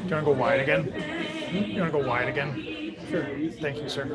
you want to go wide again? You want to go wide again? Sure. Thank you, sir.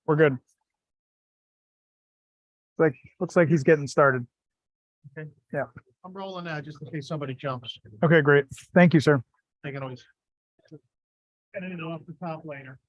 We're good. Looks like he's getting started. Okay. Yeah. I'm rolling now just in case somebody jumps. Okay, great. Thank you, sir. They can always. Get it off the top later.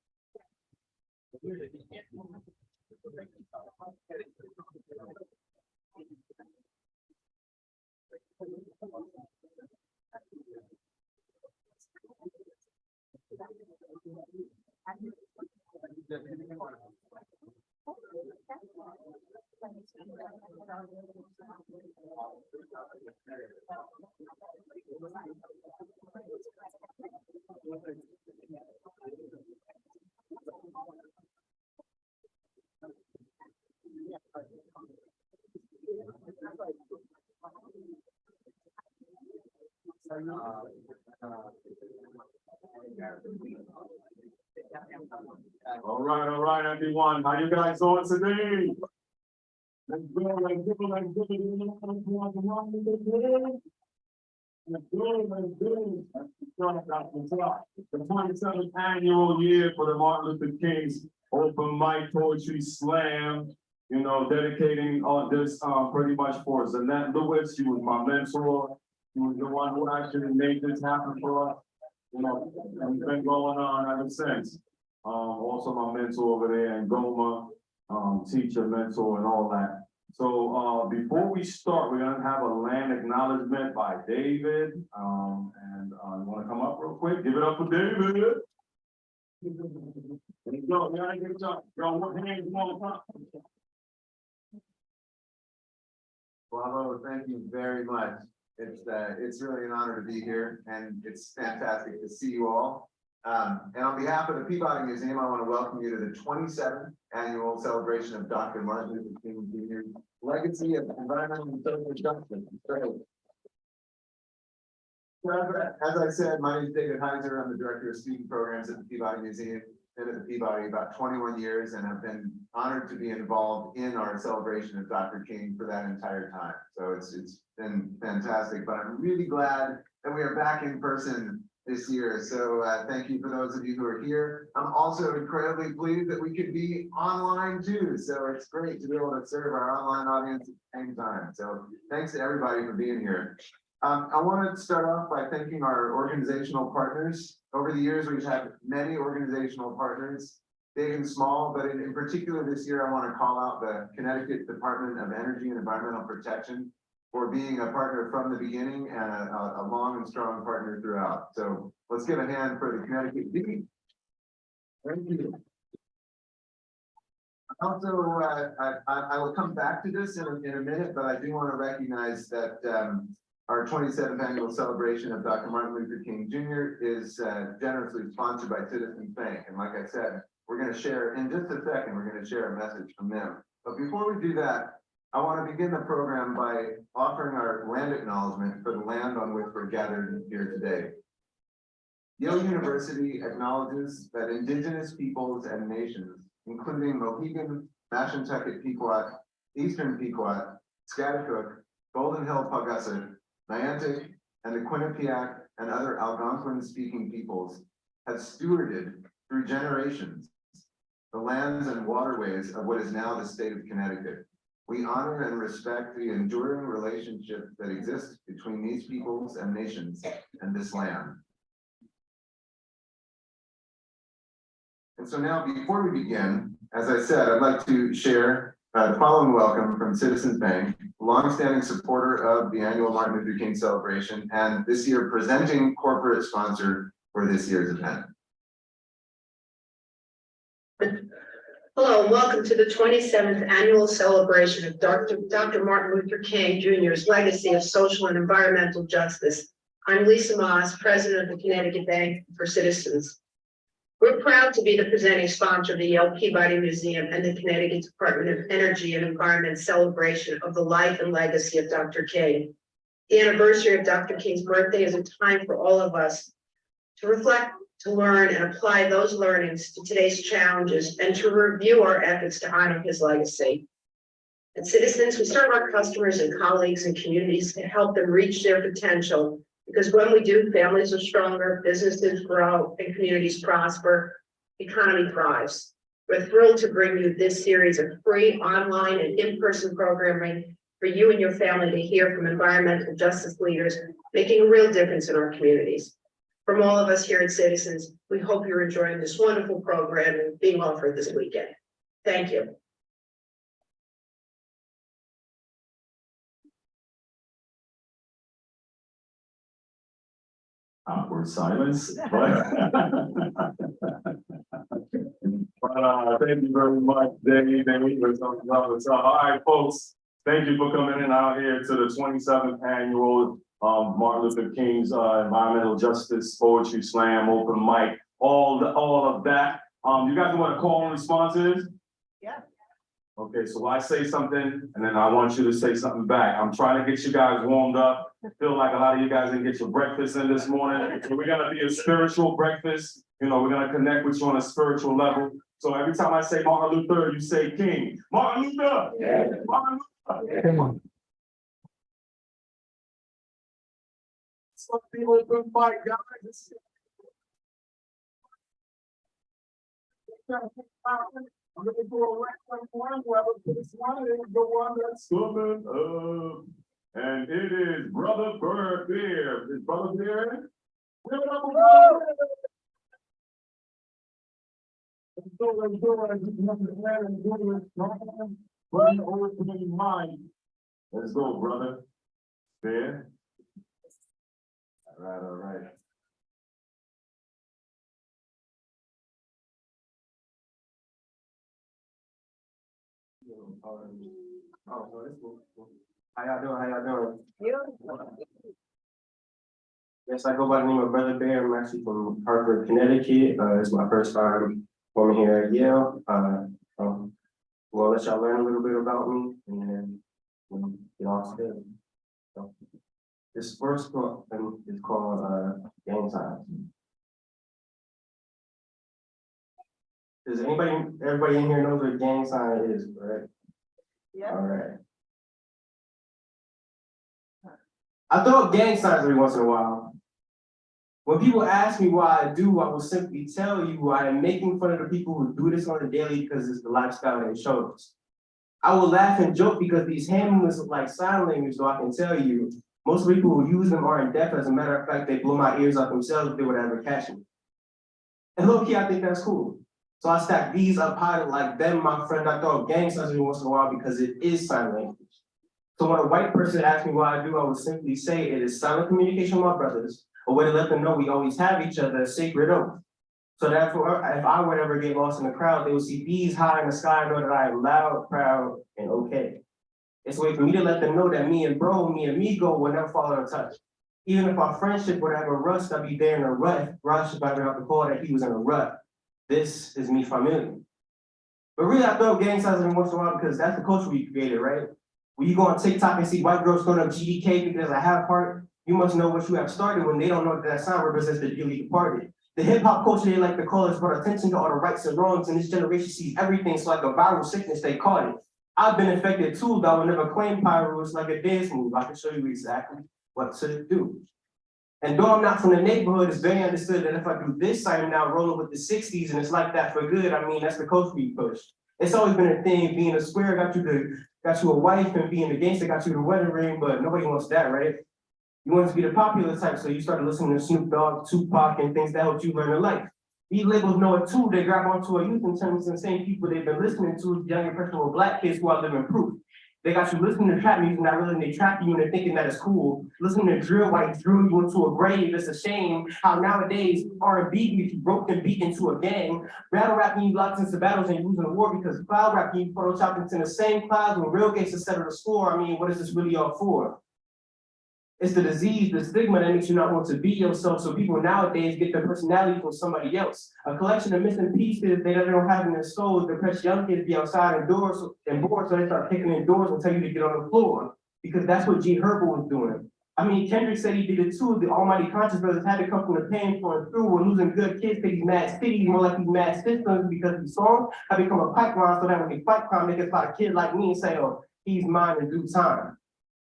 All right, everyone. How you guys doing today? Let's go, let's go, let's go. The 27th annual year for the Martin Luther King's Open Mic Poetry Slam. you know, dedicating on this, pretty much for Zannette Lewis. She was my mentor. She was the one who actually made this happen for us. You know, and it's been going on ever since. Also my mentor over there in Ngoma, teacher, mentor, and all that. So, before we start, we're gonna have a land acknowledgement by David. And you wanna come up real quick? Give it up for David. There you go. You gotta give it up. Y'all want hands more? Bravo, thank you very much. It's really an honor to be here, and it's fantastic to see you all. And on behalf of the Peabody Museum, I want to welcome you to the 27th annual celebration of Dr. Martin Luther King Jr.'s legacy of environmental and social justice. As I said, my name is David Heiser. I'm the director of student programs at the Peabody Museum. Been at the Peabody about 21 years and have been honored to be involved in our celebration of Dr. King for that entire time. So it's been fantastic, but I'm really glad that we are back in person this year. So thank you for those of you who are here. I'm also incredibly pleased that we could be online too. So it's great to be able to serve our online audience at the same time. So thanks to everybody for being here. I want to start off by thanking our organizational partners. Over the years, we've had many organizational partners, big and small, but in particular this year, I want to call out the Connecticut Department of Energy and Environmental Protection for being a partner from the beginning and a long and strong partner throughout. So let's give a hand for the Connecticut DD. Thank you. Also, I will come back to this in a minute, but I do want to recognize that our 27th annual celebration of Dr. Martin Luther King Jr. is generously sponsored by Citizens Bank. And like I said, we're going to share, in just a second, we're going to share a message from them. But before we do that, I want to begin the program by offering our land acknowledgement for the land on which we're gathered here today. Yale University acknowledges that indigenous peoples and nations, including Mohegan, Mashantucket Pequot, Eastern Pequot, Schaghticoke, Golden Hill Paugussett, Niantic, and the Quinnipiac and other Algonquin-speaking peoples have stewarded through generations the lands and waterways of what is now the state of Connecticut. We honor and respect the enduring relationship that exists between these peoples and nations and this land. And so now, before we begin, as I said, I'd like to share the following welcome from Citizens Bank, longstanding supporter of the annual Martin Luther King celebration, and this year presenting corporate sponsor for this year's event. Hello, and welcome to the 27th annual celebration of Dr. Martin Luther King Jr.'s legacy of social and environmental justice. I'm Lisa Moss, president of the Connecticut Bank for Citizens. We're proud to be the presenting sponsor of the Yale Peabody Museum and the Connecticut Department of Energy and Environment celebration of the life and legacy of Dr. King. The anniversary of Dr. King's birthday is a time for all of us to reflect, to learn, and apply those learnings to today's challenges, and to review our efforts to honor his legacy. At Citizens, we serve our customers and colleagues and communities to help them reach their potential, because when we do, families are stronger, businesses grow, and communities prosper, the economy thrives. We're thrilled to bring you this series of free online and in-person programming for you and your family to hear from environmental justice leaders making a real difference in our communities. From all of us here at Citizens, we hope you're enjoying this wonderful program being offered this weekend. Thank you. Awkward silence, but thank you very much, Dave. All right, folks, thank you for coming in out here to the 27th annual Martin Luther King's environmental justice poetry slam, open mic, all of that. You guys know what a call and response is? Yeah. Okay, so I say something, and then I want you to say something back. I'm trying to get you guys warmed up. I feel like a lot of you guys didn't get your breakfast in this morning. So we're gonna be a spiritual breakfast. You know, we're gonna connect with you on a spiritual level. So every time I say Martin Luther, you say King. Martin Luther! Yeah. Martin Luther! Come on. Some people good fight, guys. I'm looking for a random one. Well, this one is the one that's coming up. And it is Brother Bird Beer. Is Brother Beer? Give it up, brother. Let's go, let's go. I just want to plan and do it. Put an opening mind. Let's go, brother. Beer. All right, all right. How y'all doing? How y'all doing? Yes, I go by the name of Brother Bear. I'm actually from Hartford, Connecticut. It's my first time performing here at Yale. Well, I'll let y'all learn a little bit about me and then get off stage. So, this first book is called Gang Signs. Does everybody in here knows what gang sign is, correct? Yeah. All right. I throw up gang signs every once in a while. When people ask me why I do, I will simply tell you I am making fun of the people who do this on a daily because it's the lifestyle they chose. I will laugh and joke because these hand movements look like sign language, so I can tell you, most people who use them aren't deaf. As a matter of fact, they blow my ears out themselves if they would ever catch me. And low key, I think that's cool. So I stack these up high like them, my friend. I throw up gang signs every once in a while because it is sign language. So when a white person asks me what I do, I would simply say it is silent communication with my brothers, a way to let them know we always have each other, a sacred oath. So therefore, if I would ever get lost in the crowd, they will see these high in the sky and know that I am loud, proud, and okay. It's a way for me to let them know that me and amigo will never fall out of touch. Even if our friendship would have a rust, I'd be there in a rut, rush about the call that he was in a rut. This is me familiar. But really, I throw gang signs every once in a while because that's the culture we created, right? When you go on TikTok and see white girls throwing up GDK because I have heart, you must know what you have started when they don't know that sign represents the dearly departed. The hip hop culture they like to call us brought attention to all the rights and wrongs, and this generation sees everything, so like a viral sickness, they caught it. I've been infected too, though I would never claim pyro. It's like a dance move. I can show you exactly what to do. And though I'm not from the neighborhood, it's very understood that if I do this, I am now rolling with the 60s, and it's like that for good. I mean, that's the culture we push. It's always been a thing. Being a square got you a wife, and being a gangster got you the wedding ring, but nobody wants that, right? You want to be the popular type, so you started listening to Snoop Dogg, Tupac, and things that helped you learn to life. These labels know it too. They grab onto a youth in terms of the same people they've been listening to, young impressionable black kids who are living proof. They got you listening to trap music, not really they trap you into thinking that it's cool. Listening to drill while they drew you into a grave. It's a shame how nowadays R&B gets you broke and beat into a gang. Battle rapping you locked into battles and losing the war because cloud rapping you photoshopped into the same clouds when real gangsters settle the score. I mean, what is this really all for? It's the disease, the stigma that makes you not want to be yourself. So people nowadays get their personality from somebody else. A collection of missing pieces they don't have in their souls. Depressed young kids be outside indoors and bored, so they start kicking in doors and tell you to get on the floor. Because that's what G Herbo was doing. I mean, Kendrick said he did it too. The almighty conscious brothers had to come from the pain for and through. We're losing good kids to these mad cities, more like these mad systems, because these songs have become a pipeline so that when they fight crime, they can find a kid like me and say, oh, he's mine in due time.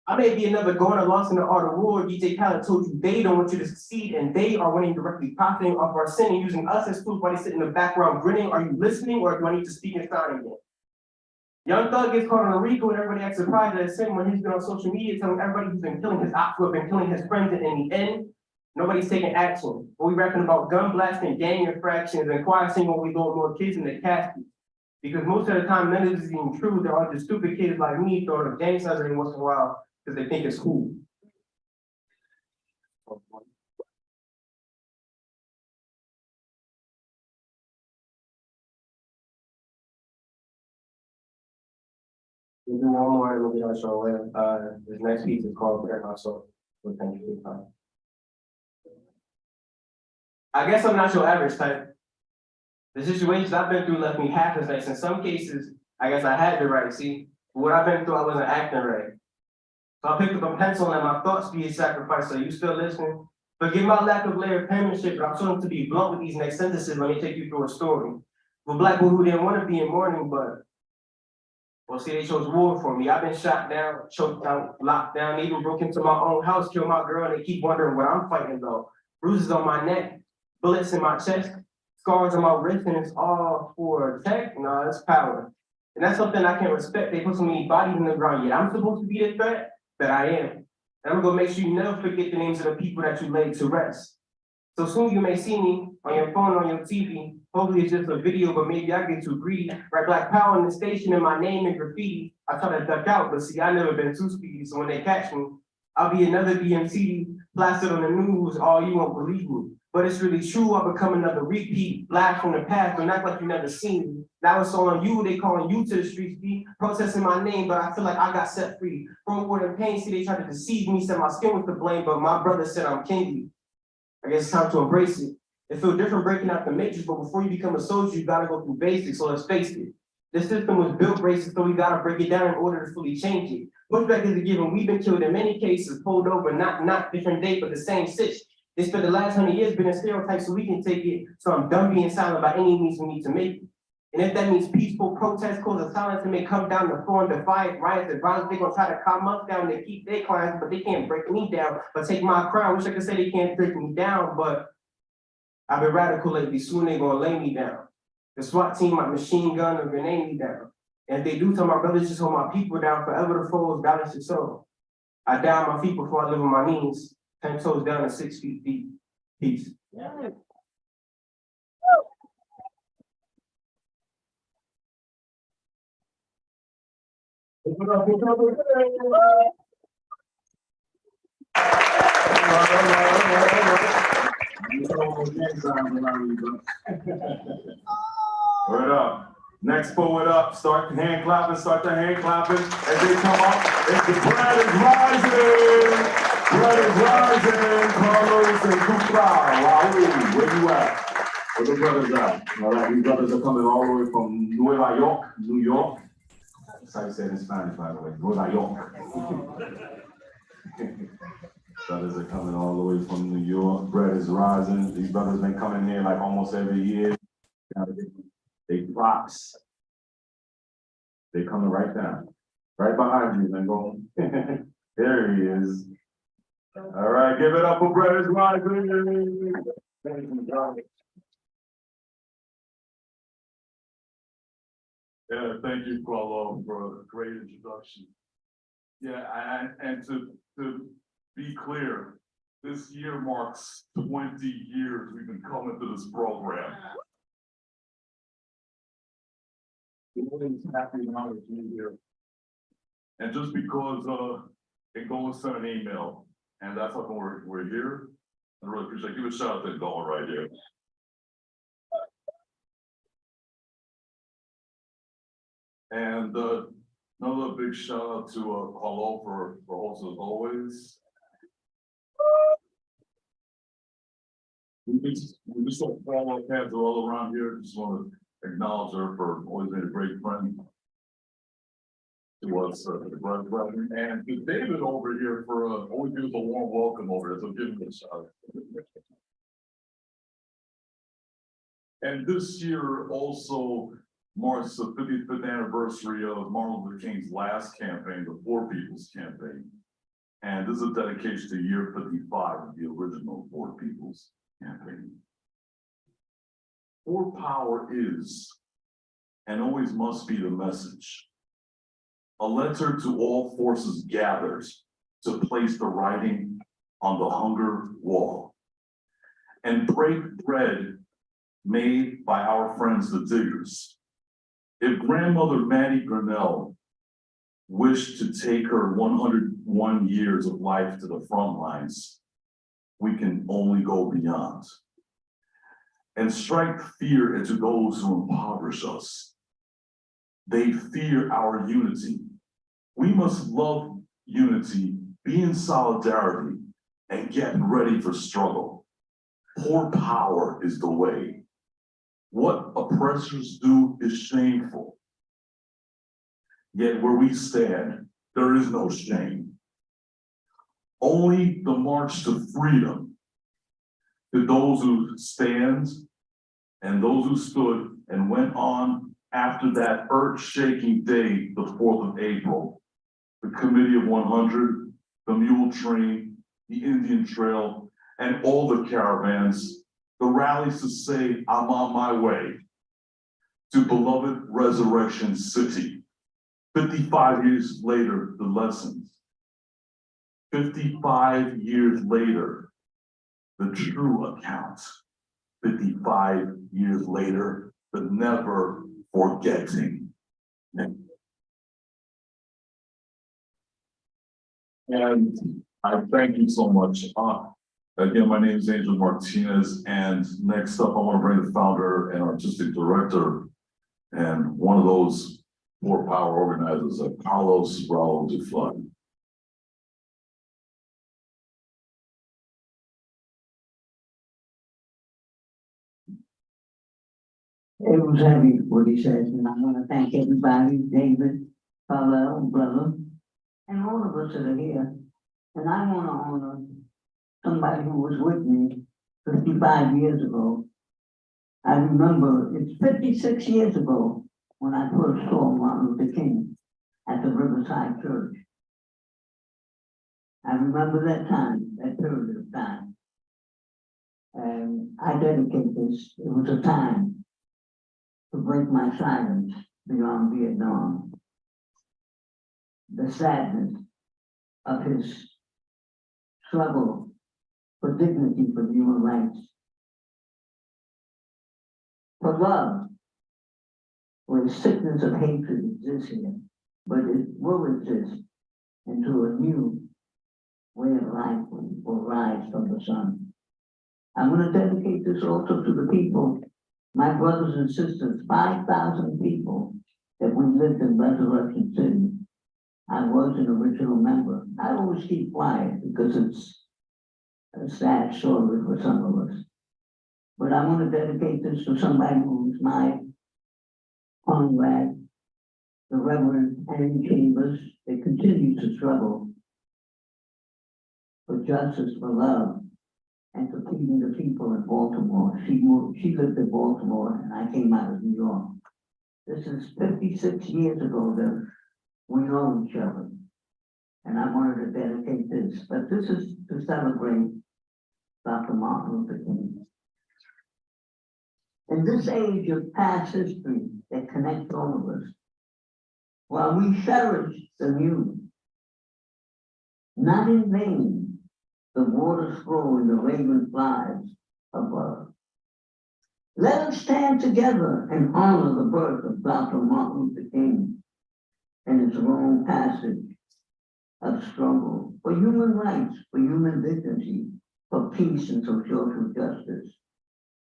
I may be another goner lost in the art of war. DJ Khaled told you they don't want you to succeed, and they are winning directly, profiting off our sin and using us as tools while they sit in the background grinning. Are you listening, or do I need to speak and sound again? Young Thug gets caught on a RICO and everybody acts surprised at him when he's been on social media telling everybody he's been killing his ops and killing his friends, and in the end, nobody's taking action. But we rapping about gun blasting, gang infractions, and choir singing when we go more kids in the casket. Because most of the time, none of this is even true. There are just stupid kids like me throwing up gang signs every once in a while because they think it's cool. We'll do one more and we'll get our show away. This next piece is called Prepare My Soul. So thank you for your time. I guess I'm not your average type. The situations I've been through left me half as nice. In some cases, I guess I had the right. See, what I've been through, I wasn't acting right. So I picked up a pencil and my thoughts be a sacrifice. So you still listening? Forgive my lack of layered penmanship, but I'm trying to be blunt with these next sentences. Let me take you through a story. Of a black boy who didn't want to be in mourning, but well, see, they chose war for me. I've been shot down, choked out, locked down, even broke into my own house, killed my girl, and they keep wondering what I'm fighting though. Bruises on my neck, bullets in my chest, scars on my wrist and it's all for tech. No, it's power. And that's something I can't respect. They put so many bodies in the ground. Yeah, I'm supposed to be the threat, but I am. And I'm gonna make sure you never forget the names of the people that you laid to rest. So soon you may see me on your phone, on your TV. Hopefully it's just a video, but maybe I get too greedy. Write Black Power in the station and my name in graffiti. I try to duck out, but see, I never been too speedy. So when they catch me, I'll be another DMC, blasted on the news, all you won't believe me. But it's really true, I'll become another repeat, blast from the past, don't act like you never seen me. Now it's all on you, they calling you to the streets, be protesting my name, but I feel like I got set free. From war and pain, see, they tried to deceive me, said my skin was to blame, but my brother said I'm kingly. I guess it's time to embrace it. It feels different breaking out the matrix, but before you become a soldier, you gotta go through basics, so let's face it. The system was built racist, so we gotta break it down in order to fully change it. Pushback is a given, we've been killed in many cases, pulled over, not different day, but the same sitch. They spent the last 100 years being a stereotype so we can take it, so I'm done being silent by any means we need to make it. And if that means peaceful protests, cause of silence, and may come down the floor and defy riots and violence, they're gonna try to calm us down, they keep their clients, but they can't break me down, but take my crown. Wish I could say they can't break me down, but I've been radical lately, soon they gonna lay me down. The SWAT team might machine gun or grenade me down. And if they do, tell my brothers just hold my people down, forever the foes, balance your soul. I die on my feet before I live on my knees, 10 toes down and 6 feet deep. Peace. Word up. Next poet up, start the hand clapping, As they come up, it's the bread is rising. Bread is rising. Carlos and Croilot. Wow, where you at? Where the brothers at? All right, these brothers are coming all the way from New York. That's how you say it in Spanish, by the way, Nueva York. Brothers are coming all the way from New York. Bread is rising. These brothers been coming here like almost every year. They props. They coming right down. Right behind you, then go. There he is. All right, give it up for Bread is rising. Yeah, thank you, Croilot, for a great introduction. Yeah, and to be clear, this year marks 20 years we've been coming to this program. Everybody's happy and honored to be here. And just because it goes sent an email, and that's how we're here. I really appreciate it. Give a shout out to Ngoma right here. And another big shout out to Croilot for hosting as always. We just don't follow paths all around here. Just want to acknowledge her for always being a great friend to us, and to David over here for always gives a warm welcome over here. So give him a shout out. And this year also marks the 55th anniversary of Martin Luther King's last campaign, the Poor People's Campaign. And this is a dedication to year 55 of the original Poor People's Campaign. Poor power is, and always must be, the message. A letter to all forces gathered to place the writing on the hunger wall and break bread made by our friends the diggers. If grandmother Mattie Grinnell wished to take her 101 years of life to the front lines, we can only go beyond and strike fear into those who impoverish us. They fear our unity. We must love unity, be in solidarity, and get ready for struggle. Poor power is the way. What oppressors do is shameful. Yet where we stand, there is no shame. Only the march to freedom. To those who stand and those who stood and went on after that earth-shaking day, the 4th of April, the Committee of 100, the Mule Train, the Indian Trail, and all the caravans, the rallies to say, I'm on my way to beloved Resurrection City. 55 years later, the lessons. 55 years later, the true account. 55 years later, the never forgetting. And I thank you so much. Again, my name is Angel Martinez, and next up, I want to bring the founder and artistic director and one of those more power organizers, Carlos Raul Duflo. It was heavy what he says, and I want to thank everybody, David, Carlisle, brother, and all of us that are here. And I want to honor somebody who was with me 55 years ago. I remember it's 56 years ago when I first saw Martin Luther King at the Riverside Church. I remember that time, that period of time. And I dedicate this, it was a time to break my silence beyond Vietnam. The sadness of his struggle for dignity, for human rights, for love, where the sickness of hatred exists here, but it will exist into a new way of life will rise from the sun. I'm going to dedicate this also to the people, my brothers and sisters, 5,000 people that we lived in Resurrection City. I was an original member. I always keep quiet because it's a sad story for some of us. But I want to dedicate this to somebody who's my comrade, the Reverend Annie Chambers. They continue to struggle for justice, for love, and for feeding the people in Baltimore. She lived in Baltimore, and I came out of New York. This is 56 years ago that we know each other. And I wanted to dedicate this, but this is to celebrate Dr. Martin Luther King. In this age of past history that connects all of us, while we cherish the new, not in vain, the waters flow and the raven flies above. Let us stand together and honor the birth of Dr. Martin Luther King and his long passage of struggle for human rights, for human dignity, for peace and for social justice,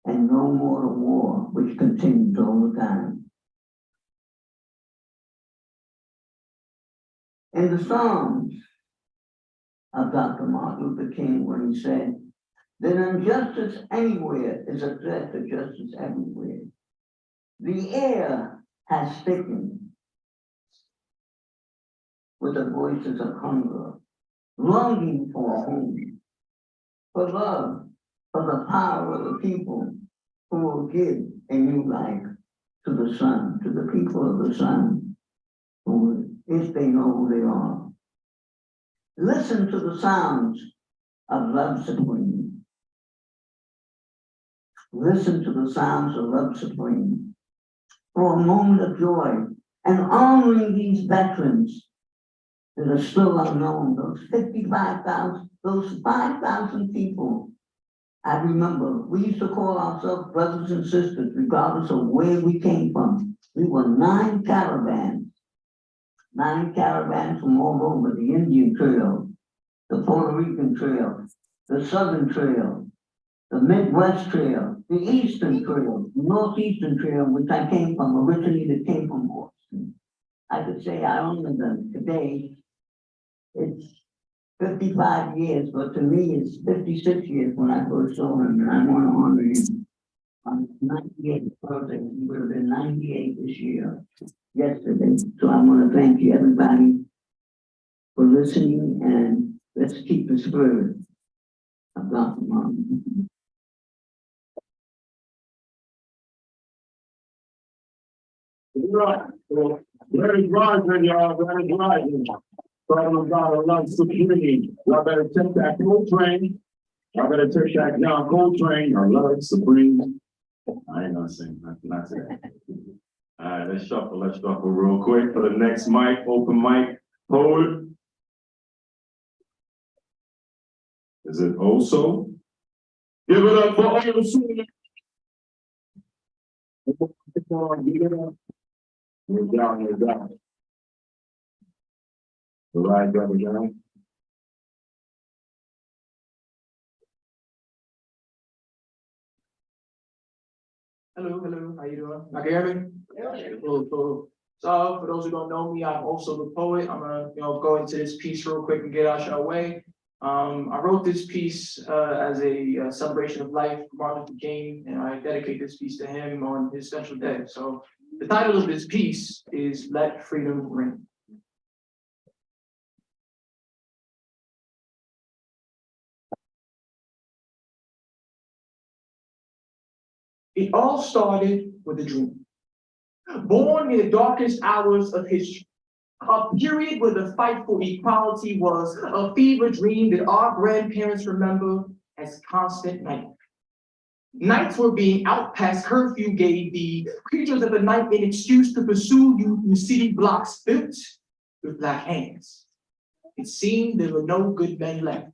and no more war, which continues all the time. In the Psalms of Dr. Martin Luther King, when he said that injustice anywhere is a threat to justice everywhere. The air has thickened with the voices of hunger, longing for a home, for love, for the power of the people who will give a new life to the sun, to the people of the sun, who, if they know who they are. Listen to the sounds of Love Supreme. Listen to the sounds of Love Supreme for a moment of joy and honoring these veterans that are still unknown, those 55,000, those 5,000 people. I remember we used to call ourselves brothers and sisters, regardless of where we came from. We were 9 caravans from all over, the Indian Trail, the Puerto Rican Trail, the Southern Trail, the Midwest Trail, the Eastern Trail, the Northeastern Trail, which I came from, originally that came from Boston. I could say I honor them today. It's 55 years, but to me it's 56 years when I first saw him, and I want to honor him on his 98th birthday. He would have been 98 this year, yesterday. So I want to thank you, everybody, for listening, and let's keep the spirit of Dr. Martin. Right. Well, very rising, y'all, very rising. Talking about a love security. Y'all better take that full train I'm gonna take that John Coltrane, our love supreme. I ain't gonna sing, not today. All right, let's shuffle real quick for the next mic, open mic, poet. Is it also? Give it up for also. Give it up. We're down. All right, brother John. Hello, how you doing? I can hear me? Yeah. Cool. So for those who don't know me, I'm also the poet. I'm gonna, go into this piece real quick and get out your way. I wrote this piece as a celebration of life for Martin Luther King, and I dedicate this piece to him on his special day. So the title of this piece is Let Freedom Ring. It all started with a dream. Born in the darkest hours of history, a period where the fight for equality was a fever dream that our grandparents remember as constant nightmare. Nights were being out past curfew gave the creatures of the night an excuse to pursue you through city blocks built with black hands. It seemed there were no good men left,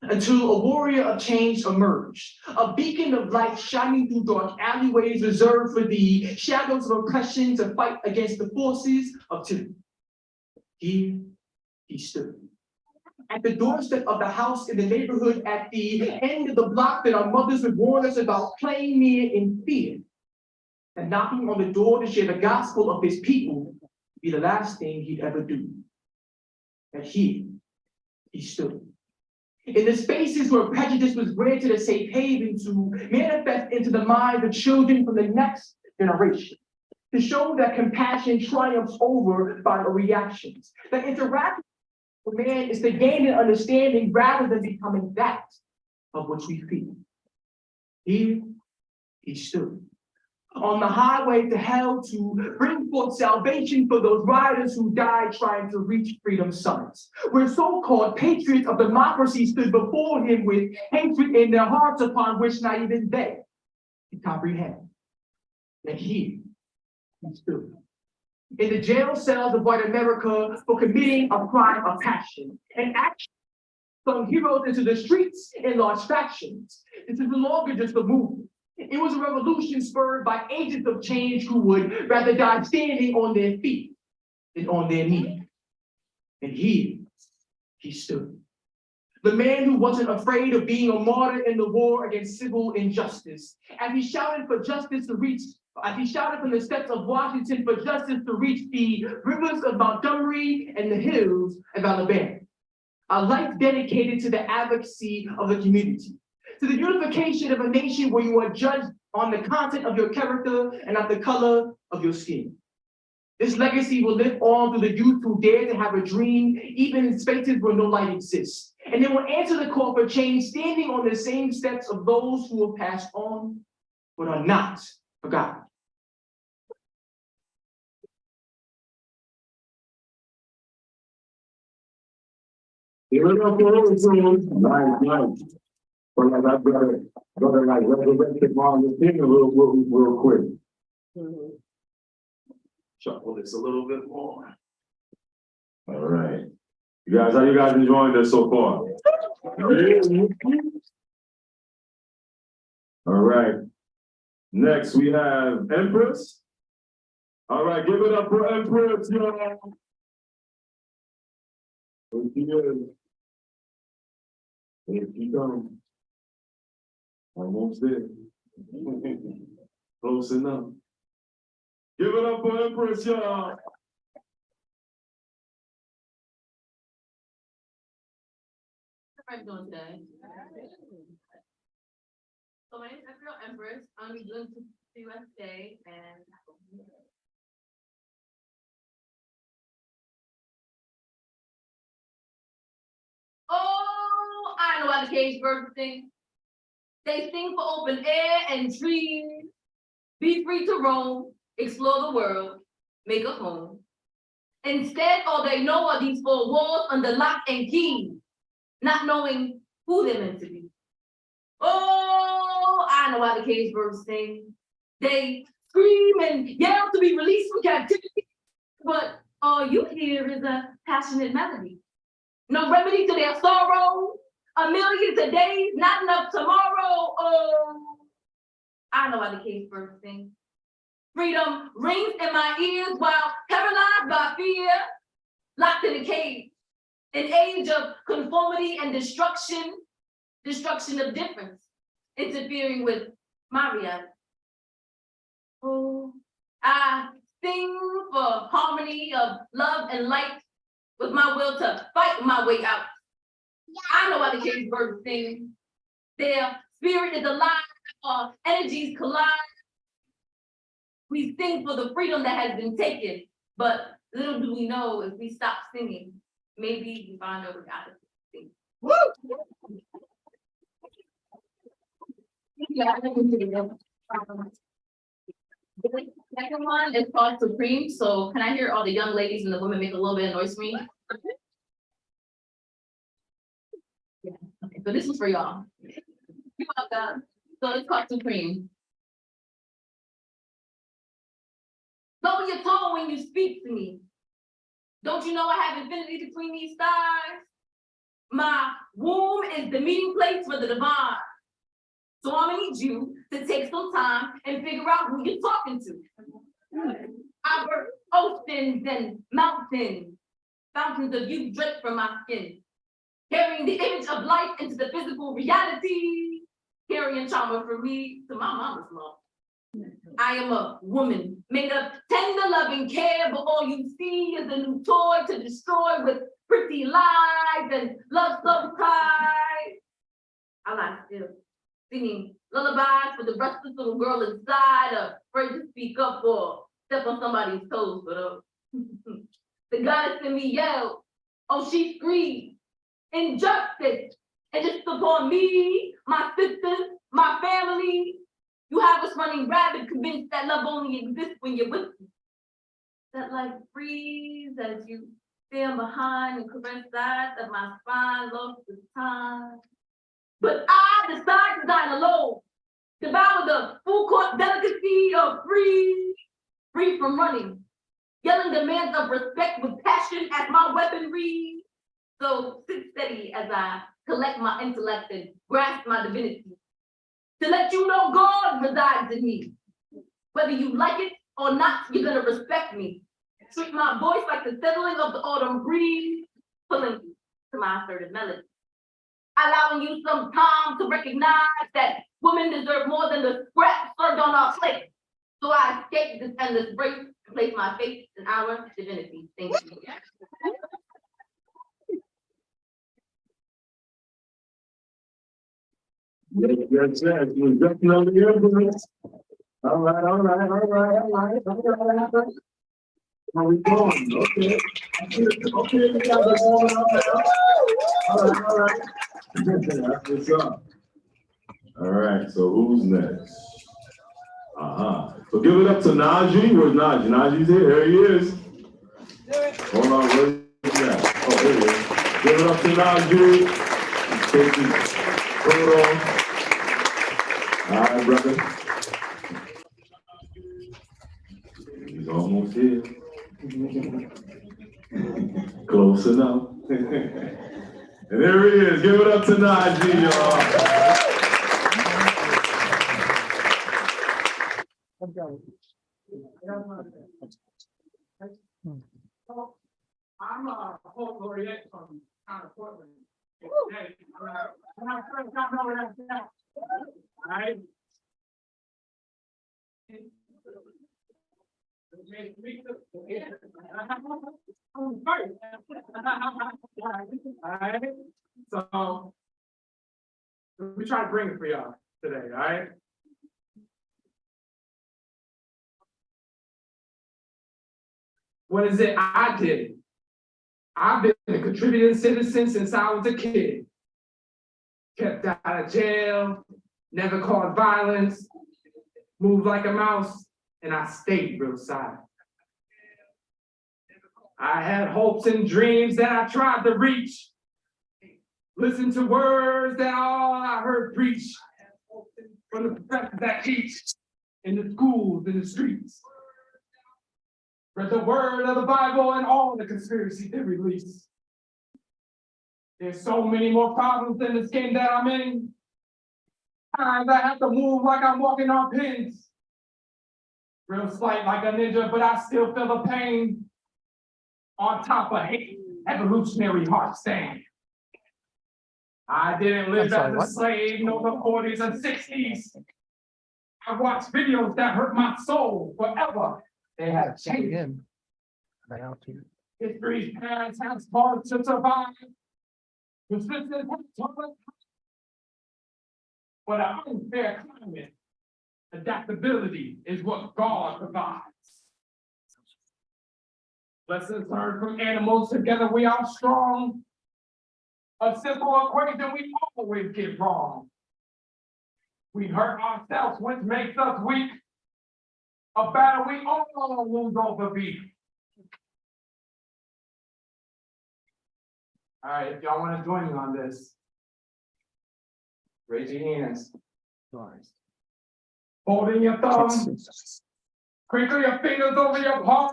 until a warrior of change emerged, a beacon of light shining through dark alleyways reserved for the shadows of oppression to fight against the forces of tyranny. Here he stood, at the doorstep of the house in the neighborhood at the end of the block that our mothers would warn us about, playing near in fear, and knocking on the door to share the gospel of his people would be the last thing he'd ever do. And here he stood, in the spaces where prejudice was granted a safe haven to manifest into the minds of children from the next generation, to show that compassion triumphs over violent reactions, that interaction with man is to gain an understanding rather than becoming that of which we feel. Here he stood, on the highway to hell to bring forth salvation for those riders who died trying to reach freedom's summits, where so-called patriots of democracy stood before him with hatred in their hearts upon which not even they could comprehend. And here he stood, in the jail cells of white America for committing a crime of passion, and action flung heroes into the streets in large factions. This is no longer just a movement. It was a revolution spurred by agents of change who would rather die standing on their feet than on their knees. And here he stood, the man who wasn't afraid of being a martyr in the war against civil injustice, as he shouted for justice to reach, as he shouted from the steps of Washington for justice to reach the rivers of Montgomery and the hills of Alabama. A life dedicated to the advocacy of the community, to the unification of a nation where you are judged on the content of your character and not the color of your skin. This legacy will live on through the youth who dare to have a dream, even in spaces where no light exists. And they will answer the call for change, standing on the same steps of those who have passed on, but are not forgotten. Give it up for Nice. But like I gotta like resurrect Martin Luther King real quick. Shuffle this a little bit more. All right. You guys, how you guys enjoying this so far? All right. Next we have Empress. All right, give it up for Empress, y'all. Here she comes. Almost there. Close enough. Give it up for Empress, y'all. How are you doing today? So my name is Empress. I'm doing to USA and oh, I know why the cage birds sing. They sing for open air and trees. Be free to roam, explore the world, make a home. Instead, all they know are these four walls under lock and key, not knowing who they're meant to be. Oh, I know how the cage birds sing. They scream and yell to be released from captivity, but all you hear is a passionate melody. No remedy to their sorrow. A million todays, not enough tomorrow. Oh, I know how the cage birds sing. Freedom rings in my ears while paralyzed by fear, locked in a cage. An age of conformity and destruction of difference, interfering with my reality. Oh, I sing for harmony of love and light with my will to fight my way out. I know how the cage birds sing. Their spirit is alive, our energies collide. We sing for the freedom that has been taken, but little do we know if we stop singing, maybe we find out we gotta sing. Woo! The second one is called Supreme. So can I hear all the young ladies and the women make a little bit of noise for me? Yeah. Okay, so this is for y'all. You're welcome. So it's called Supreme. Lower your tone when you speak to me. Don't you know I have infinity between these stars? My womb is the meeting place for the divine. So I'm gonna need you to take some time and figure out who you're talking to. I birth oceans and mountains, fountains of you drip from my skin, carrying the image of life into the physical reality, carrying trauma from me to my mama's love. I am a woman made of tender loving care, but all you see is a new toy to destroy with pretty lies and love so tight. I lie still, singing lullabies for the restless little girl inside, afraid to speak up or step on somebody's toes, but the goddess in me yelled, oh, she screamed, injustice, and just upon me, my sisters, my family. You have us running rabid, convinced that love only exists when you're with me. That life breathes as you stand behind and caress sides of my spine, lost the time. But I decide to dine alone, devour the full court delicacy of free from running, yelling demands of respect with passion as my weaponry. So sit steady as I collect my intellect and grasp my divinity. To let you know God resides in me. Whether you like it or not, you're gonna respect me. Treat my voice like the settling of the autumn breeze, pulling you to my assertive melody. Allowing you some time to recognize that women deserve more than the scraps served on our plate. So I escape this endless race and place my faith in our divinity. Thank you. Yes, yes, we're definitely here. All right. How we going? Okay. Okay, we got this going on now. All right. That's what's up. All right, so who's next? So give it up to Najee. Where's Najee? Najee's here. There he is. Hold on, where's he at? Oh, there he is. Give it up to Najee. Take his coat off. All right, brother. He's almost here. Close enough. And there he is. Give it up to Najee, y'all. I'm a whole Laureate from town of Portland. Right? Alright, so we try to bring it for y'all today, all right? What is it I did? I've been a contributing citizen since I was a kid. Kept out of jail, never caused violence, moved like a mouse, and I stayed real silent. I had hopes and dreams that I tried to reach. Listen to words that all I heard preach, from the professors that teach in the schools, in the streets. Read the word of the Bible and all the conspiracy theory release. There's so many more problems in this game that I'm in. Times I have to move like I'm walking on pins. Real slight like a ninja, but I still feel the pain. On top of hate, evolutionary heart stain. I didn't live sorry, as a what? slave, no the 40s and 60s. I watched videos that hurt my soul forever. They have changed. Again. I have to. History's parents have taught to survive. Persistence has taught us. But an unfair climate, adaptability is what God provides. Lessons learned from animals, together we are strong. A simple equation we always get wrong. We hurt ourselves, which makes us weak. A battle we all lose over beef. All right, if y'all want to join me on this, raise your hands. Holding your thumb, crinkle your fingers over your palm.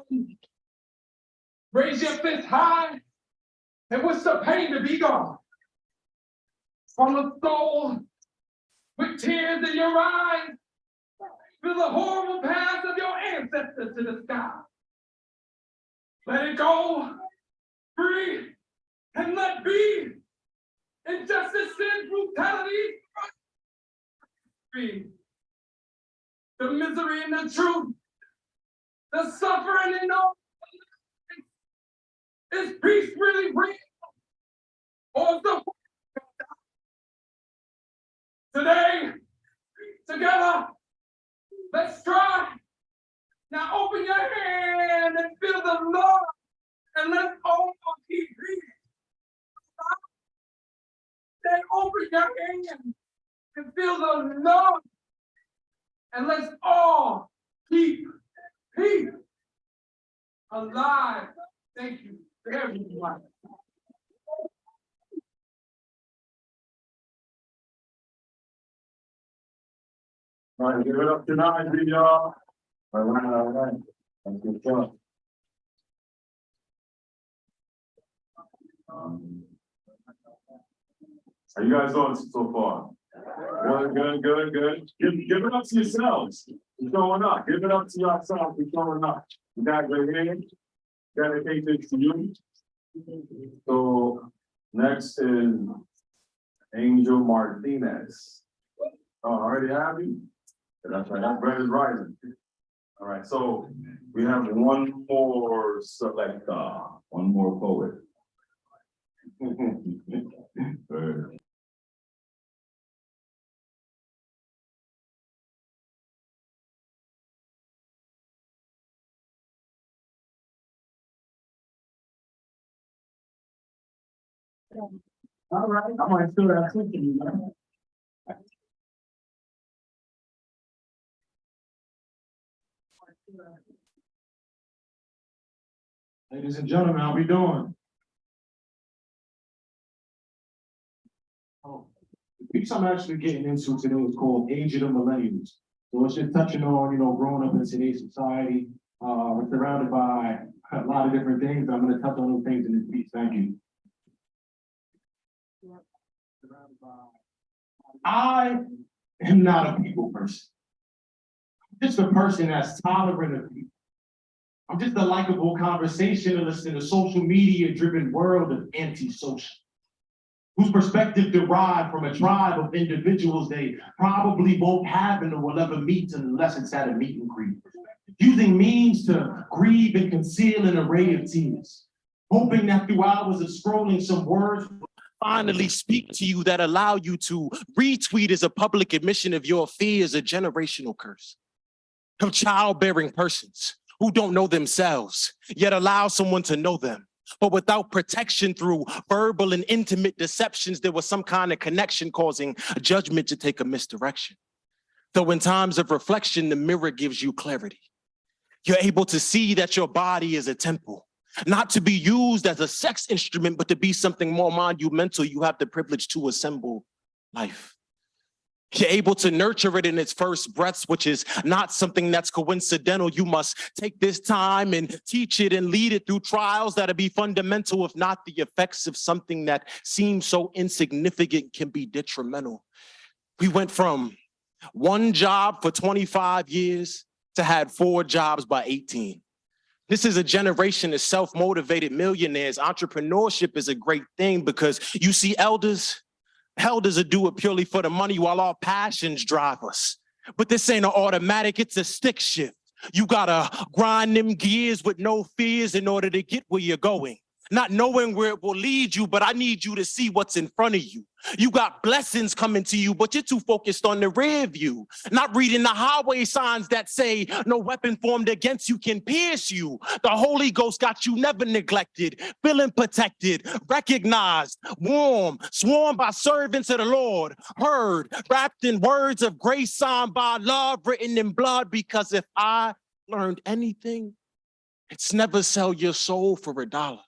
Raise your fist high and wish the pain to be gone. From the soul, with tears in your eyes, feel the horrible past of your ancestors to the sky. Let it go, free, and let be. Injustice, sin, brutality, free. The misery and the truth, the suffering and all. Is peace really real? Or is the today, together, let's try. Now open your hand and feel the love, and let's all keep peace. Then open your hand and feel the love, and let's all keep peace alive. Thank you to everyone. All right, give it up tonight, y'all. All right. That's good stuff. How you guys doing so far? Good. Give it up to yourselves. You're showing up. Give it up to yourselves. You're showing up. You got your hand. Dedicated to you. So next is Angel Martinez. Oh, I already have you? That's right, that bread is rising. All right, so we have one more selector, one more poet. All right, I might still have something, you know. Ladies and gentlemen, how we doing? The piece I'm actually getting into today is called Age of the Millennials. So it's just touching on, growing up in today's society. We're surrounded by a lot of different things. I'm going to touch on those things in this piece. Thank you. I am not a people person. I'm just a person that's tolerant of people. I'm just a likable conversationalist in a social media driven world of antisocial, whose perspective derived from a tribe of individuals they probably won't have and will ever meet unless it's at a meet and greet. Using means to grieve and conceal an array of tears, hoping that through hours of scrolling some words finally speak to you that allow you to retweet as a public admission of your fears, a generational curse of childbearing persons who don't know themselves, yet allow someone to know them. But without protection through verbal and intimate deceptions, there was some kind of connection causing judgment to take a misdirection. Though in times of reflection, the mirror gives you clarity. You're able to see that your body is a temple, not to be used as a sex instrument, but to be something more monumental. You have the privilege to assemble life. You're able to nurture it in its first breaths, which is not something that's coincidental. You must take this time and teach it and lead it through trials that'll be fundamental, if not the effects of something that seems so insignificant can be detrimental. We went from one job for 25 years to had 4 jobs by 18. This is a generation of self-motivated millionaires. Entrepreneurship is a great thing because you see elders will do it purely for the money while our passions drive us. But this ain't an automatic, it's a stick shift. You gotta grind them gears with no fears in order to get where you're going. Not knowing where it will lead you, but I need you to see what's in front of you. You got blessings coming to you, but you're too focused on the rear view, not reading the highway signs that say no weapon formed against you can pierce you. The Holy Ghost got you never neglected, feeling protected, recognized, warm, sworn by servants of the Lord, heard, wrapped in words of grace, signed by love, written in blood. Because if I learned anything, it's never sell your soul for $1.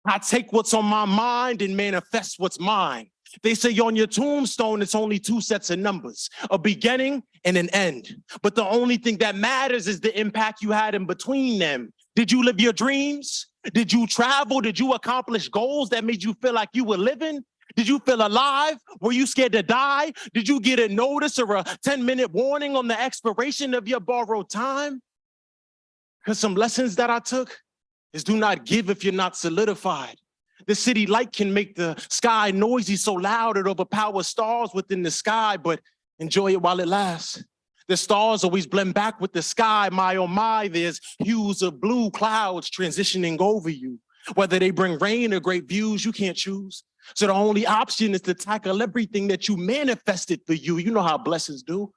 I take what's on my mind and manifest what's mine. They say on your tombstone, it's only 2 sets of numbers, a beginning and an end. But the only thing that matters is the impact you had in between them. Did you live your dreams? Did you travel? Did you accomplish goals that made you feel like you were living? Did you feel alive? Were you scared to die? Did you get a notice or a 10-minute warning on the expiration of your borrowed time? Because some lessons that I took is do not give if you're not solidified. The city light can make the sky noisy so loud it overpowers stars within the sky, but enjoy it while it lasts. The stars always blend back with the sky. My, oh my, there's hues of blue clouds transitioning over you. Whether they bring rain or great views, you can't choose. So the only option is to tackle everything that you manifested for you. You know how blessings do.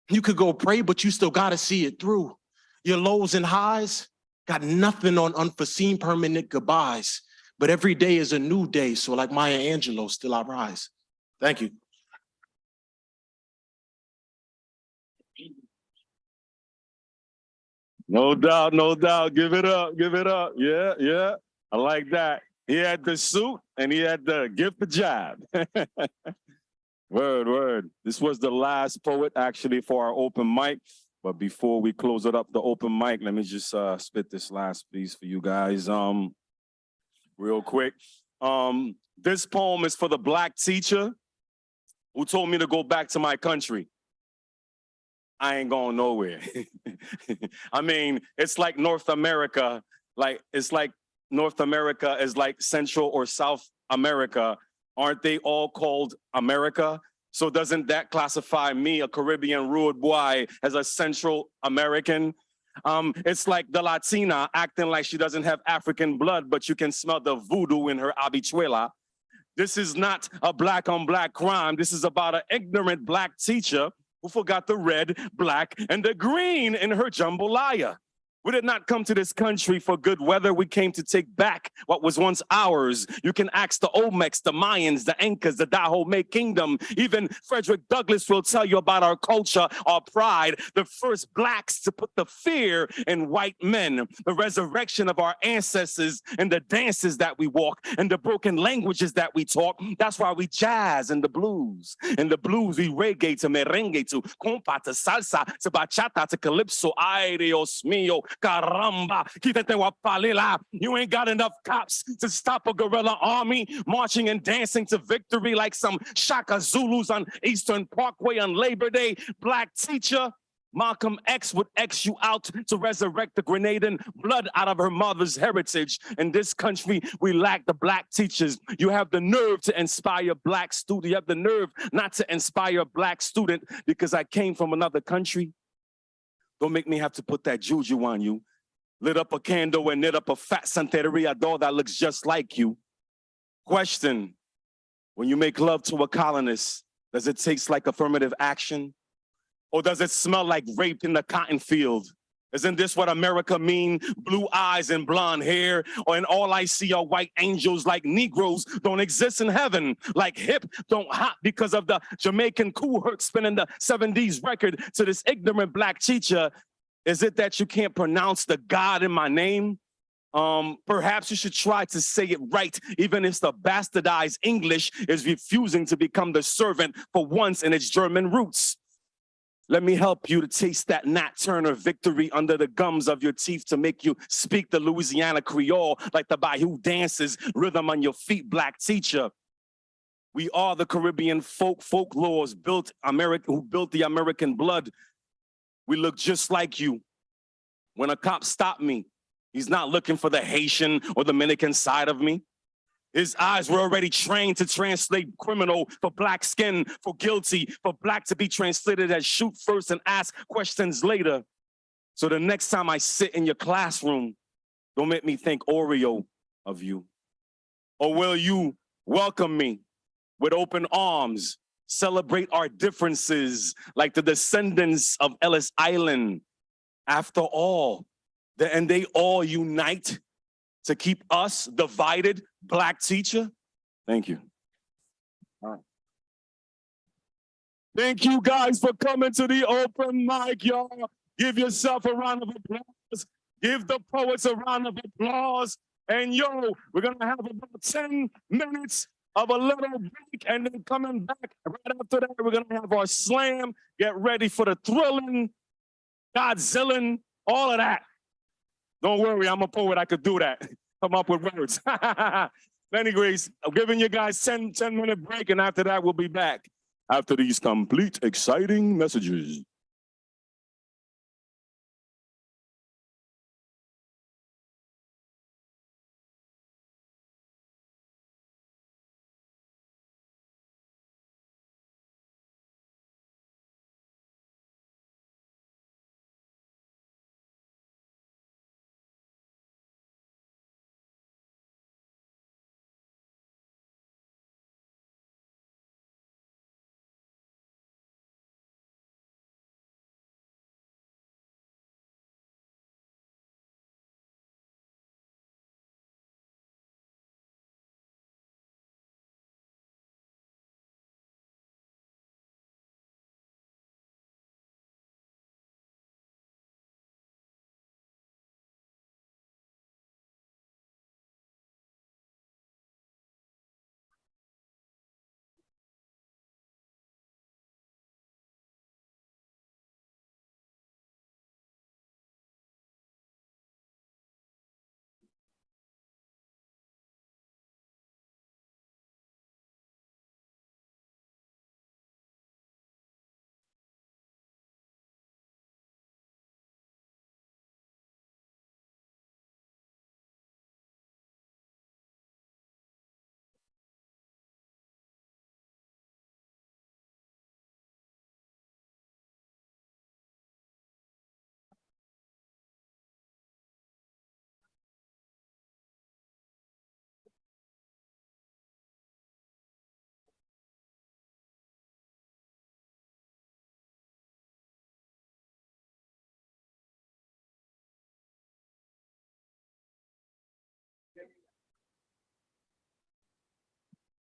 You could go pray, but you still got to see it through. Your lows and highs got nothing on unforeseen permanent goodbyes, but every day is a new day. So like Maya Angelou, still I rise. Thank you. No doubt, no doubt. Give it up, give it up. Yeah, yeah. I like that. He had the suit and he had the gift the job. Word, word. This was the last poet actually for our open mic. But before we close it up, the open mic, let me just spit this last piece for you guys real quick. This poem is for the Black teacher who told me to go back to my country. I ain't going nowhere. I mean, it's like North America, it's like North America is like Central or South America. Aren't they all called America? So doesn't that classify me, a Caribbean rude boy, as a Central American? It's like the Latina acting like she doesn't have African blood, but you can smell the voodoo in her habichuela. This is not a black on black crime. This is about an ignorant Black teacher who forgot the red, black, and the green in her jambalaya. We did not come to this country for good weather. We came to take back what was once ours. You can ask the Olmecs, the Mayans, the Incas, the Dahomey Kingdom. Even Frederick Douglass will tell you about our culture, our pride, the first Blacks to put the fear in white men, the resurrection of our ancestors and the dances that we walk and the broken languages that we talk. That's why we jazz and the blues. In the blues, we reggae to merengue to compa to salsa to bachata to calypso. Ay, Dios mío. Caramba, you ain't got enough cops to stop a guerrilla army marching and dancing to victory like some Shaka Zulus on Eastern Parkway on Labor Day. Black teacher, Malcolm X would X you out to resurrect the Grenadian blood out of her mother's heritage. In this country, we lack the Black teachers. You have the nerve to inspire Black student. You have the nerve not to inspire a Black student because I came from another country. Don't make me have to put that juju on you. Lit up a candle and knit up a fat Santeria doll that looks just like you. Question, when you make love to a colonist, does it taste like affirmative action? Or does it smell like rape in the cotton field? Isn't this what America mean? Blue eyes and blonde hair, or in all I see are white angels like Negroes don't exist in heaven. Like hip don't hop because of the Jamaican cool hurt spinning the 70s record to this ignorant Black teacher. Is it that you can't pronounce the God in my name? Perhaps you should try to say it right, even if the bastardized English is refusing to become the servant for once in its German roots. Let me help you to taste that Nat Turner victory under the gums of your teeth to make you speak the Louisiana Creole like the Bayou dances, rhythm on your feet, black teacher. We are the Caribbean folklores who built the American blood. We look just like you. When a cop stopped me, he's not looking for the Haitian or Dominican side of me. His eyes were already trained to translate criminal for black skin, for guilty, for black to be translated as shoot first and ask questions later. So the next time I sit in your classroom, don't make me think Oreo of you. Or will you welcome me with open arms, celebrate our differences like the descendants of Ellis Island? After all, and they all unite to keep us divided, black teacher? Thank you. All right. Thank you guys for coming to the open mic, y'all. Give yourself a round of applause. Give the poets a round of applause. And yo, we're gonna have about 10 minutes of a little break, and then coming back right after that, we're gonna have our slam. Get ready for the thrilling, Godzilla, all of that. Don't worry, I'm a poet, I could do that. Come up with words. Anyways, I'm giving you guys 10-minute break, and after that, we'll be back after these complete, exciting messages.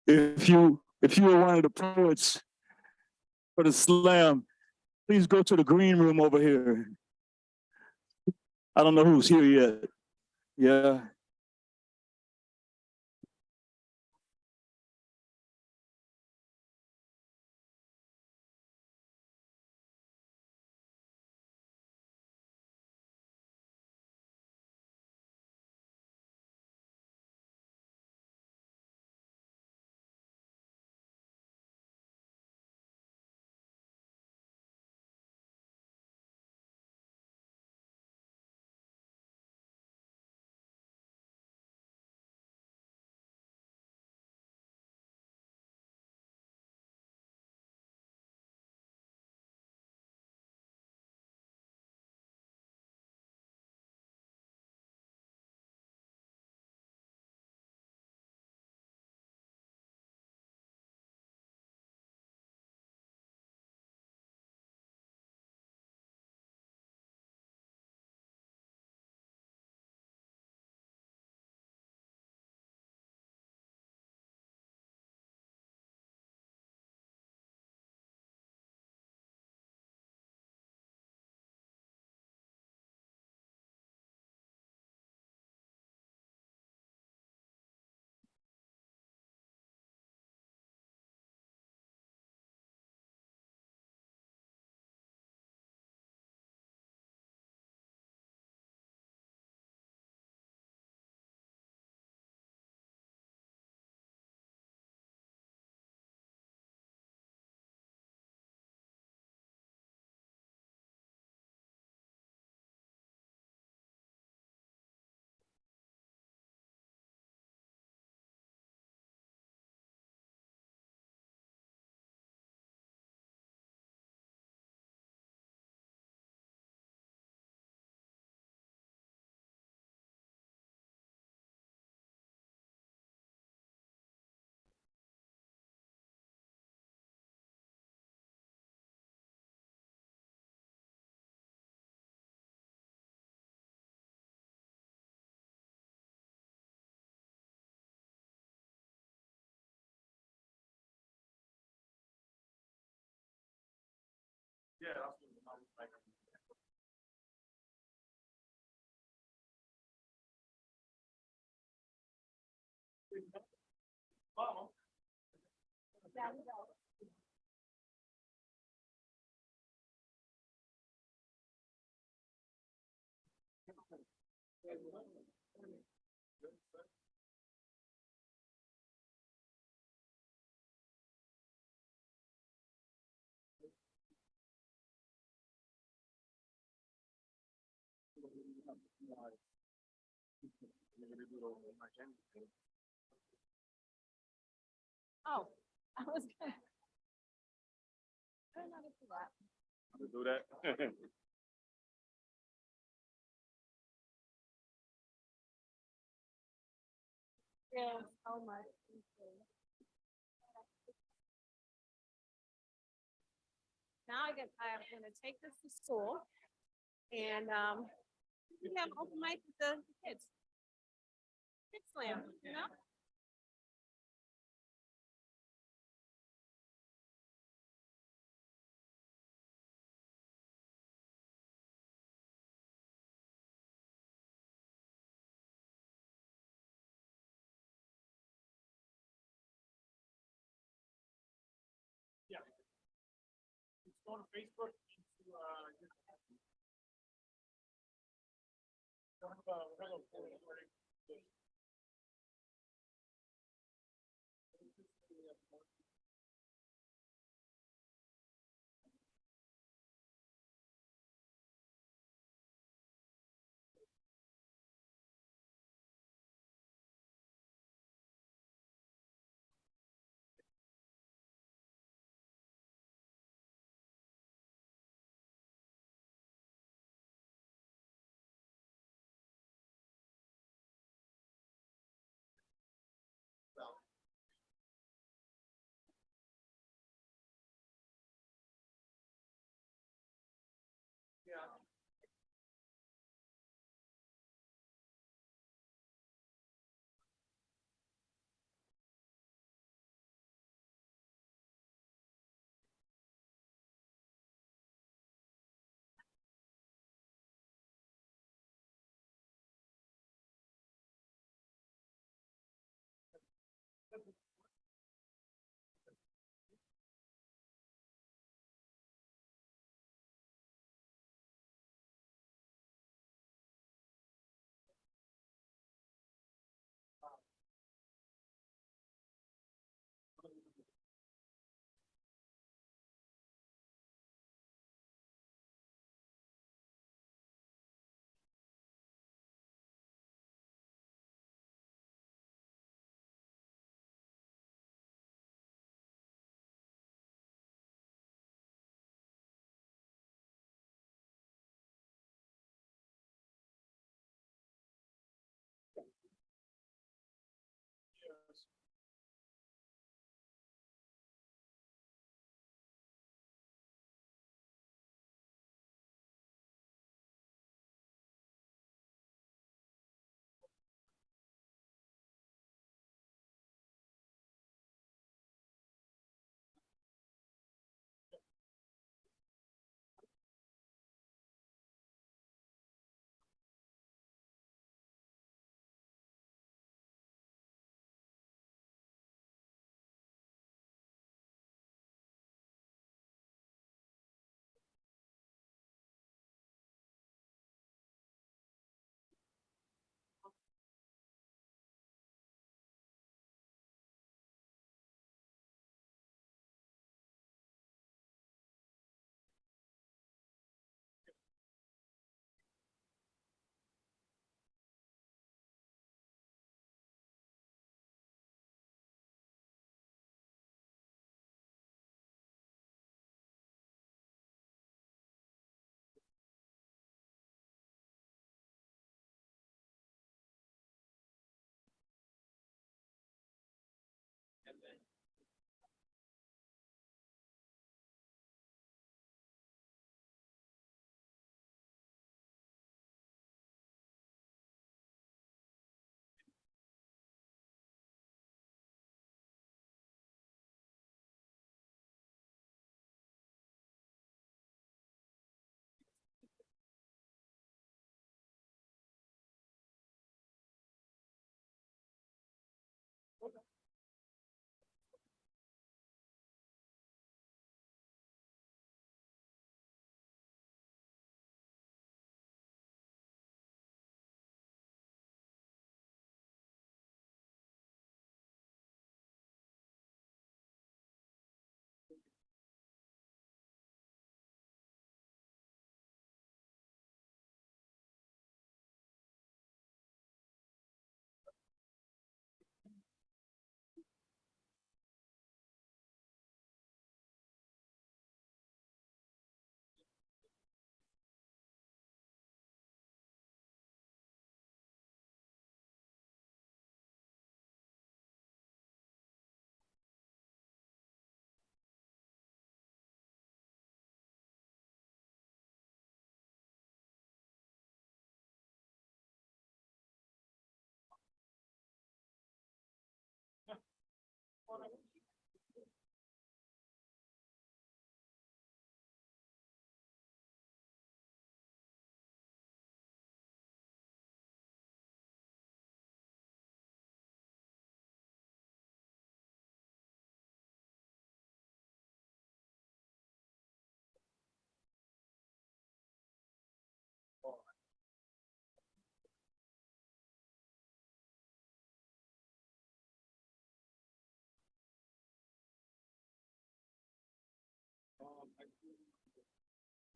If you were one of the poets for the slam, please go to the green room over here. I don't know who's here yet. Yeah. Oh, I was gonna. I don't know how to do that. Do that. Yeah, so much. Now I'm gonna take this to school and, we have an open mic with the kids. Kid slam, you know? It's on Facebook.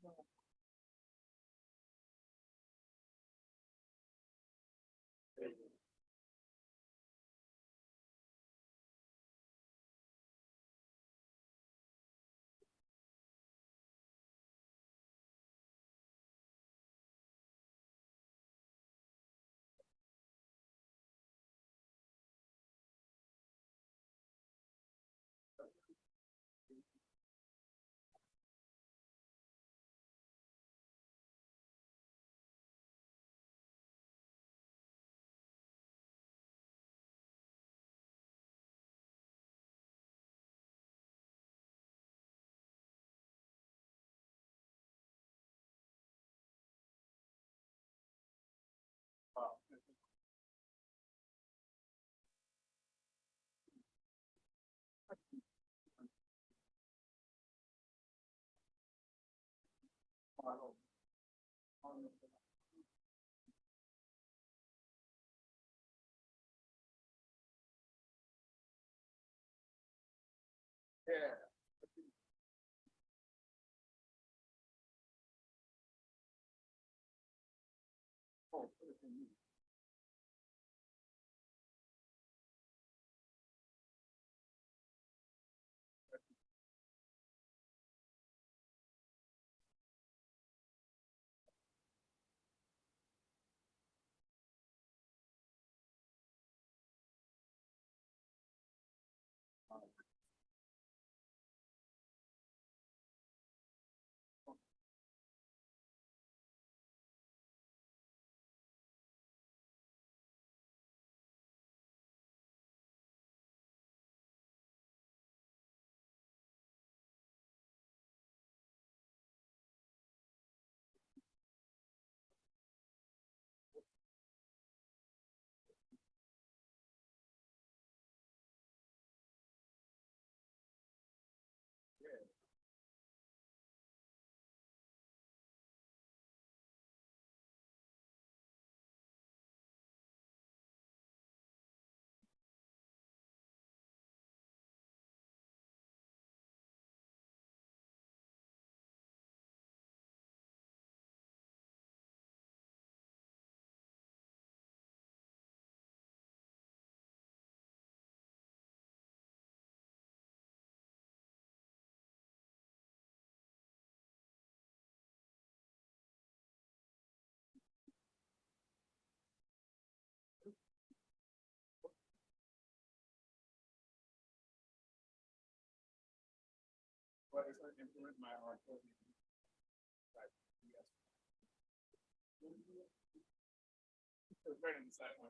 But it's going to influence my art. It's right inside my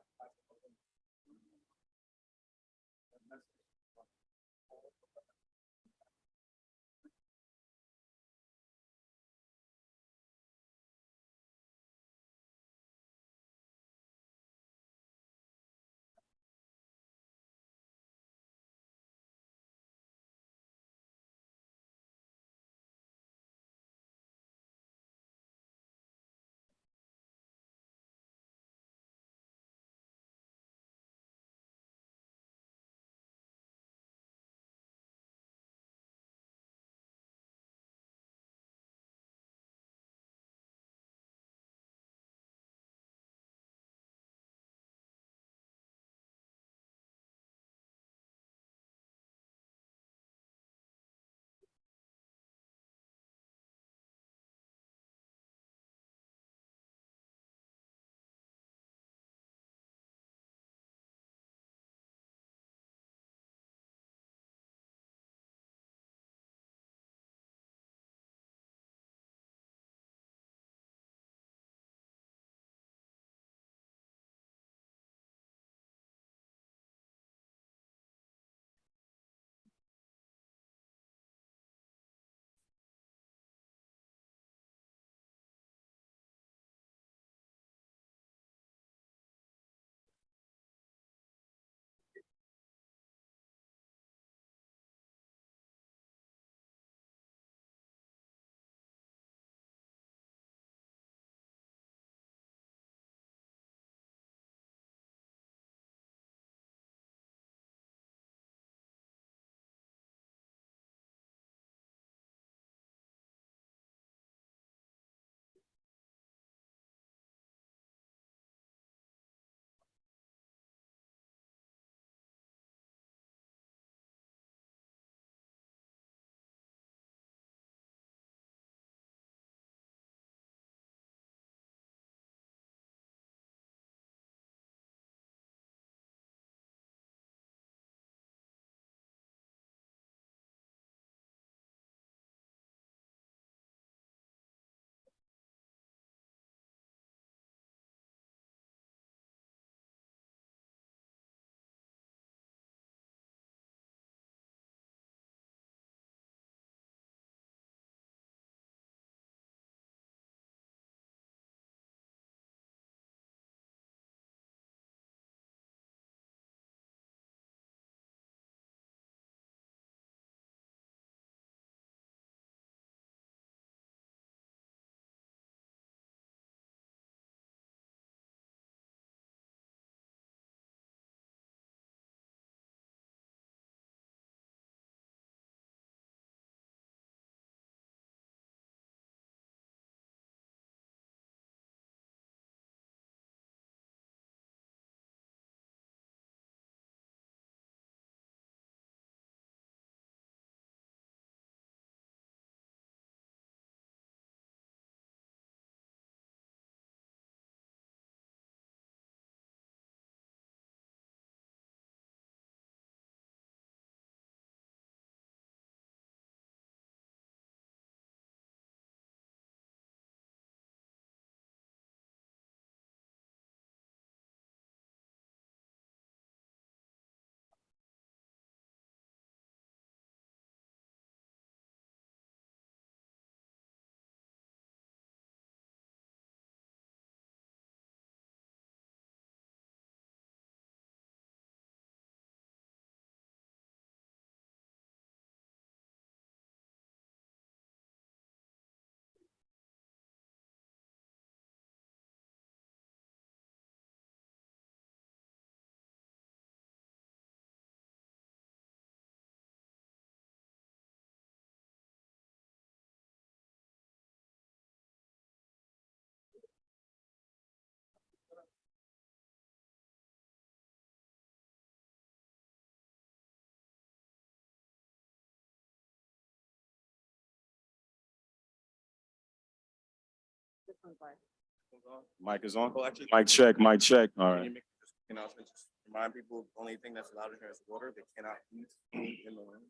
Mic is on? Mic check, mic check. All right. Just remind people, the only thing that's allowed in here is water. They cannot eat food in the room.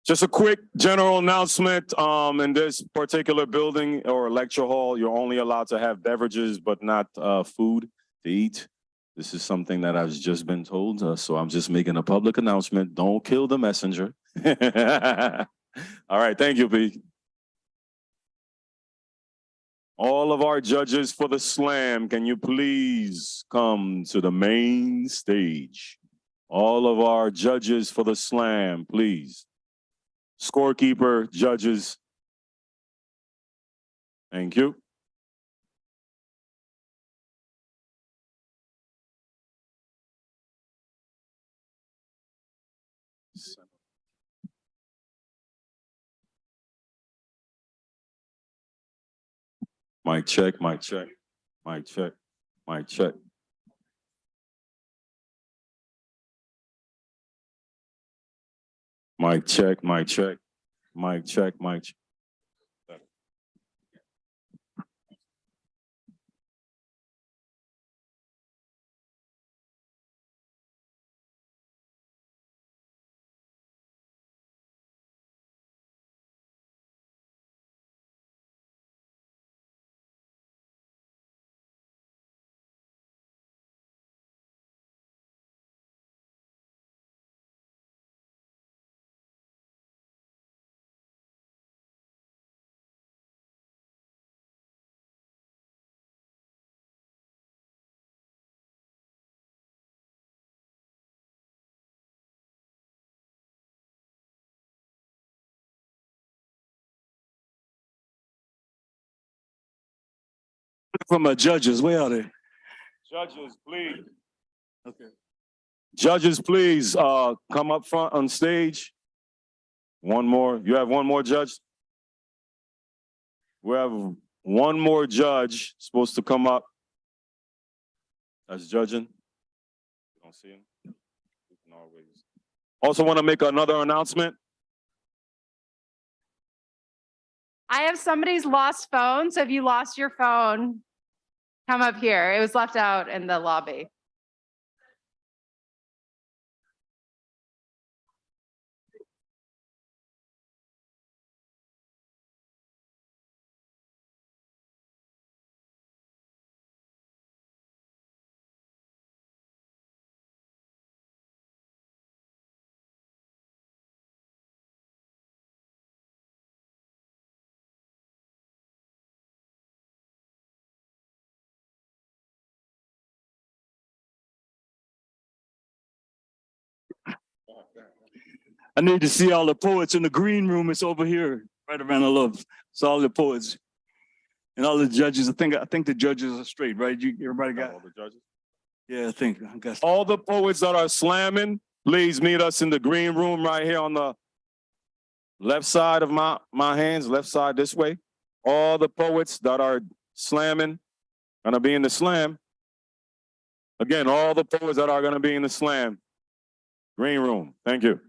Just a quick general announcement. In this particular building or lecture hall, you're only allowed to have beverages, but not food to eat. This is something that I've just been told, so I'm just making a public announcement. Don't kill the messenger. All right, thank you, Pete. All of our judges for the slam, can you please come to the main stage? All of our judges for the slam, please. Scorekeeper, judges. Thank you. Mic check, mic check, mic check, mic check. Mic check, mic check, mic check, mic check. From my judges, where are they? Judges, please. Okay. Judges, please come up front on stage. One more. You have one more judge? We have one more judge supposed to come up. That's judging. You don't see him? You can always. Also want to make another announcement. I have somebody's lost phone, so if you lost your phone, come up here. It was left out in the lobby. I need to see all the poets in the green room. It's over here, right around the love. It's all the poets and all the judges. I think the judges are straight, right? Everybody got all the judges? Yeah, I guess. All the poets that are slamming, please meet us in the green room right here on the left side of my hands, left side this way. All the poets that are slamming gonna be in the slam. Again, all the poets that are gonna be in the slam. Green room. Thank you.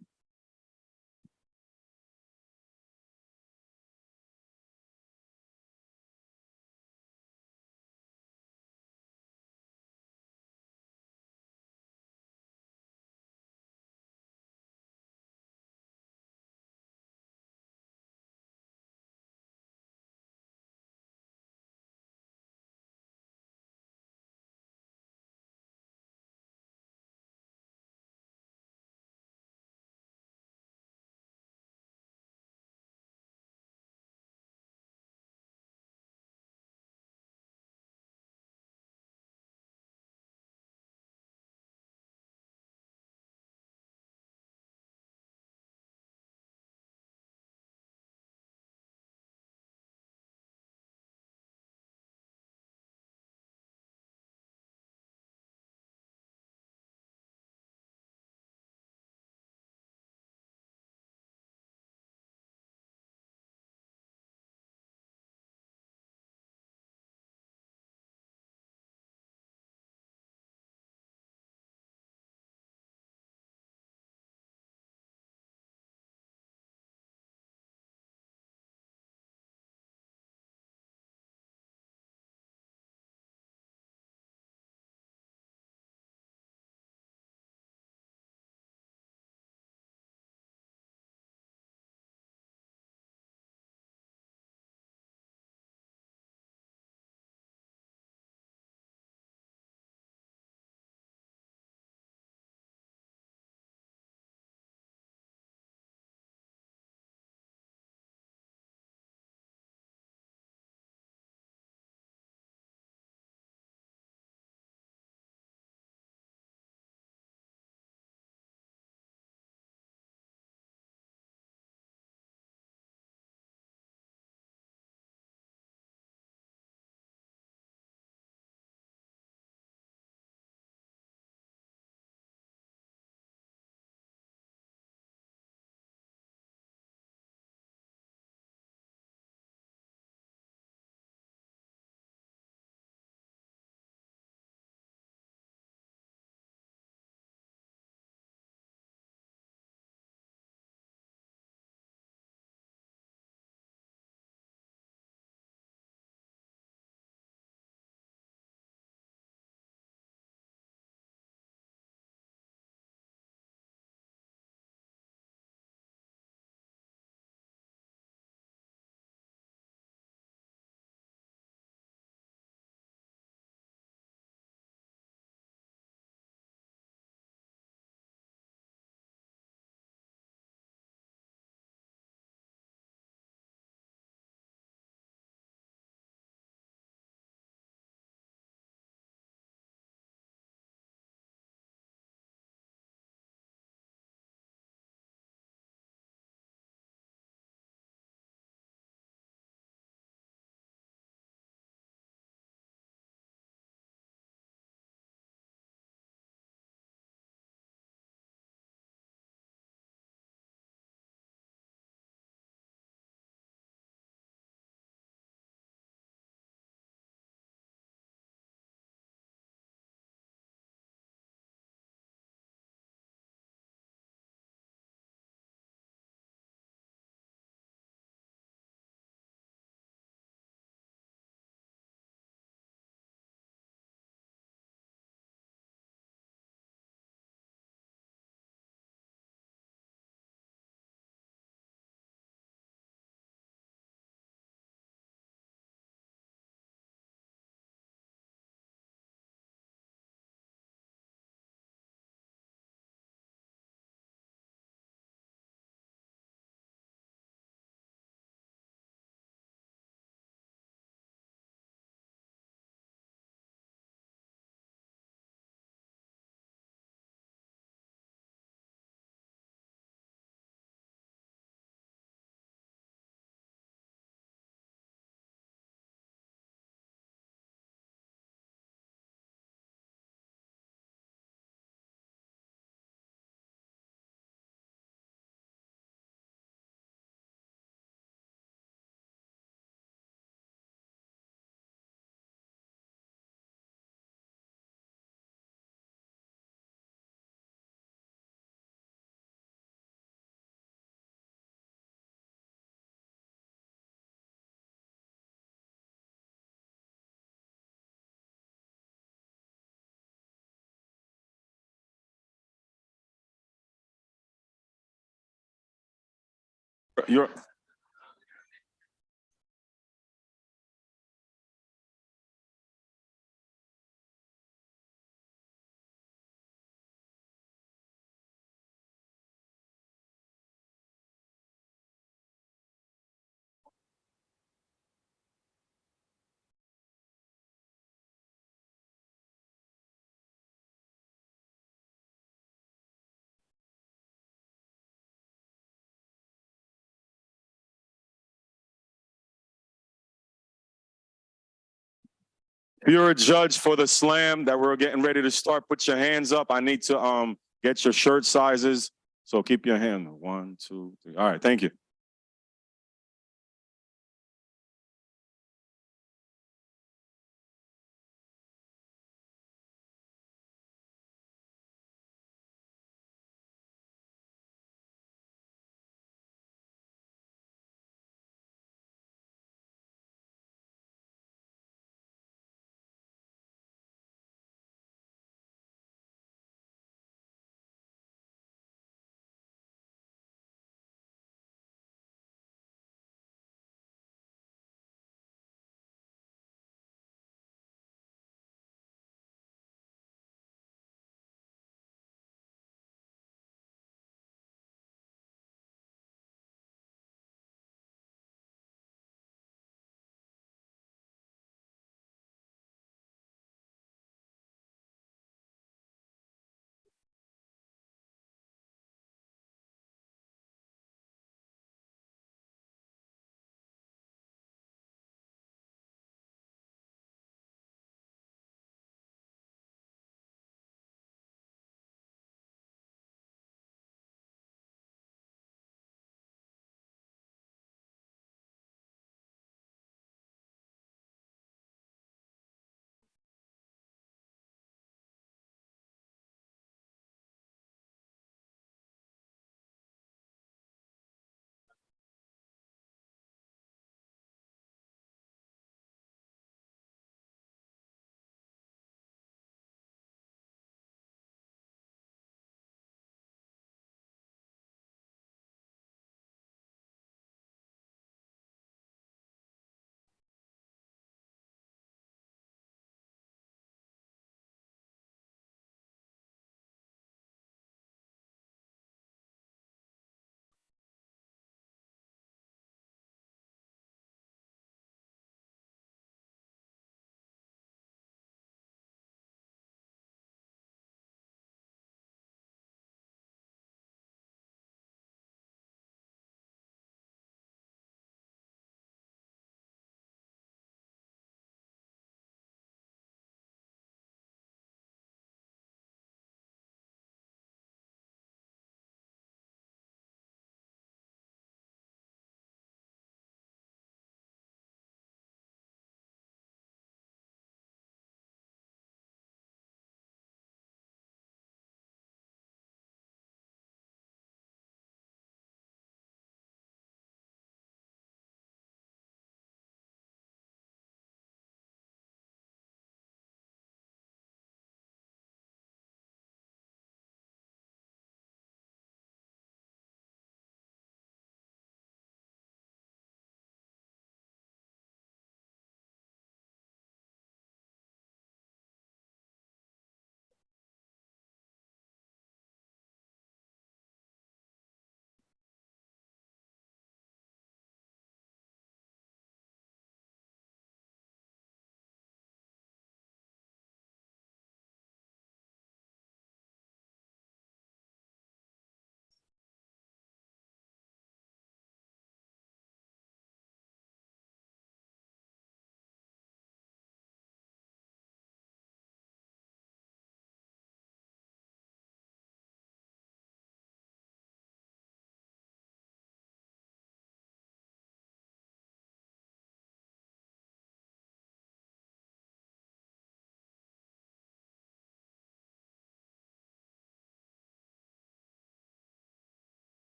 You're. If you're a judge for the slam that we're getting ready to start, put your hands up. I need to get your shirt sizes. So keep your hand. 1, 2, 3. All right, thank you.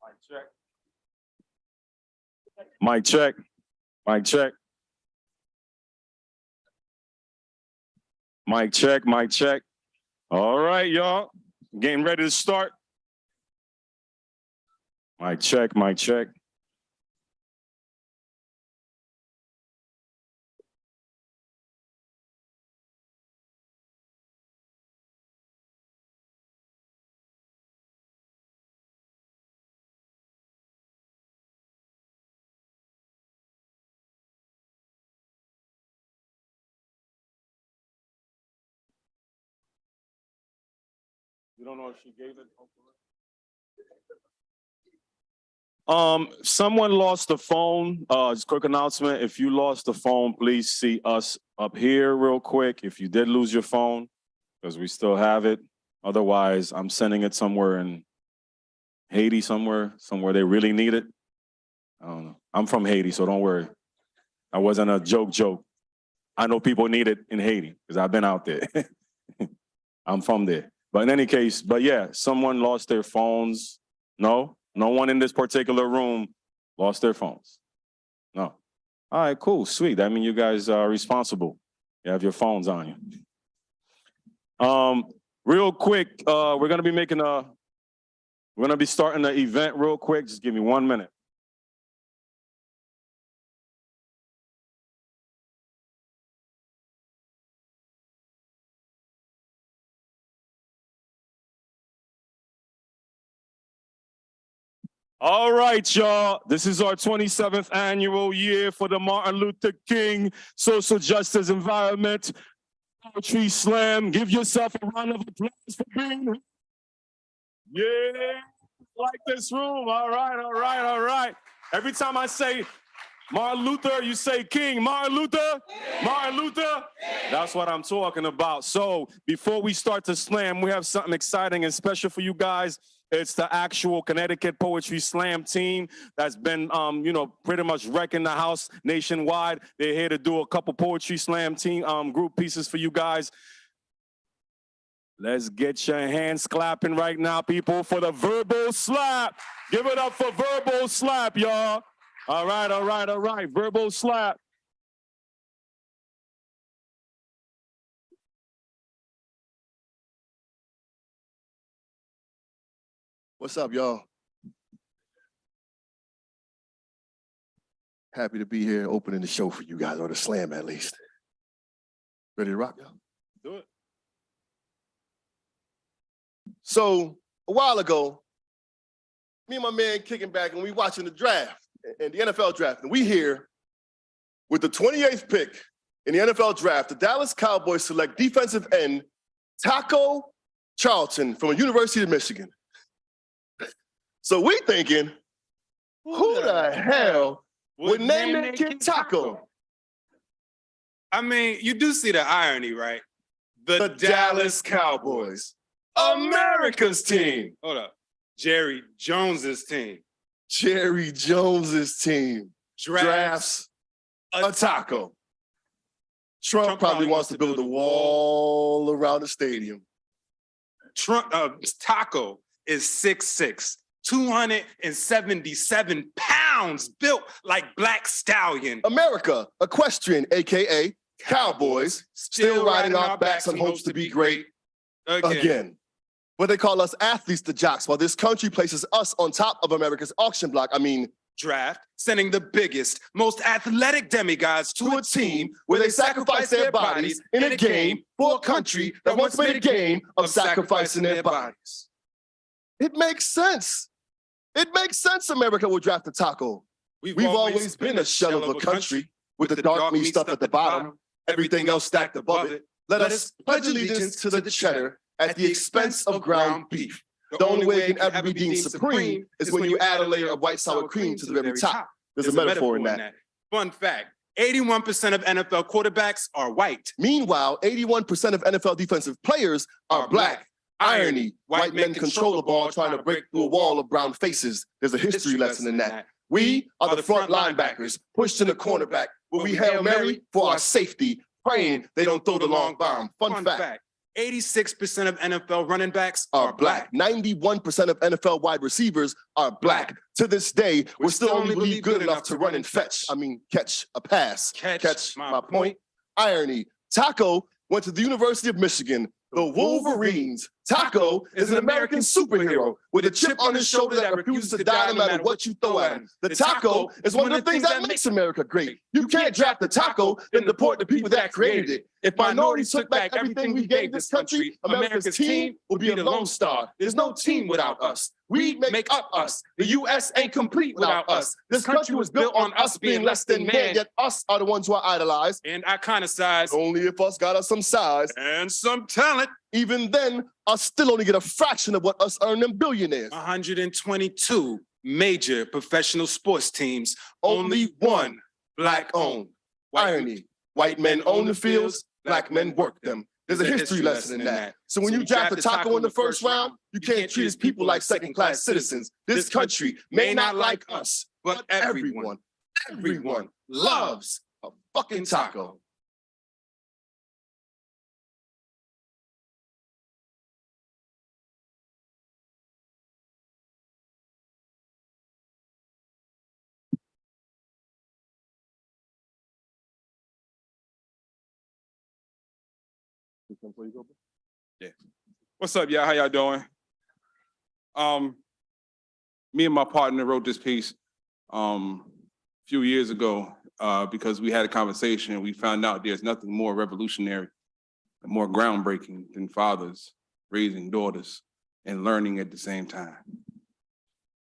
Mic check. Mic check. Mic check. Mic check. All right, y'all. Getting ready to start. Mic check. Mic check. You don't know if she gave it? Someone lost the phone. Just a quick announcement. If you lost the phone, please see us up here real quick. If you did lose your phone, because we still have it. Otherwise, I'm sending it somewhere in Haiti, somewhere they really need it. I don't know. I'm from Haiti, so don't worry. I wasn't a joke. I know people need it in Haiti because I've been out there. I'm from there. But in any case, but yeah, someone lost their phones. No one in this particular room lost their phones. No. All right, cool, sweet. That means you guys are responsible. You have your phones on you. Real quick, we're gonna be starting the event real quick. Just give me 1 minute. All right, y'all. This is our 27th annual year for the Martin Luther King Social Justice Environment Poetry Slam. Give yourself a round of applause for being here. Yeah, like this room. All right. Every time I say Martin Luther, you say King. Martin Luther, Martin Luther. That's what I'm talking about. So before we start to slam, we have something exciting and special for you guys. It's the actual Connecticut Poetry Slam team that's been, pretty much wrecking the house nationwide. They're here to do a couple Poetry Slam team group pieces for you guys. Let's get your hands clapping right now, people, for the verbal slap. Give it up for verbal slap, y'all. All right. Verbal slap. What's up, y'all? Happy to be here opening the show for you guys, or the slam at least. Ready to rock, y'all? Do it. So a while ago, me and my man kicking back and we watching the draft, and the NFL draft, and we hear with the 28th pick in the NFL draft, the Dallas Cowboys select defensive end Taco Charlton from the University of Michigan. So we thinking, who the hell would name their kid Taco? I mean, you do see the irony, right? The Dallas Cowboys, America's team. Hold up. Jerry Jones's team. Jerry Jones's team drafts a taco. Trump probably wants to build a wall around the stadium. Taco is 6'6", 277 pounds, built like Black Stallion. America, equestrian, AKA Cowboys, still riding our backs on hopes to be great again. But they call us athletes the jocks, while this country places us on top of America's auction block. Draft, sending the biggest, most athletic demigods to a team where they sacrifice their bodies in a game for a country that once made a game of sacrificing their bodies. It makes sense. It makes sense America will draft a taco. We've always been a shell of a country with the dark meat stuff at the bottom, everything else stacked above it. Let us pledge allegiance to the cheddar at the expense of ground beef. The only way it can ever be deemed supreme is when you add a layer of white sour cream to the very top. There's a metaphor in that. Fun fact, 81% of NFL quarterbacks are white. Meanwhile, 81% of NFL defensive players are black. Irony, white men control the ball trying to break through a wall of brown faces. There's a history lesson in that. We are the front linebackers, pushed in the cornerback, where we Hail Mary for our safety, praying they don't throw the long bomb. Fun fact, 86% of NFL running backs are black. 91% of NFL wide receivers are black. To this day, we're still only believe good enough to run and catch a pass. Catch my point. Irony. Taco went to the University of Michigan. The Wolverines. Taco is an American superhero with a chip on his shoulder that refuses to die no matter what you throw at him. The taco is one of the things that makes America great. You can't draft the taco, then deport the people that created it. If minorities took back everything we gave this country, America's team would be the Lone Star. There's no team without us. We make up us. The U.S. ain't complete without us. This country was built on us being less than man, yet us are the ones who are idolized. And iconicized. Only if us got us some size. And some talent. Even then, us still only get a fraction of what us earn them billionaires. 122 major professional sports teams, only one black-owned. Irony. White men own the fields, black men work them. There's a history lesson in that. So when you draft a taco in the first round, you can't treat his people like second-class citizens. This country may not like us, but everyone loves a fucking taco. Yeah. What's up, y'all? How y'all doing? Me and my partner wrote this piece a few years ago because we had a conversation and we found out there's nothing more revolutionary and more groundbreaking than fathers raising daughters and learning at the same time.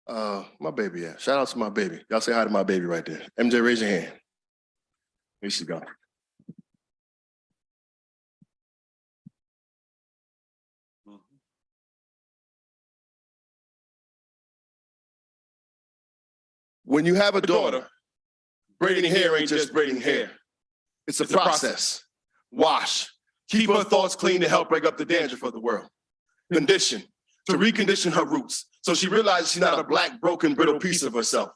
My baby, yeah. Shout out to my baby. Y'all say hi to my baby right there. MJ, raise your hand. Here she go. When you have a daughter, braiding hair ain't just braiding hair. It's a process. Wash. Keep her thoughts clean to help break up the dandruff of the world. Condition. To recondition her roots so she realizes she's not a black, broken, brittle piece of herself.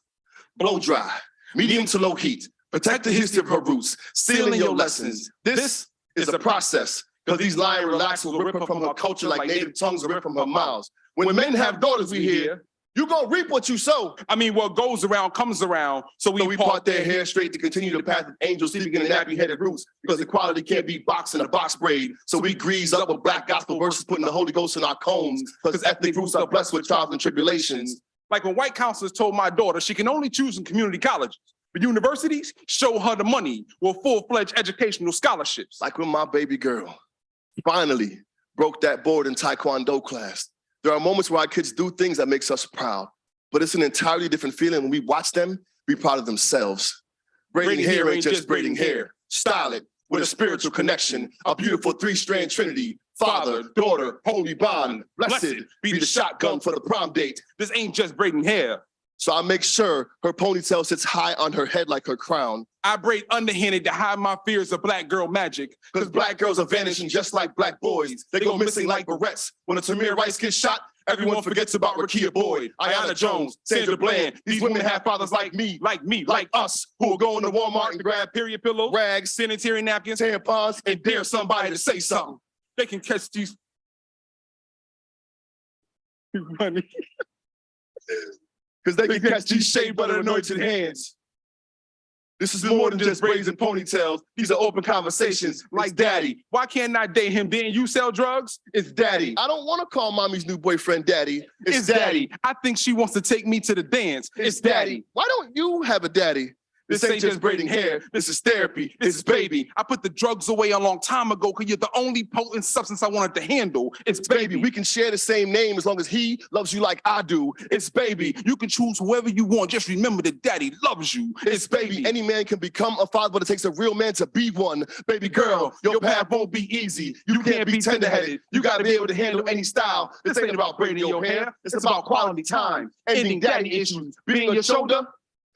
Blow dry. Medium to low heat. Protect the history of her roots. Seal in your lessons. This is a process. Because these lying relaxers will rip her from her culture like native tongues will rip from her mouths. When men have daughters, we hear, you gonna reap what you sow. I mean, what goes around comes around. So we part their hair straight to continue the path of angels sleeping in the nappy-headed roots because equality can't be boxed in a box braid. So we grease up with black gospel verses, putting the Holy Ghost in our combs because ethnic roots are blessed with trials and tribulations. Like when white counselors told my daughter she can only choose in community colleges, but universities show her the money with full-fledged educational scholarships. Like when my baby girl finally broke that board in Taekwondo class. There are moments where our kids do things that makes us proud, but it's an entirely different feeling when we watch them be proud of themselves. Braiding hair ain't just braiding hair. Style it with a spiritual connection, a beautiful three-strand trinity. Father, daughter, holy bond. Blessed be the shotgun for the prom date. This ain't just braiding hair. So I make sure her ponytail sits high on her head like her crown. I braid underhanded to hide my fears of black girl magic. Because black girls are vanishing just like black boys. They go missing like barrettes. When a Tamir Rice gets shot, everyone forgets about Rakia Boyd, Ayanna Jones, Sandra Bland. These women have fathers like me, like us, who will go into Walmart and grab period pillows, rags, sanitary napkins, tampons, and dare somebody to say something. They can catch these money. Because they can catch these shea butter anointed hands. This is more than just braids and ponytails. These are open conversations. Like daddy. Why can't I date him? Didn't you sell drugs? It's daddy. I don't want to call mommy's new boyfriend daddy. It's daddy. I think she wants to take me to the dance. It's daddy. Why don't you have a daddy? This ain't just braiding hair. This is therapy. This is baby. I put the drugs away a long time ago because you're the only potent substance I wanted to handle. It's baby. We can share the same name as long as he loves you like I do. It's baby. You can choose whoever you want. Just remember that daddy loves you. It's baby. Any man can become a father, but it takes a real man to be one. Baby girl, your path won't be easy. You can't be tender-headed. You got to be able to handle any style. This ain't about braiding your hair. It's about quality time. Ending daddy issues. Being your shoulder,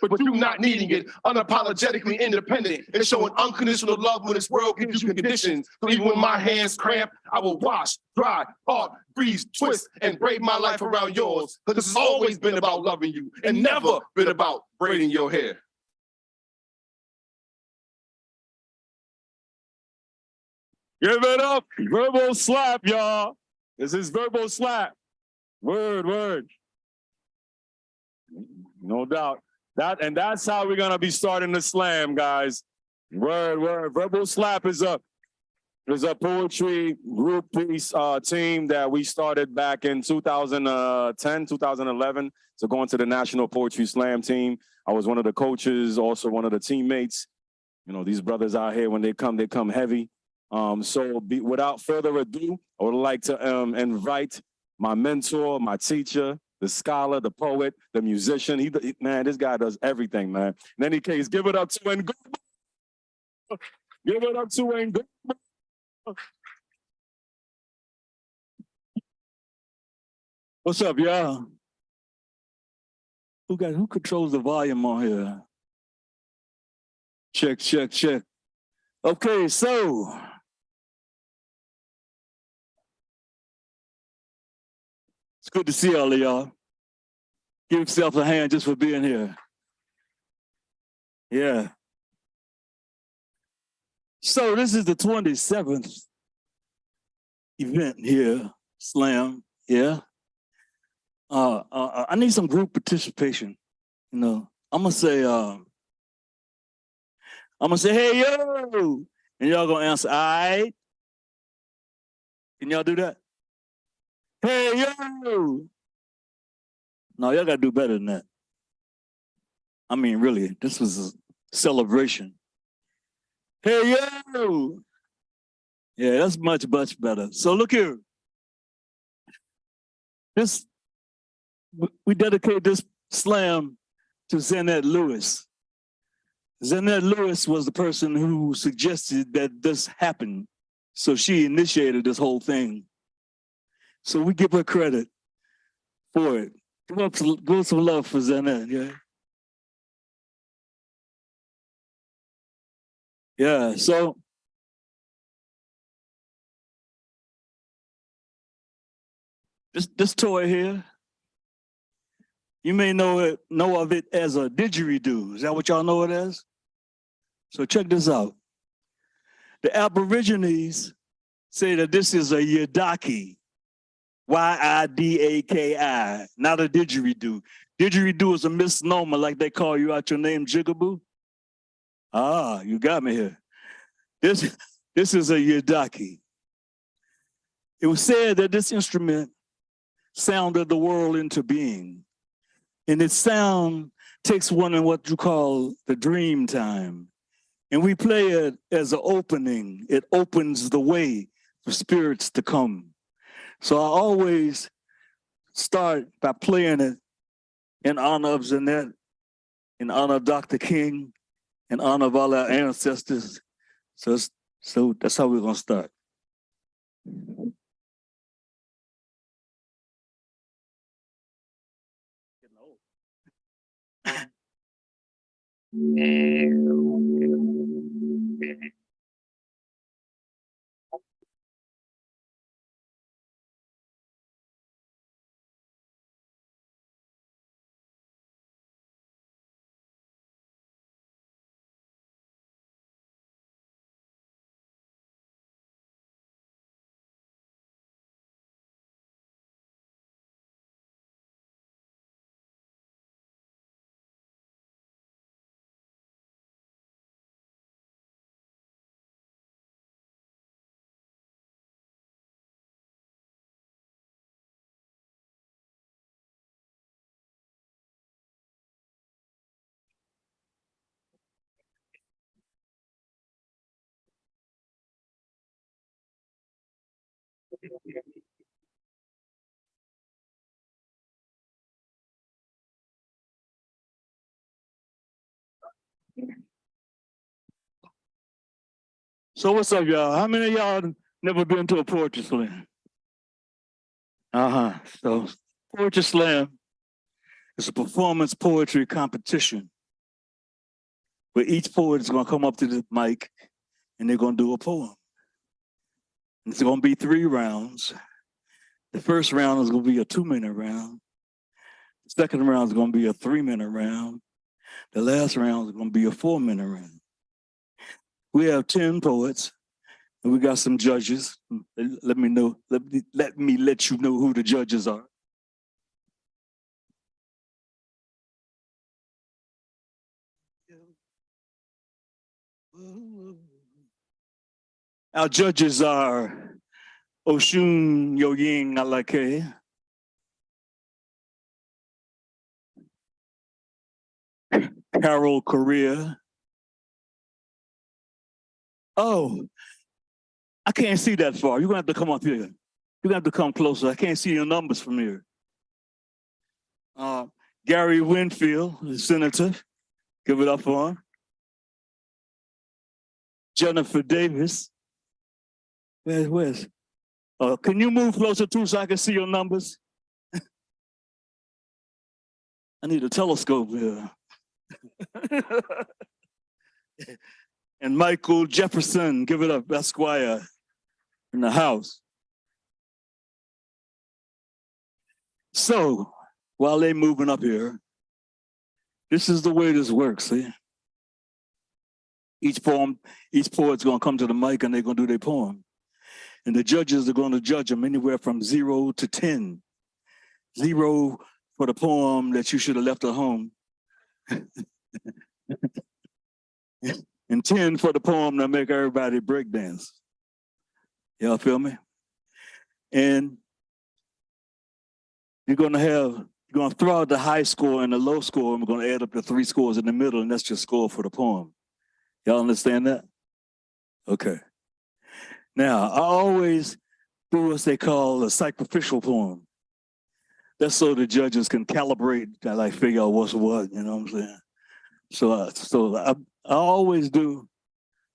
but you not needing it, unapologetically independent, and showing unconditional love when this world gives you conditions. So even when my hands cramp, I will wash, dry, part, freeze, twist, and braid my life around yours. Because this has always been about loving you, and never been about braiding your hair. Give it up. Verbal slap, y'all. This is verbal slap. Word, word. No doubt. That's how we're gonna be starting the slam, guys. Word, word. Verbal slap is a poetry group piece team that we started back in 2010, 2011. So going to the National Poetry Slam team. I was one of the coaches, also one of the teammates. You know, these brothers out here, when they come heavy. Without further ado, I would like to invite my mentor, my teacher, the scholar, the poet, the musician. Man, this guy does everything, man. In any case, give it up to Ngoma. Give it up to Ngoma. What's up, y'all? Who controls the volume on here? Check, check, check. Okay, so it's good to see all of y'all. Give yourself a hand just for being here. Yeah. So this is the 27th event here, Slam, yeah. I need some group participation, you know. I'm gonna say, hey, yo, and y'all gonna answer, all right? Can y'all do that? Hey, yo. No, y'all gotta do better than that. I mean, really, this was a celebration. Hey, yo. Yeah, that's much, much better. So look here. We dedicate this slam to Zannette Lewis. Zannette Lewis was the person who suggested that this happen. So she initiated this whole thing. So we give her credit for it. Give some love for Zannette, yeah? Yeah, so this toy here, you may know of it as a didgeridoo. Is that what y'all know it as? So check this out. The Aborigines say that this is a yidaki, Y-I-D-A-K-I, not a didgeridoo. Didgeridoo is a misnomer, like they call you out your name, Jigaboo. Ah, you got me here. This is a yidaki. It was said that this instrument sounded the world into being. And its sound takes one in what you call the dream time. And we play it as an opening. It opens the way for spirits to come. So I always start by playing it in honor of Zannette, in honor of Dr. King, in honor of all our ancestors. So that's how we're gonna start. So what's up, y'all? How many of y'all never been to a poetry slam? So poetry slam is a performance poetry competition where each poet is gonna come up to the mic and they're gonna do a poem. And it's gonna be 3 rounds. The first round is gonna be a 2-minute round. The second round is gonna be a 3-minute round. The last round is gonna be a 4-minute round. We have 10 poets, And we got some judges. Let me let you know who the judges are. Our judges are Oshun Yoying Alake, Carol Correa. Oh, I can't see that far. You're gonna have to come up here. You're gonna have to come closer. I can't see your numbers from here. Gary Winfield, the senator. Give it up for him. Jennifer Davis. Where's? Can you move closer too so I can see your numbers? I need a telescope here. And Michael Jefferson, give it up, Esquire, in the house. So, while they're moving up here, this is the way this works, see? Each poet's gonna come to the mic and they're gonna do their poem. And the judges are gonna judge them anywhere from 0 to 10. 0 for the poem that you should have left at home. And 10 for the poem that make everybody break dance. Y'all feel me? And you're gonna throw out the high score and the low score, and we're gonna add up the 3 scores in the middle, and that's your score for the poem. Y'all understand that? Okay. Now, I always do what they call a sacrificial poem. That's so the judges can calibrate, like figure out what's what, you know what I'm saying? So I always do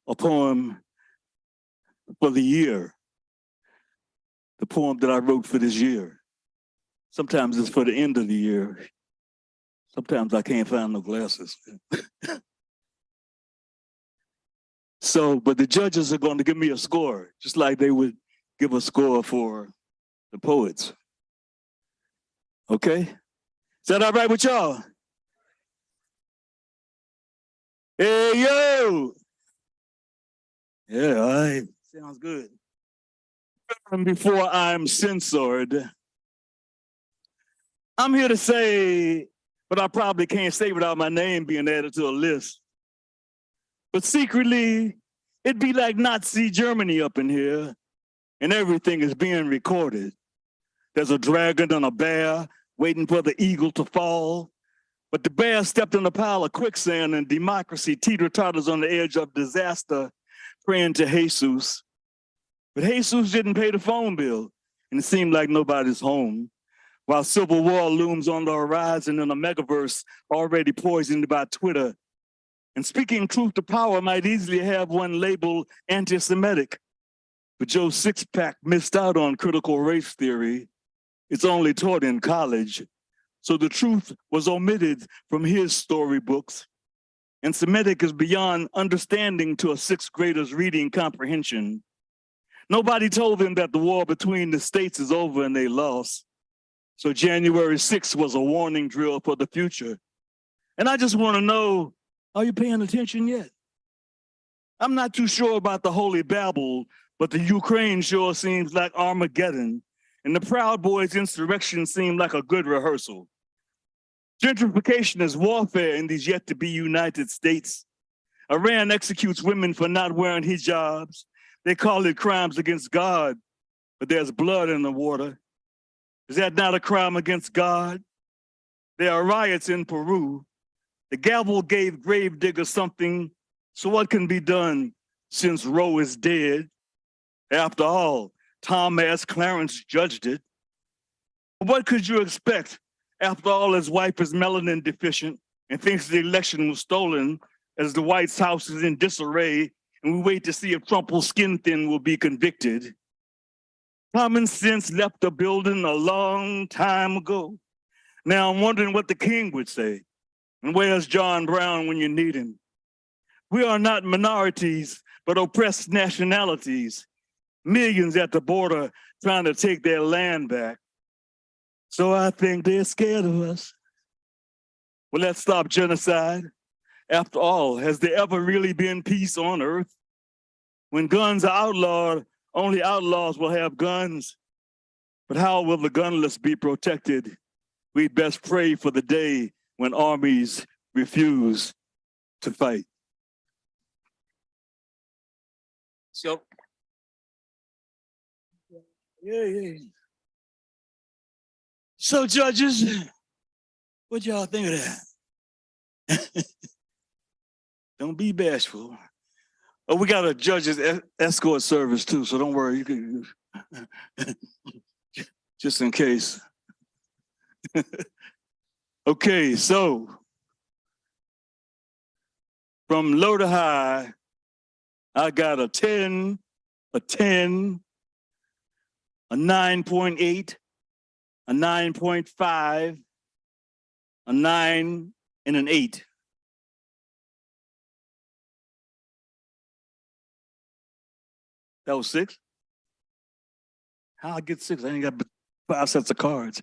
a poem for the year, the poem that I wrote for this year. Sometimes it's for the end of the year. Sometimes I can't find no glasses. So, but the judges are going to give me a score, just like they would give a score for the poets. Okay? Is that all right with y'all? Hey, yo! Yeah, all right. Sounds good. And before I'm censored, I'm here to say, but I probably can't say without my name being added to a list. But secretly, it'd be like Nazi Germany up in here, and everything is being recorded. There's a dragon and a bear waiting for the eagle to fall, but the bear stepped in a pile of quicksand and democracy teeter-totters on the edge of disaster, praying to Jesus. But Jesus didn't pay the phone bill, and it seemed like nobody's home, while civil war looms on the horizon in a megaverse already poisoned by Twitter. And speaking truth to power might easily have one labeled anti-Semitic. But Joe Sixpack missed out on critical race theory. It's only taught in college. So the truth was omitted from his storybooks. And Semitic is beyond understanding to a 6th grader's reading comprehension. Nobody told them that the war between the states is over and they lost. So January 6th was a warning drill for the future. And I just want to know, are you paying attention yet? I'm not too sure about the Holy Babel, but the Ukraine sure seems like Armageddon, and the Proud Boys insurrection seemed like a good rehearsal. Gentrification is warfare in these yet-to-be United States. Iran executes women for not wearing hijabs. They call it crimes against God, but there's blood in the water. Is that not a crime against God? There are riots in Peru. The gavel gave gravediggers something, so what can be done since Roe is dead? After all, Thomas Clarence judged it. What could you expect? After all, his wife is melanin deficient and thinks the election was stolen as the White House is in disarray and we wait to see if Trump will skin thin will be convicted. Common sense left the building a long time ago. Now I'm wondering what the king would say. And where's John Brown when you need him? We are not minorities, but oppressed nationalities. Millions at the border trying to take their land back. So I think they're scared of us. Well, let's stop genocide. After all, has there ever really been peace on earth? When guns are outlawed, only outlaws will have guns. But how will the gunless be protected? We best pray for the day when armies refuse to fight. So, yeah. So, judges, what y'all think of that? Don't be bashful. Oh, we got a judge's escort service too, so don't worry. You can just in case. Okay, so from low to high, I got a 10, a 10, a 9.8, a 9.5, a 9, and an 8. That was 6? How I get 6? I ain't got 5 sets of cards.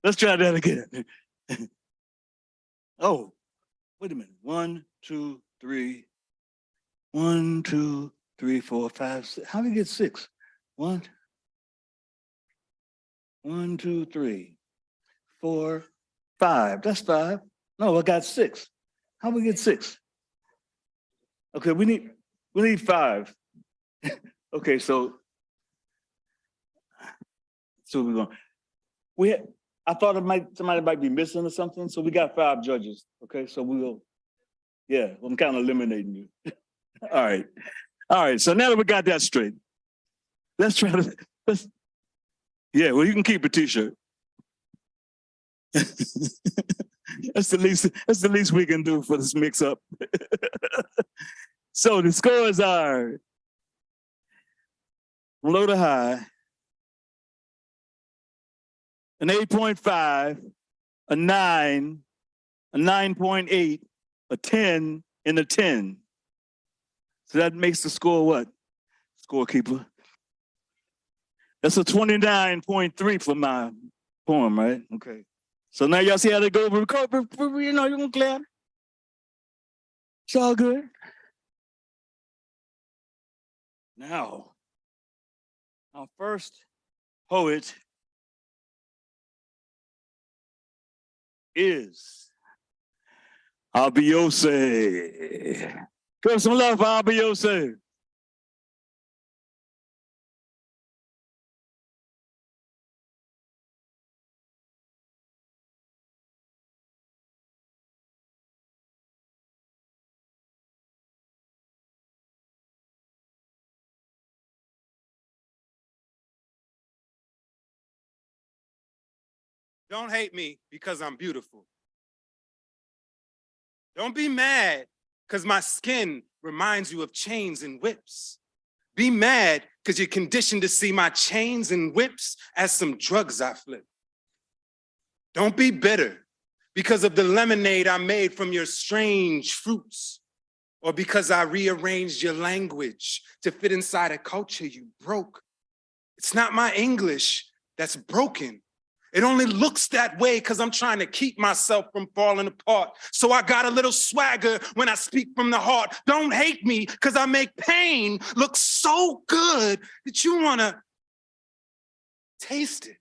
Let's try that again. Oh, wait a minute. 1, 2, 3. 1, 2, 3, 4, 5, 6. How do we get 6? 1, 2, 3, 4, 5. That's 5. No, I got 6. How do we get 6? Okay, we need 5. Okay, so we're going. I thought somebody might be missing or something, so we got 5 judges. Okay, so I'm kind of eliminating you. All right. So now that we got that straight, let's yeah. Well, you can keep a T-shirt. That's the least we can do for this mix-up. So the scores are from low to high, an 8.5, a 9, a 9.8, a 10, and a 10. So that makes the score what? Scorekeeper. That's a 29.3 for my poem, right? Okay. So now y'all see how they go over record, you know, you're gonna clap. It's all good. Now, our first poet is Abiose. Give some love for Abiose. Don't hate me because I'm beautiful. Don't be mad because my skin reminds you of chains and whips. Be mad because you're conditioned to see my chains and whips as some drugs I flip. Don't be bitter because of the lemonade I made from your strange fruits, or because I rearranged your language to fit inside a culture you broke. It's not my English that's broken. It only looks that way because I'm trying to keep myself from falling apart. So I got a little swagger when I speak from the heart. Don't hate me because I make pain look so good that you want to taste it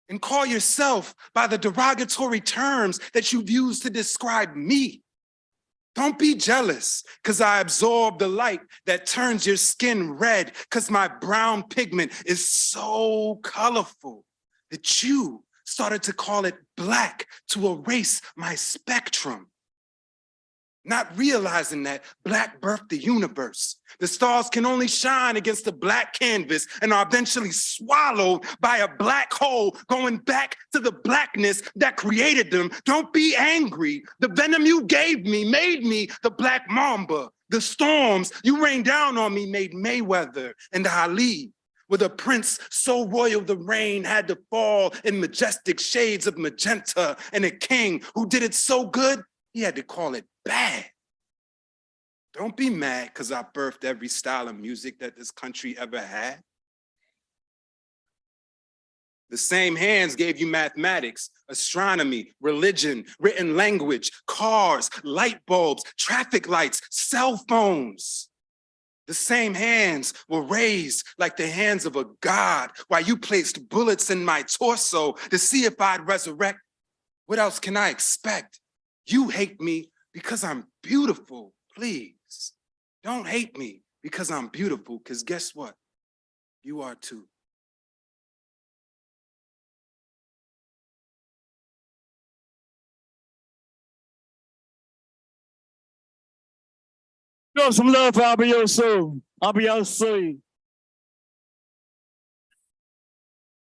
and call yourself by the derogatory terms that you've used to describe me. Don't be jealous because I absorb the light that turns your skin red because my brown pigment is so colorful that you started to call it black to erase my spectrum. Not realizing that black birthed the universe. The stars can only shine against a black canvas and are eventually swallowed by a black hole going back to the blackness that created them. Don't be angry. The venom you gave me made me the black mamba. The storms you rained down on me made Mayweather and Ali. With a prince so royal the rain had to fall in majestic shades of magenta, and a king who did it so good, he had to call it bad. Don't be mad because I birthed every style of music that this country ever had. The same hands gave you mathematics, astronomy, religion, written language, cars, light bulbs, traffic lights, cell phones. The same hands were raised like the hands of a god while you placed bullets in my torso to see if I'd resurrect. What else can I expect? You hate me because I'm beautiful, please. Don't hate me because I'm beautiful, because guess what? You are too. Show some love for Ameerah.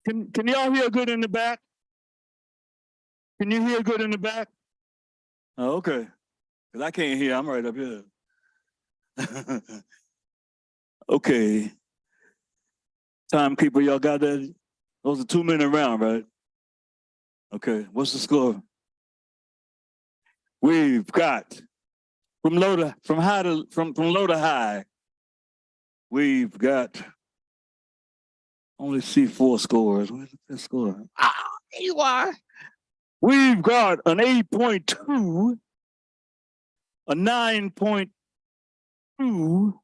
Can y'all hear good in the back? Can you hear good in the back? Oh, okay. Because I can't hear. I'm right up here. Okay. Timekeeper, y'all got that? Those are 2 minute round, right? Okay. What's the score? We've got from low to high. We've got only see 4 scores. Where's the score? Ah, there you are. We've got an 8.2, a 9.2,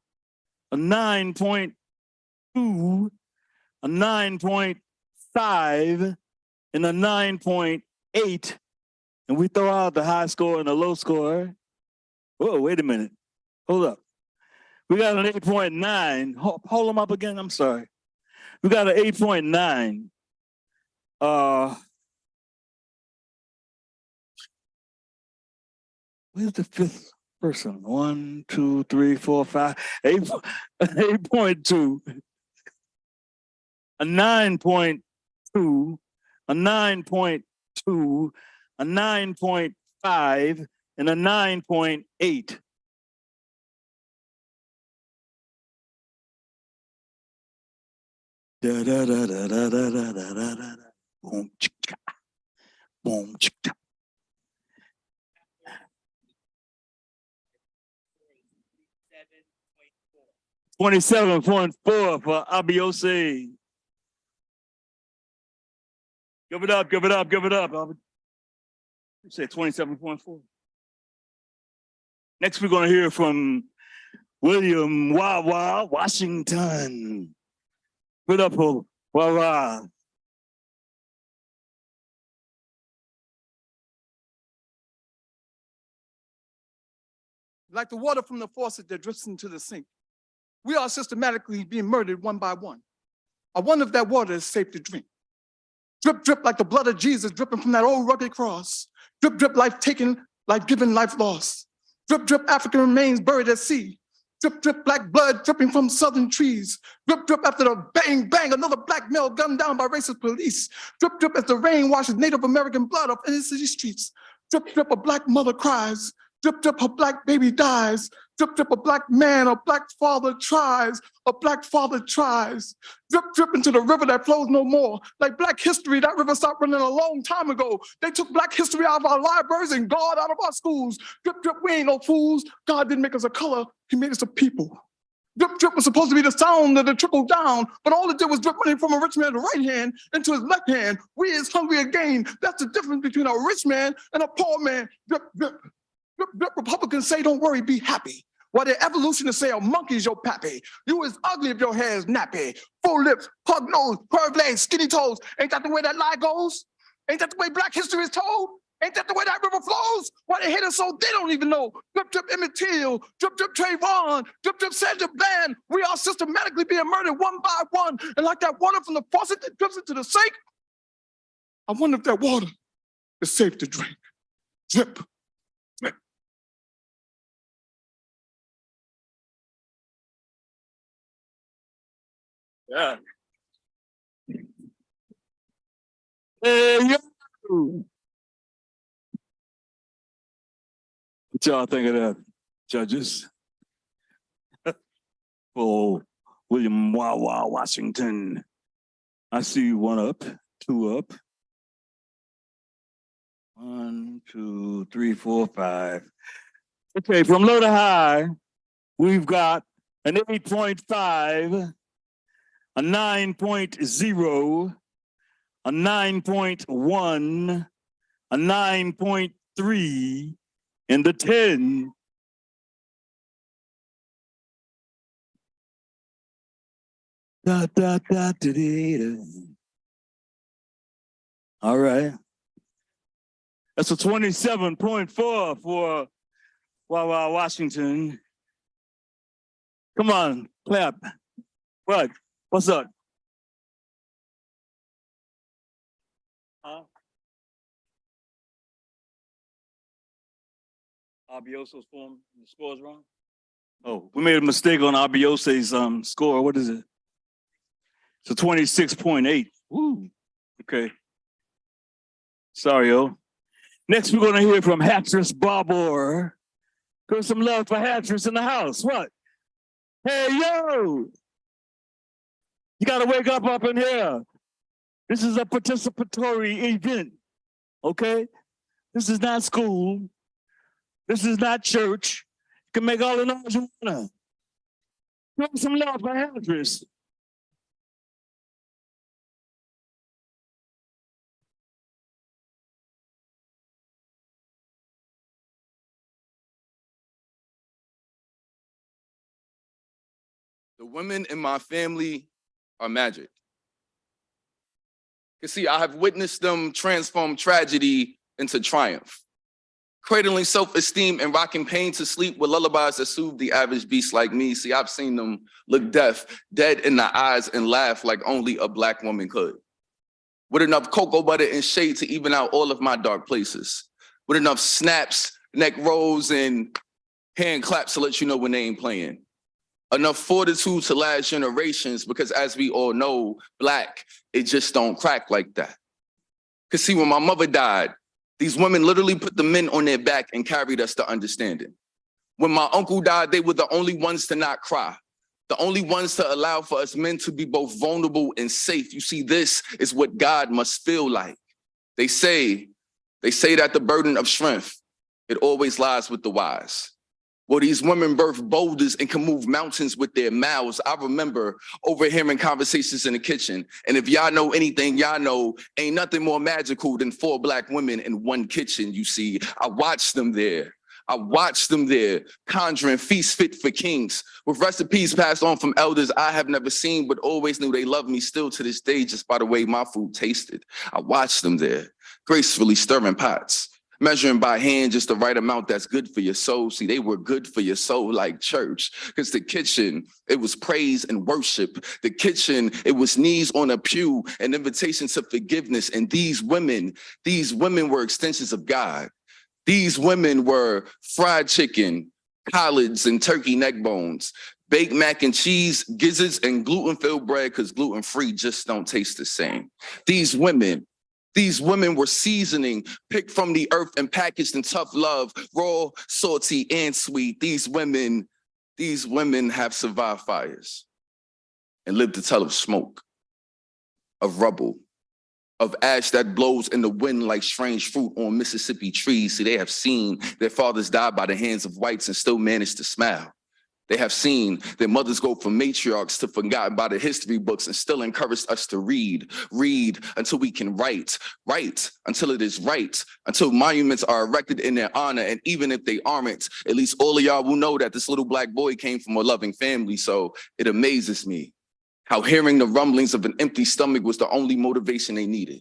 a 9.2, a 9.5, and a 9.8. And we throw out the high score and the low score. Whoa, wait a minute. Hold up. We got an 8.9. Hold them up again. I'm sorry. We got an 8.9. Where's the 5th person? 1, 2, 3, 4, 5, 8.2, a 9.2, a 9.2, a 9.5, and a 9.8. Da da da da da da da da da da. Boom, chicka, boom, chicka. 27.4 for Ameerah. Give it up, give it up, give it up. You said 27.4. Next, we're going to hear from William Wawa Washington. Give it up for Wawa. Like the water from the faucet that drips into the sink, we are systematically being murdered one by one. I wonder if that water is safe to drink. Drip, drip like the blood of Jesus dripping from that old rugged cross. Drip, drip, life taken, life given, life lost. Drip, drip, African remains buried at sea. Drip, drip, black blood dripping from southern trees. Drip, drip, after the bang, bang, another black male gunned down by racist police. Drip, drip, as the rain washes Native American blood off inner city streets. Drip, drip, a black mother cries. Drip, drip, a black baby dies. Drip, drip, a black man, a black father tries. A black father tries. Drip, drip into the river that flows no more. Like black history, that river stopped running a long time ago. They took black history out of our libraries and God out of our schools. Drip, drip, we ain't no fools. God didn't make us a color, he made us a people. Drip, drip was supposed to be the sound that trickled down, but all it did was drip money from a rich man's right hand into his left hand. We is hungry again. That's the difference between a rich man and a poor man. Drip, drip. Drip, drip, Republicans say, don't worry, be happy. While the evolutionists say a monkey's your pappy. You is ugly if your hair is nappy. Full lips, pug nose, curved legs, skinny toes. Ain't that the way that lie goes? Ain't that the way black history is told? Ain't that the way that river flows? Why they hate us so they don't even know. Drip, drip, Emmett Till, drip, drip, Trayvon, drip, drip, Sandra Bland. We are systematically being murdered one by one. And like that water from the faucet that drips into the sink, I wonder if that water is safe to drink. Drip. Yeah. Hey, yo. What y'all think of that, judges? Oh, William Wawa Washington. I see 1 up, 2 up. 1, 2, 3, 4, 5. Okay, from low to high, we've got an 8.5, a 9.0, a 9.1, a 9.3, and the 10. Da, da, da, da, da, da. All right. That's a 27.4 for Wawa Washington. Come on, clap. What? What's up? Huh? Abioso's form, the score's wrong? Oh, we made a mistake on Abiose's score. What is it? It's a 26.8. Woo. Okay. Sorry, yo. Next, we're going to hear from Hattress Barbour. Give some love for Hattress in the house. What? Hey, yo! You got to wake up in here. This is a participatory event, okay? This is not school. This is not church. You can make all the noise you want. Give some love for Hattress. The women in my family are magic. You see, I have witnessed them transform tragedy into triumph, cradling self-esteem and rocking pain to sleep with lullabies that soothe the average beast like me. See, I've seen them look dead in the eyes and laugh like only a Black woman could. With enough cocoa butter and shade to even out all of my dark places. With enough snaps, neck rolls, and hand claps to let you know when they ain't playing. Enough fortitude to last generations, because as we all know, Black, it just don't crack like that. Because see, when my mother died, these women literally put the men on their back and carried us to understanding. When my uncle died, they were the only ones to not cry, the only ones to allow for us men to be both vulnerable and safe. You see, this is what God must feel like. They say that the burden of strength, it always lies with the wise. Well, these women birth boulders and can move mountains with their mouths. I remember overhearing conversations in the kitchen. And if y'all know anything, y'all know ain't nothing more magical than 4 Black women in one kitchen, you see. I watched them there, conjuring feasts fit for kings, with recipes passed on from elders I have never seen, but always knew they loved me still to this day just by the way my food tasted. I watched them there, gracefully stirring pots, measuring by hand just the right amount that's good for your soul. See, they were good for your soul like church, because the kitchen, it was praise and worship. The kitchen, it was knees on a pew, an invitation to forgiveness. And these women were extensions of God. These women were fried chicken, collards, and turkey neck bones, baked mac and cheese, gizzards, and gluten-filled bread, because gluten-free just don't taste the same. These women were seasoning, picked from the earth and packaged in tough love, raw, salty, and sweet. These women have survived fires and lived to tell of smoke, of rubble, of ash that blows in the wind like strange fruit on Mississippi trees. See, they have seen their fathers die by the hands of whites and still manage to smile. They have seen their mothers go from matriarchs to forgotten by the history books and still encouraged us to read until we can write until it is right, until monuments are erected in their honor. And even if they aren't, at least all of y'all will know that this little Black boy came from a loving family. So it amazes me how hearing the rumblings of an empty stomach was the only motivation they needed.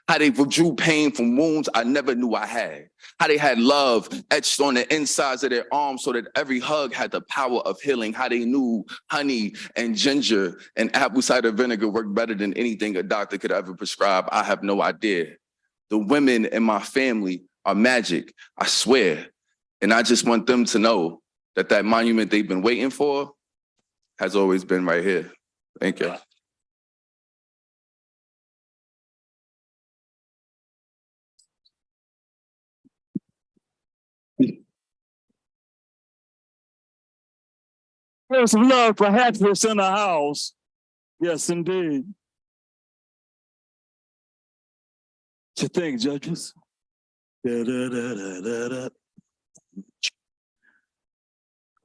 How they withdrew pain from wounds I never knew I had. How they had love etched on the insides of their arms so that every hug had the power of healing. How they knew honey and ginger and apple cider vinegar worked better than anything a doctor could ever prescribe. I have no idea. The women in my family are magic, I swear. And I just want them to know that that monument they've been waiting for has always been right here. Thank you. There's some love for Hattress in the house. Yes, indeed. What you think, judges? Da, da, da, da, da, da.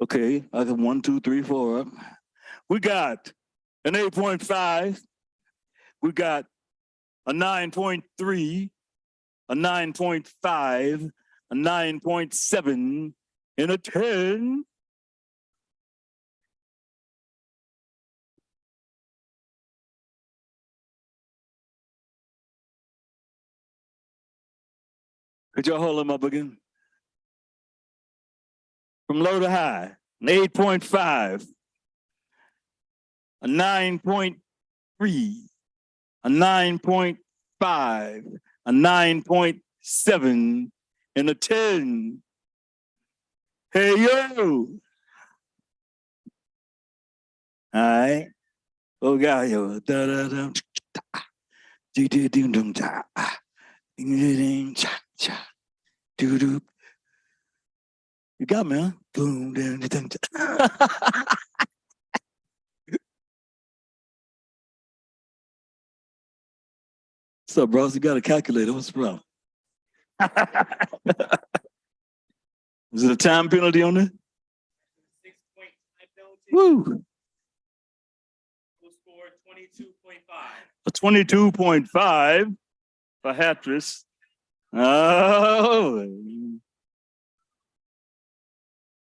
Okay, I got 1, 2, 3, 4. We got an 8.5. We got a 9.3, a 9.5, a 9.7, and a 10. Could y'all hold them up again? From low to high, an 8.5, a 9.3, a 9.5, a 9.7, and a 10. Hey, yo. All right. Oh, God, yo. Da-da-dum, cha-cha. Do-do-dum-dum, cha. Ding-ding-ding, cha-cha. Do-do. You got me, huh? Boom, dum, dum, dum. What's up, bros? You got a calculator. What's the problem? Is it a time penalty on there? 6.5 penalty. Woo! Will score 22.5. A 22.5 for Hatris. Oh.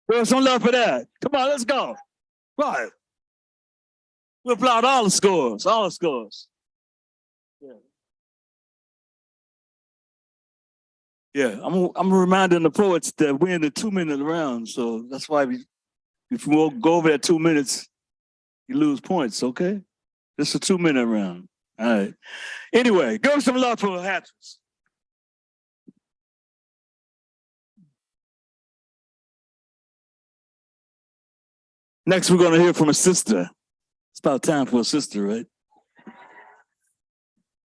Show some love for that. Come on, let's go. Right. We applaud all the scores, all the scores. Yeah, I'm reminding the poets that we're in the 2-minute round, so that's why if we won't go over that 2 minutes, you lose points, okay? It's a 2-minute round. All right. Anyway, give some love for Hatris. Next, we're gonna hear from a sister. It's about time for a sister, right?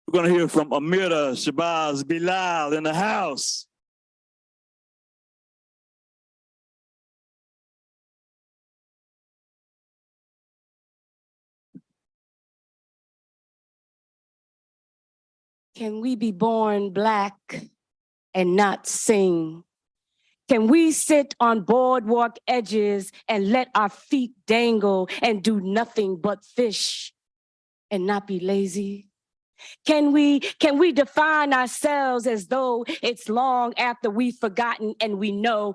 We're gonna hear from Ameerah Shabazz-Bilal in the house. Can we be born Black and not sing? Can we sit on boardwalk edges and let our feet dangle and do nothing but fish and not be lazy? Can we define ourselves as though it's long after we've forgotten and we know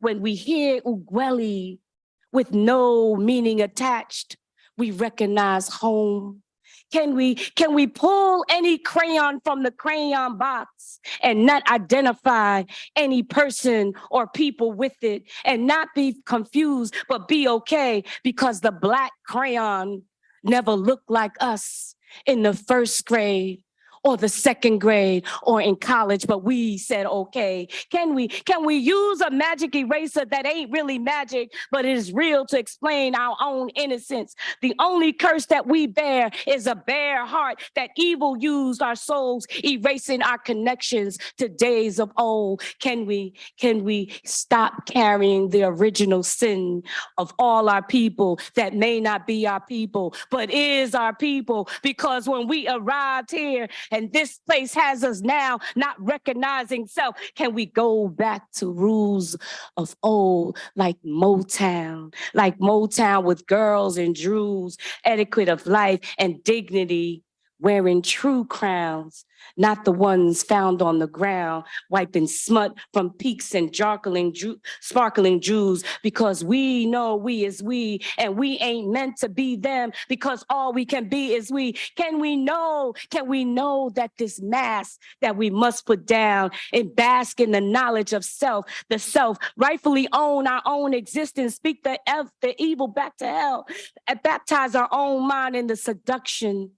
when we hear Ugweli with no meaning attached, we recognize home? Can we pull any crayon from the crayon box and not identify any person or people with it and not be confused, but be okay because the Black crayon never looked like us in the first grade or the second grade or in college, but we said, okay, can we use a magic eraser that ain't really magic, but is real to explain our own innocence? The only curse that we bear is a bare heart that evil used our souls, erasing our connections to days of old. Can we stop carrying the original sin of all our people that may not be our people, but is our people? Because when we arrived here, and this place has us now not recognizing self, can we go back to rules of old, like Motown with girls and drews, etiquette of life and dignity, wearing true crowns, not the ones found on the ground, wiping smut from peaks and sparkling jewels, because we know we is we, and we ain't meant to be them, because all we can be is we. Can we know that this mask that we must put down and bask in the knowledge of self, the self, rightfully own our own existence, speak the evil back to hell, and baptize our own mind in the seduction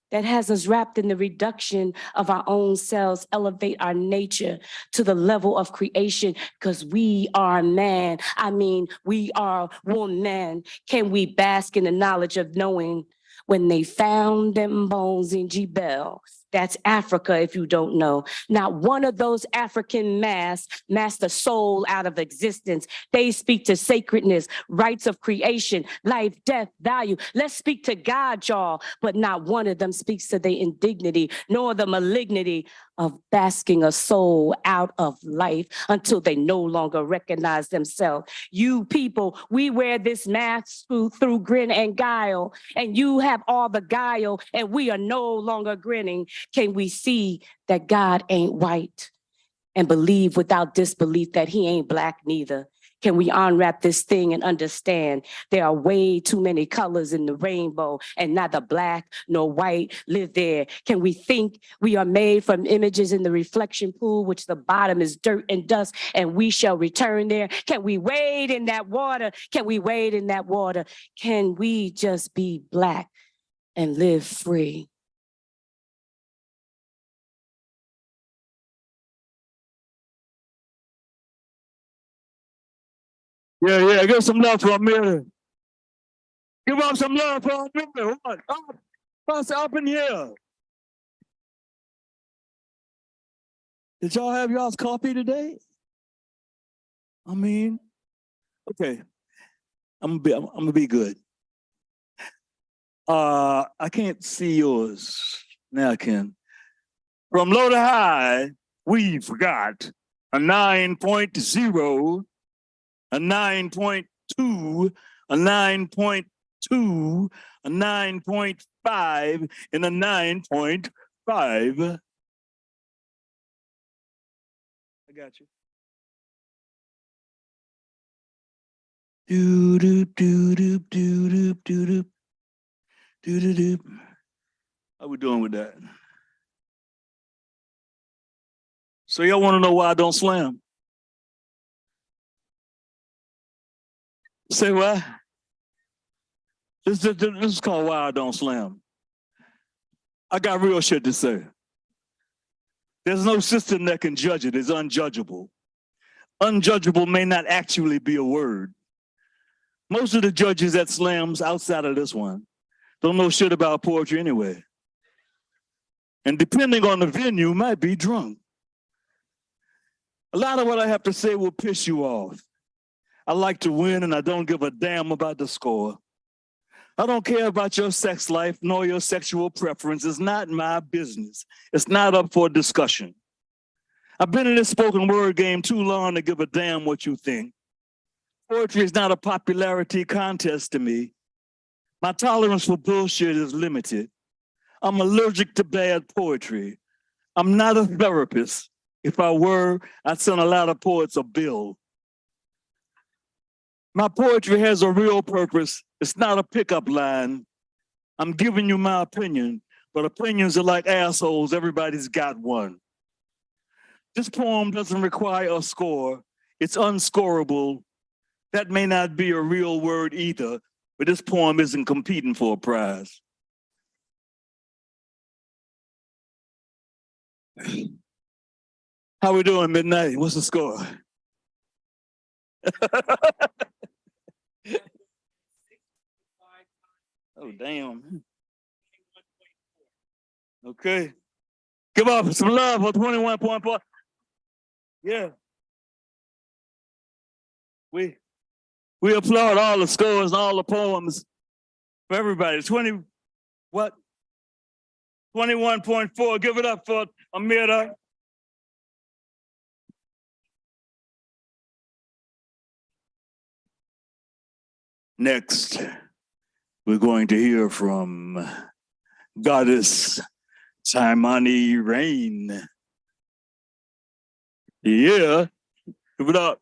that has us wrapped in the reduction of our own selves, elevate our nature to the level of creation, because we are man. I mean, we are woman. Can we bask in the knowledge of knowing when they found them bones in Jebel? That's Africa, if you don't know. Not one of those African masks mask the soul out of existence. They speak to sacredness, rights of creation, life, death, value. Let's speak to God, y'all. But not one of them speaks to the indignity, nor the malignity of basking a soul out of life until they no longer recognize themselves. You people, we wear this mask through grin and guile, and you have all the guile, and we are no longer grinning. Can we see that God ain't white and believe without disbelief that he ain't black neither? Can we unwrap this thing and understand there are way too many colors in the rainbow and neither black nor white live there? Can we think we are made from images in the reflection pool, which the bottom is dirt and dust, and we shall return there? Can we wade in that water? Can we wade in that water? Can we just be black and live free? Yeah, give some love for Ameerah. Give up some love for Ameerah. What? Up in here. Did y'all have y'all's coffee today? I mean, okay. I'm gonna be good. I can't see yours. Now I can. From low to high, we've got a 9.0, a 9.2, a 9.2, a 9.5, and a 9.5. I got you. Do do do do do do do do do do. How we doing with that? So y'all want to know why I don't slam? Say what? This is called Why I Don't Slam. I got real shit to say. There's no system that can judge it. It's unjudgeable. Unjudgeable may not actually be a word. Most of the judges at slams outside of this one don't know shit about poetry anyway. And depending on the venue, might be drunk. A lot of what I have to say will piss you off. I like to win and I don't give a damn about the score. I don't care about your sex life nor your sexual preference. It's not my business. It's not up for discussion. I've been in this spoken word game too long to give a damn what you think. Poetry is not a popularity contest to me. My tolerance for bullshit is limited. I'm allergic to bad poetry. I'm not a therapist. If I were, I'd send a lot of poets a bill. My poetry has a real purpose. It's not a pickup line. I'm giving you my opinion, but opinions are like assholes. Everybody's got one. This poem doesn't require a score. It's unscorable. That may not be a real word either, but this poem isn't competing for a prize. How we doing, Midnight? What's the score? Oh, damn. Okay. Give up some love for 21.4. Yeah. We applaud all the scores and all the poems for everybody. 21.4. Give it up for Ameerah. Next, we're going to hear from Goddess Taimani Rain. Yeah, give it up.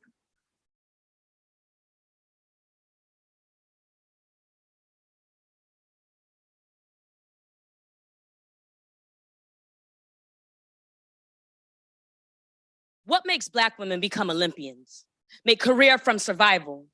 What makes Black women become Olympians? Make career from survival.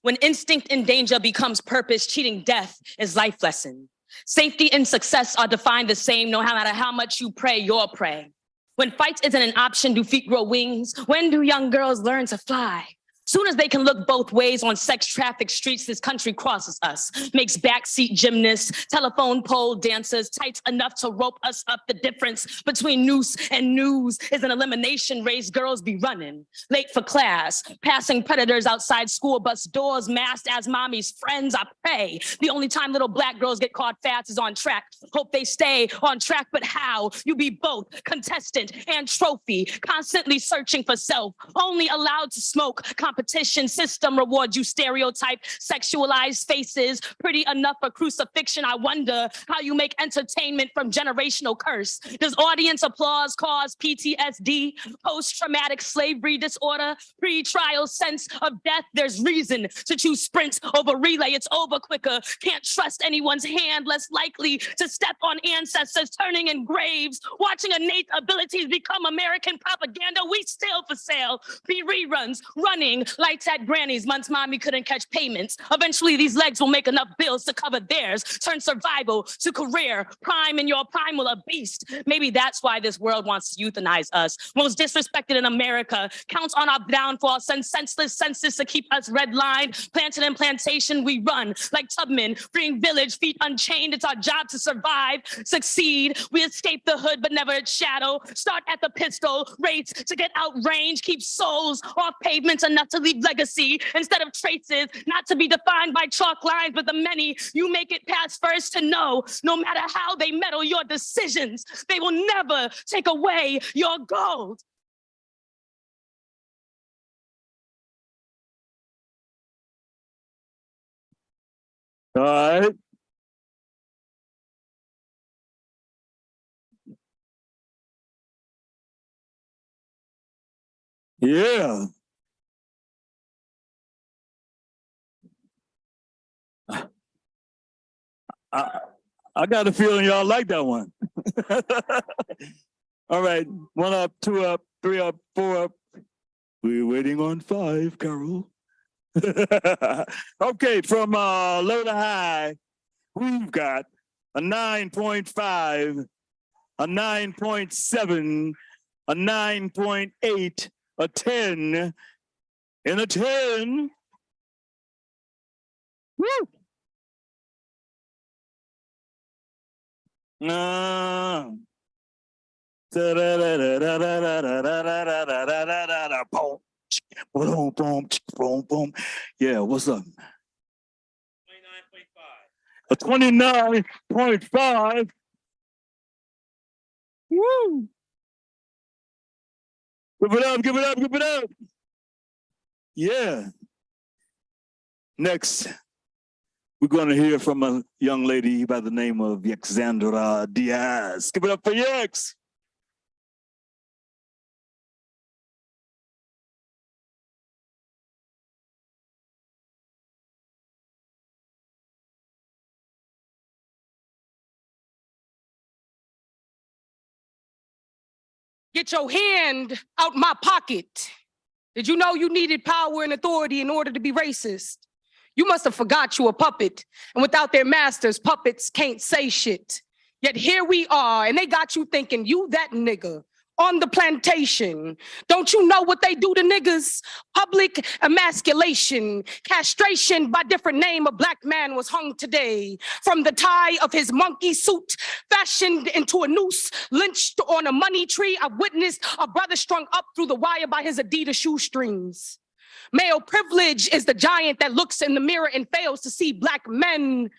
When instinct and danger becomes purpose, cheating death is life lesson. Safety and success are defined the same, no matter how much you pray, you're prey. When fight isn't an option, do feet grow wings? When do young girls learn to fly? Soon as they can look both ways on sex traffic streets, this country crosses us, makes backseat gymnasts, telephone pole dancers, tights enough to rope us up. The difference between noose and news is an elimination race. Girls be running, late for class, passing predators outside school bus doors, masked as mommy's friends. I pray the only time little black girls get caught fast is on track. Hope they stay on track, but how? You be both contestant and trophy, constantly searching for self, only allowed to smoke. Competition system rewards you stereotype, sexualized faces, pretty enough for crucifixion. I wonder how you make entertainment from generational curse. Does audience applause cause PTSD, post-traumatic slavery disorder, pre-trial sense of death? There's reason to choose sprint over relay. It's over quicker. Can't trust anyone's hand, less likely to step on ancestors turning in graves, watching innate abilities become American propaganda. We still for sale. Be reruns, running, lights at Granny's, months mommy couldn't catch payments. Eventually these legs will make enough bills to cover theirs. Turn survival to career, prime in your primal a beast. Maybe that's why this world wants to euthanize us. Most disrespected in America, counts on our downfall, send senseless census to keep us redlined. Planted in plantation, we run like Tubman, freeing village, feet unchained. It's our job to survive, succeed. We escape the hood, but never its shadow. Start at the pistol, race to get outranged, keep souls off pavements enough to leave legacy instead of traces, not to be defined by chalk lines, but the many you make it past first to know. No matter how they meddle your decisions, they will never take away your gold. All right. Yeah. I got a feeling y'all like that one. All right, 1 up, 2 up, 3 up, 4 up. We're waiting on 5, Carol. Okay, from low to high, we've got a 9.5, a 9.7, a 9.8, a 10, and a 10. Woo! Boom. Yeah, what's up? 29.5. A 29.5. Woo! Give it up, give it up, give it up. Yeah. Next, we're going to hear from a young lady by the name of Yexandra Diaz. Give it up for Yex. Get your hand out my pocket. Did you know you needed power and authority in order to be racist? You must have forgot you a puppet, and without their masters, puppets can't say shit. Yet here we are, and they got you thinking you that nigga on the plantation. Don't you know what they do to niggas? Public emasculation, castration by different name. A black man was hung today from the tie of his monkey suit, fashioned into a noose, lynched on a money tree. I witnessed a brother strung up through the wire by his Adidas shoestrings. Male privilege is the giant that looks in the mirror and fails to see black men.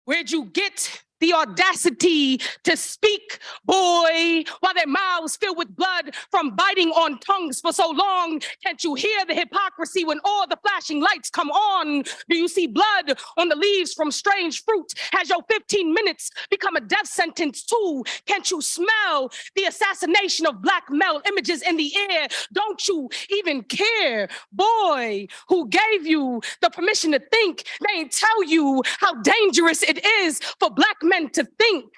Where'd you get the audacity to speak, boy, while their mouths filled with blood from biting on tongues for so long? Can't you hear the hypocrisy when all the flashing lights come on? Do you see blood on the leaves from strange fruit? Has your 15 minutes become a death sentence too? Can't you smell the assassination of black male images in the air? Don't you even care? Boy, who gave you the permission to think? They ain't tell you how dangerous it is for black men to think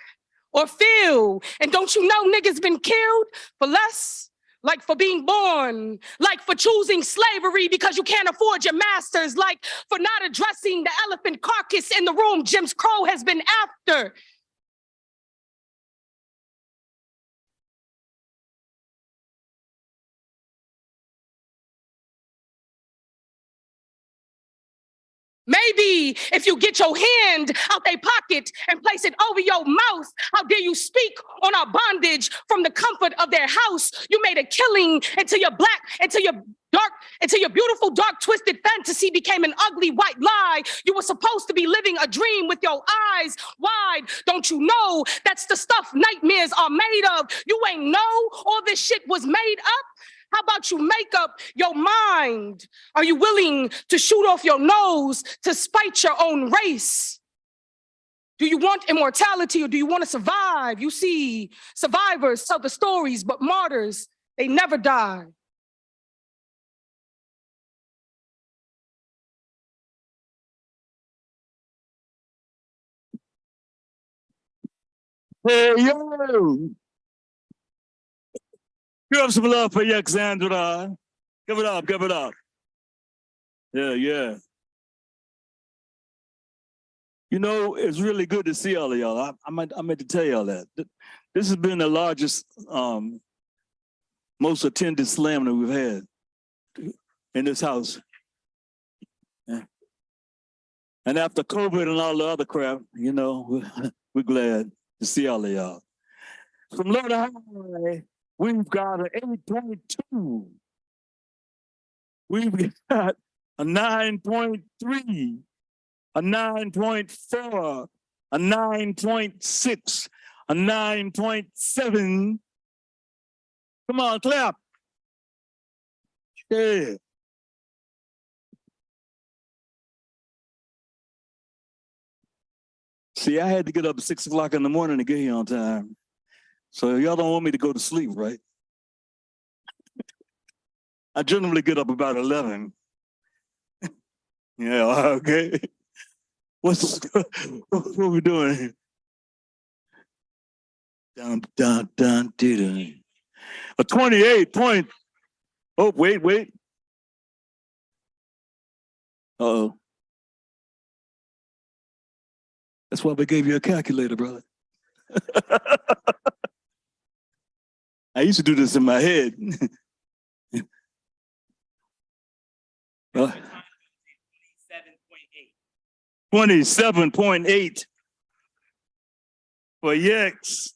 or feel. And don't you know niggas been killed for less? Like for being born, like for choosing slavery because you can't afford your masters, like for not addressing the elephant carcass in the room Jim Crow has been after. Maybe if you get your hand out their pocket and place it over your mouth, how dare you speak on our bondage from the comfort of their house? You made a killing until your beautiful, dark, twisted fantasy became an ugly white lie. You were supposed to be living a dream with your eyes wide. Don't you know that's the stuff nightmares are made of? You ain't know all this shit was made up? How about you make up your mind? Are you willing to shoot off your nose to spite your own race? Do you want immortality or do you want to survive? You see, survivors tell the stories, but martyrs, they never die. Hey, yo! Give up some love for Alexandra. Give it up, give it up. Yeah, yeah. You know, it's really good to see all of y'all. I meant to tell y'all that. This has been the largest, most attended slam that we've had in this house. Yeah. And after COVID and all the other crap, you know, we're glad to see all of y'all. From low to high, we've got an 8.2. We've got a 9.3, a 9.4, a 9.6, a 9.7. Come on, clap. Yeah. See, I had to get up at 6 o'clock in the morning to get here on time. So y'all don't want me to go to sleep, right? I generally get up about 11. Yeah, okay. What we doing here? Dun, dun, dun, dun. A 28 point. Oh, wait. Uh-oh. That's why we gave you a calculator, brother. I used to do this in my head. 27.8 for Yex.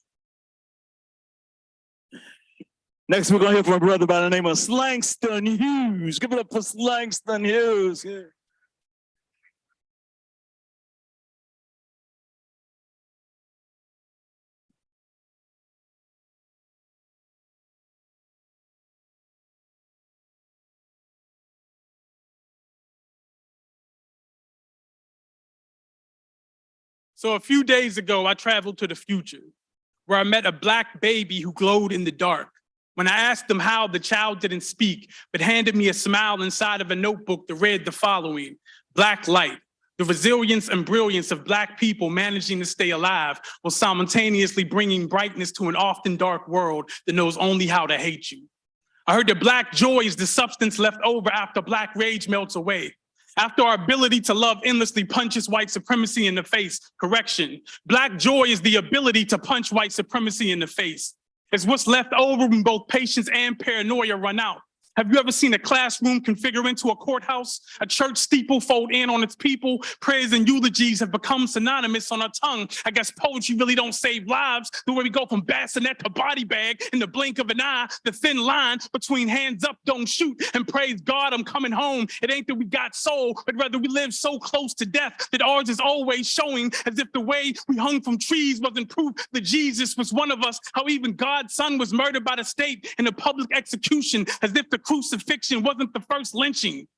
Next, we're going to hear from a brother by the name of Slangston Hughes. Give it up for Slangston Hughes. Yeah. So a few days ago, I traveled to the future, where I met a Black baby who glowed in the dark. When I asked him how, the child didn't speak, but handed me a smile inside of a notebook that read the following: Black light, the resilience and brilliance of Black people managing to stay alive while simultaneously bringing brightness to an often dark world that knows only how to hate you. I heard that Black joy is the substance left over after Black rage melts away. After our ability to love endlessly punches white supremacy in the face. Correction. Black joy is the ability to punch white supremacy in the face. It's what's left over when both patience and paranoia run out. Have you ever seen a classroom configure into a courthouse? A church steeple fold in on its people? Prayers and eulogies have become synonymous on our tongue. I guess poetry really don't save lives. The way we go from bassinet to body bag in the blink of an eye, the thin line between hands up, don't shoot, and praise God, I'm coming home. It ain't that we got soul, but rather we live so close to death that ours is always showing, as if the way we hung from trees wasn't proof that Jesus was one of us. How even God's son was murdered by the state in a public execution, as if the crucifixion wasn't the first lynching.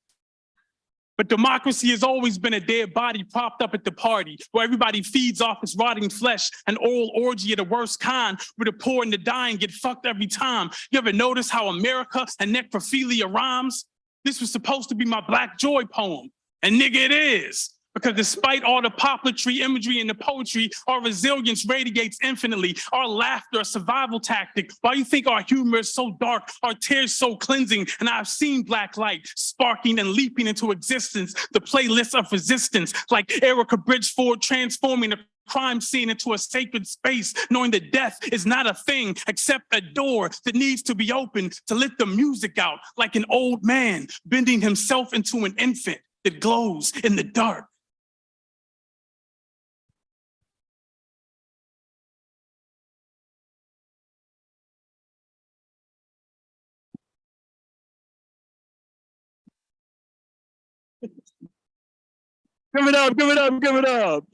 But democracy has always been a dead body propped up at the party, where everybody feeds off its rotting flesh, an oral orgy of the worst kind, where the poor and the dying get fucked every time. You ever notice how America and necrophilia rhymes? This was supposed to be my Black joy poem, and nigga it is. Because despite all the poplar tree imagery and the poetry, our resilience radiates infinitely. Our laughter, a survival tactic. Why you think our humor is so dark, our tears so cleansing? And I've seen Black light sparking and leaping into existence. The playlist of resistance, like Erica Bridgeford transforming a crime scene into a sacred space, knowing that death is not a thing except a door that needs to be opened to let the music out, like an old man bending himself into an infant. that glows in the dark. Give it up, give it up, give it up.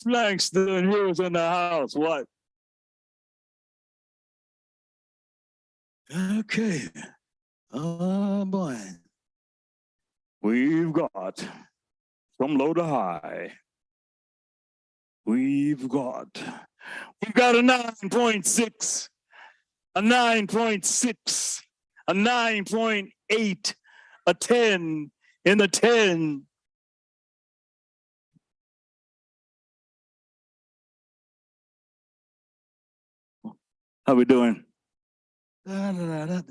Langston Hughes in the house. What? Okay. Oh boy. We've got from low to high. We've got a 9.6, a 9.6, a 9.8, a 10 in the 10. How we doing? 29.4.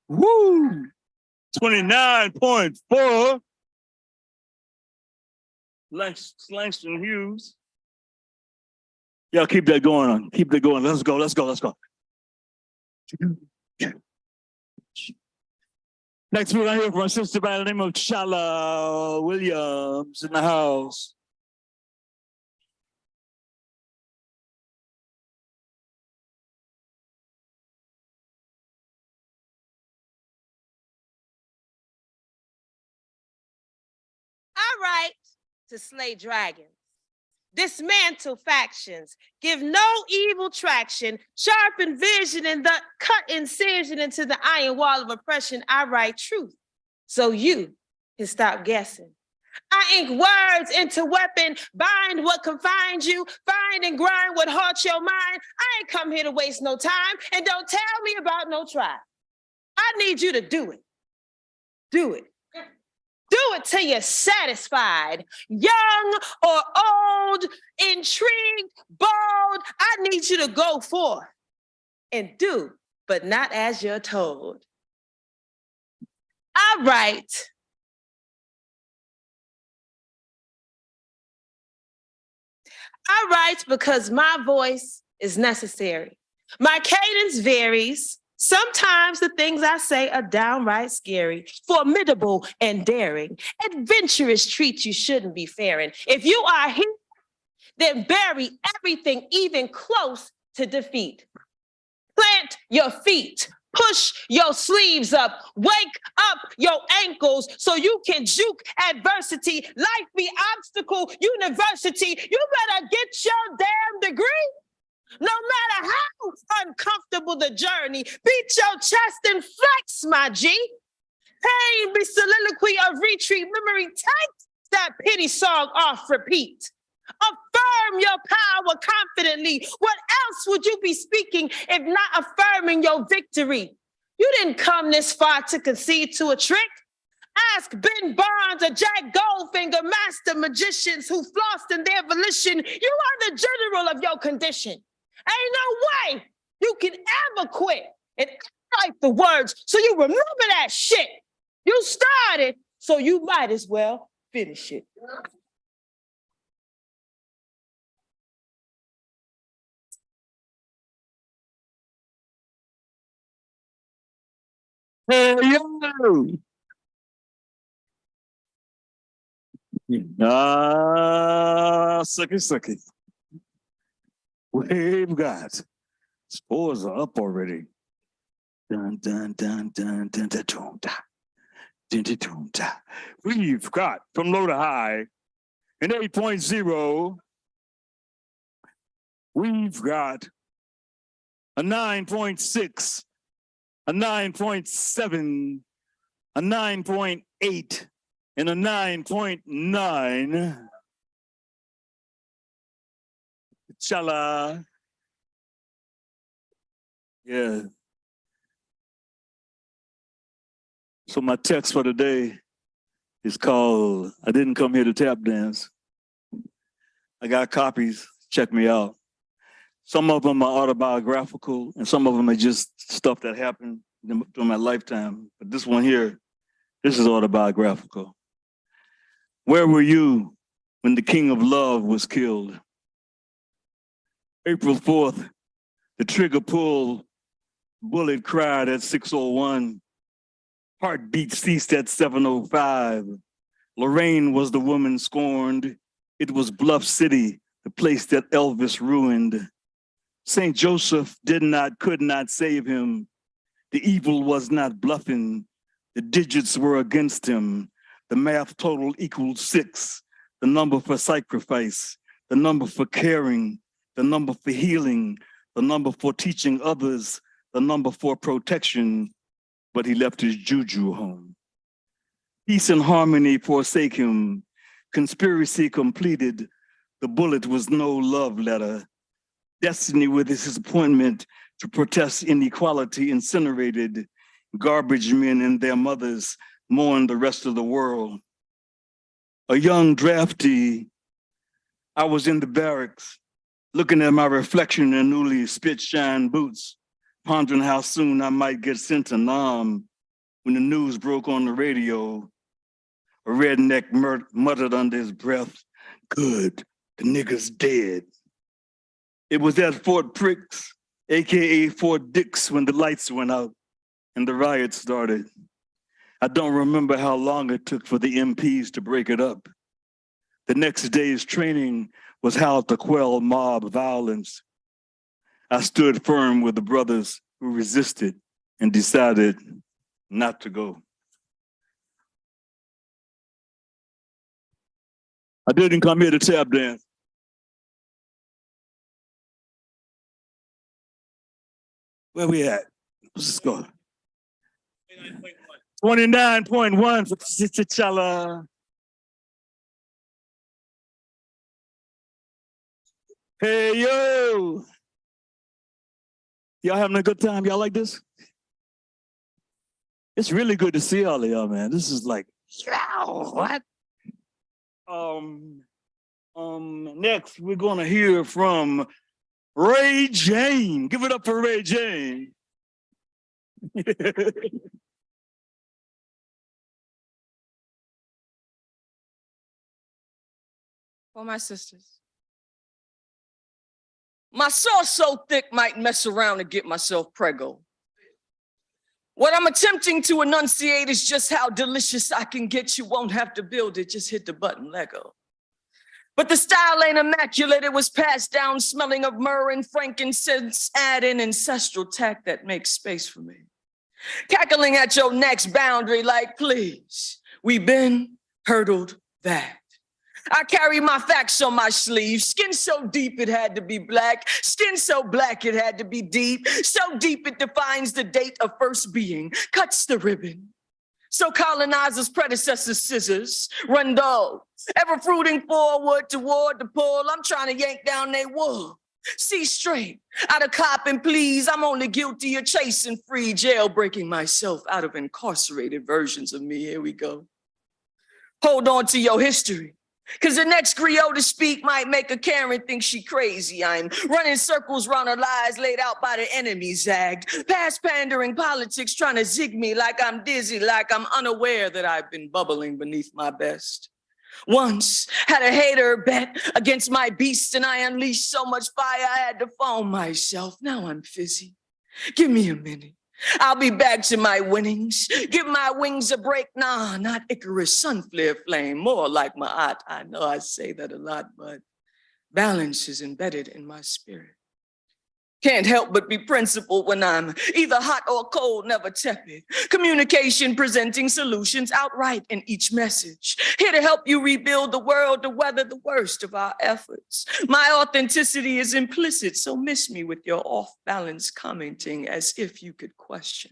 Woo! 29.4. Langston Hughes. Y'all keep that going on. Keep that going. Let's go, let's go, let's go. Next, we're gonna hear from a sister by the name of Chala Williams in the house. I write to slay dragons, dismantle factions, give no evil traction, sharpen vision, and the cut incision into the iron wall of oppression. I write truth, so you can stop guessing. I ink words into weapon, bind what confines you, find and grind what haunts your mind. I ain't come here to waste no time, and don't tell me about no try. I need you to do it. Do it. Do it till you're satisfied, young or old, intrigued, bold. I need you to go forth and do, but not as you're told. I write because my voice is necessary. My cadence varies. Sometimes the things I say are downright scary, formidable and daring. Adventurous treats you shouldn't be faring. If you are here, then bury everything even close to defeat. Plant your feet, push your sleeves up, wake up your ankles so you can juke adversity. Life be obstacle university. You better get your damn degree. No matter how uncomfortable the journey, beat your chest and flex, my G. Pain be soliloquy of retreat, memory takes that pity song off repeat. Affirm your power confidently. What else would you be speaking if not affirming your victory? You didn't come this far to concede to a trick. Ask Ben Barnes or Jack Goldfinger, master magicians who flossed in their volition. You are the general of your condition. Ain't no way you can ever quit and write the words so you remember that shit. You started, so you might as well finish it. Hey, yo! Sucky. We've got scores are up already. Dun dun dun dun dun dun dun dun dun dun dun. We've got from low to high an 8.0. We've got a 9.6, a 9.7, a 9.8, and a 9.9. Chala. Yeah. So my text for today is called, I didn't come here to tap dance. I got copies, check me out. Some of them are autobiographical and some of them are just stuff that happened during my lifetime. But this one here, this is autobiographical. Where were you when the king of love was killed? April 4th, the trigger pulled Bullet cried at 6:01. Heartbeat ceased at 7:05. Lorraine was the woman scorned. It was Bluff City, the place that Elvis ruined. St. Joseph could not save him. The evil was not bluffing. The digits were against him. The math total equaled 6, the number for sacrifice, the number for caring, the number for healing, the number for teaching others, the number for protection, but he left his juju home. Peace and harmony forsake him. Conspiracy completed. The bullet was no love letter. Destiny with his disappointment to protest inequality incinerated. Garbage men and their mothers mourn the rest of the world. A young draftee, I was in the barracks, looking at my reflection in newly spit-shine boots, pondering how soon I might get sent to Nam. When the news broke on the radio, a redneck muttered under his breath, "Good, the nigga's dead." It was at Fort Pricks, AKA Fort Dix, when the lights went out and the riot started. I don't remember how long it took for the MPs to break it up. The next day's training was how to quell mob violence. I stood firm with the brothers who resisted and decided not to go. I didn't come here to tap dance. Where we at? Let's go. 29.1 for T'Challa. Hey, yo. Y'all having a good time? Y'all like this? It's really good to see all of y'all, man. This is like, what? Next, we're gonna hear from Ray Jane. Give it up for Ray Jane. For my sisters. My sauce so thick might mess around and get myself preggo. What I'm attempting to enunciate is just how delicious I can get. You won't have to build it, just hit the button, Lego. But the style ain't immaculate, it was passed down smelling of myrrh and frankincense, add in ancestral tact that makes space for me. Cackling at your next boundary like, please, we've been hurdled that. I carry my facts on my sleeve. Skin so deep it had to be black. Skin so black it had to be deep. So deep it defines the date of first being. Cuts the ribbon. So colonizers' predecessors' scissors run dull. Ever fruiting forward toward the pole. I'm trying to yank down their wool. See straight. Out of cop and please, I'm only guilty of chasing free, jailbreaking myself out of incarcerated versions of me. Here we go. Hold on to your history. Cause the next griot to speak might make a Karen think she crazy. I'm running circles round her lies laid out by the enemy zagged. Past pandering politics trying to zig me like I'm dizzy, like I'm unaware that I've been bubbling beneath my best. Once had a hater bet against my beast and I unleashed so much fire I had to foam myself. Now I'm fizzy. Give me a minute. I'll be back to my winnings. Give my wings a break. Nah, not Icarus, sun flare flame. More like my aunt. I know I say that a lot, but balance is embedded in my spirit. Can't help but be principled when I'm either hot or cold, never tepid. Communication presenting solutions outright in each message. Here to help you rebuild the world to weather the worst of our efforts. My authenticity is implicit, so miss me with your off-balance commenting as if you could question.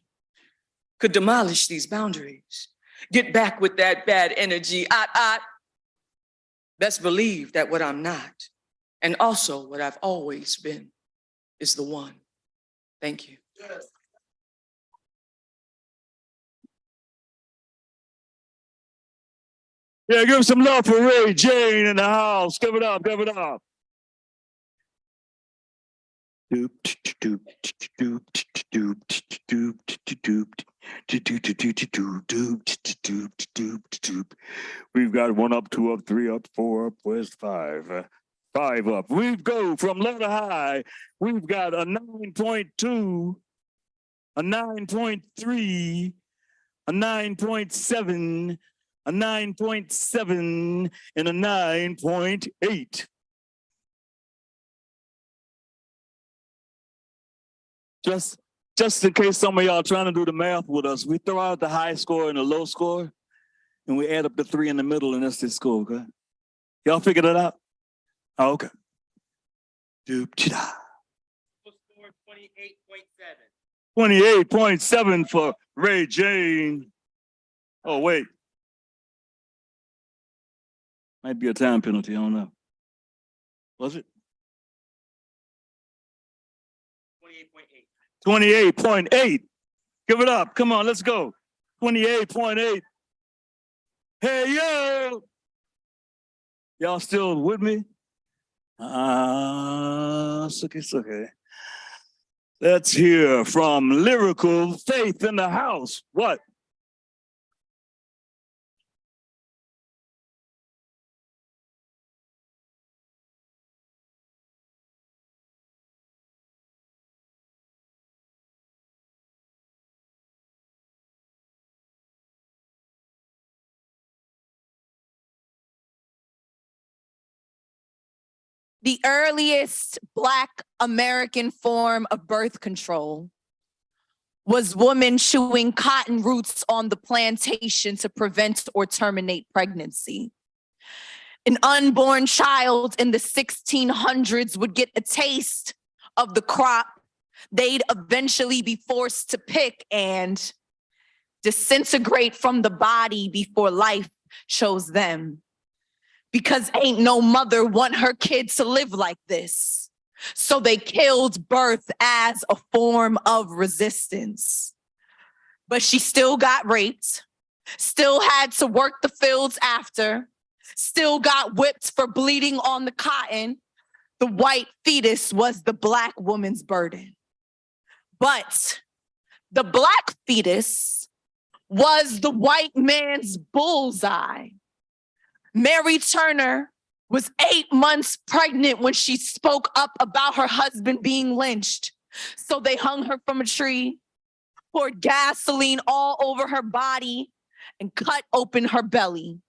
Could demolish these boundaries. Get back with that bad energy. Best believe that what I'm not, and also what I've always been, is the one. Thank you. Yeah, give some love for Ray Jane in the house. Give it up, give it up. We've got 1 up, 2 up, 3 up, 4 up. Where's 5? 5 up. We go from low to high. We've got a 9.2 a 9.3, a 9.7, a 9.7, and a 9.8. Just in case some of y'all trying to do the math with us, we throw out the high score and the low score, and we add up the 3 in the middle, and that's the score, okay? Y'all figured it out? Oh, okay. Doop-cha. Score 28.7. 28.7 for Ray Jane. Oh, wait. Might be a time penalty, I don't know. Was it? 28.8. 28.8. Give it up. Come on, let's go. 28.8. Hey, yo. Y'all still with me? Okay. Let's hear from Lyrical Faith in the house. What? The earliest Black American form of birth control was women chewing cotton roots on the plantation to prevent or terminate pregnancy. An unborn child in the 1600s would get a taste of the crop they'd eventually be forced to pick and disintegrate from the body before life chose them. Because ain't no mother want her kid to live like this. So they killed birth as a form of resistance. But she still got raped, still had to work the fields after, still got whipped for bleeding on the cotton. The white fetus was the Black woman's burden. But the Black fetus was the white man's bullseye. Mary Turner was 8 months pregnant when she spoke up about her husband being lynched. So they hung her from a tree, poured gasoline all over her body, and cut open her belly.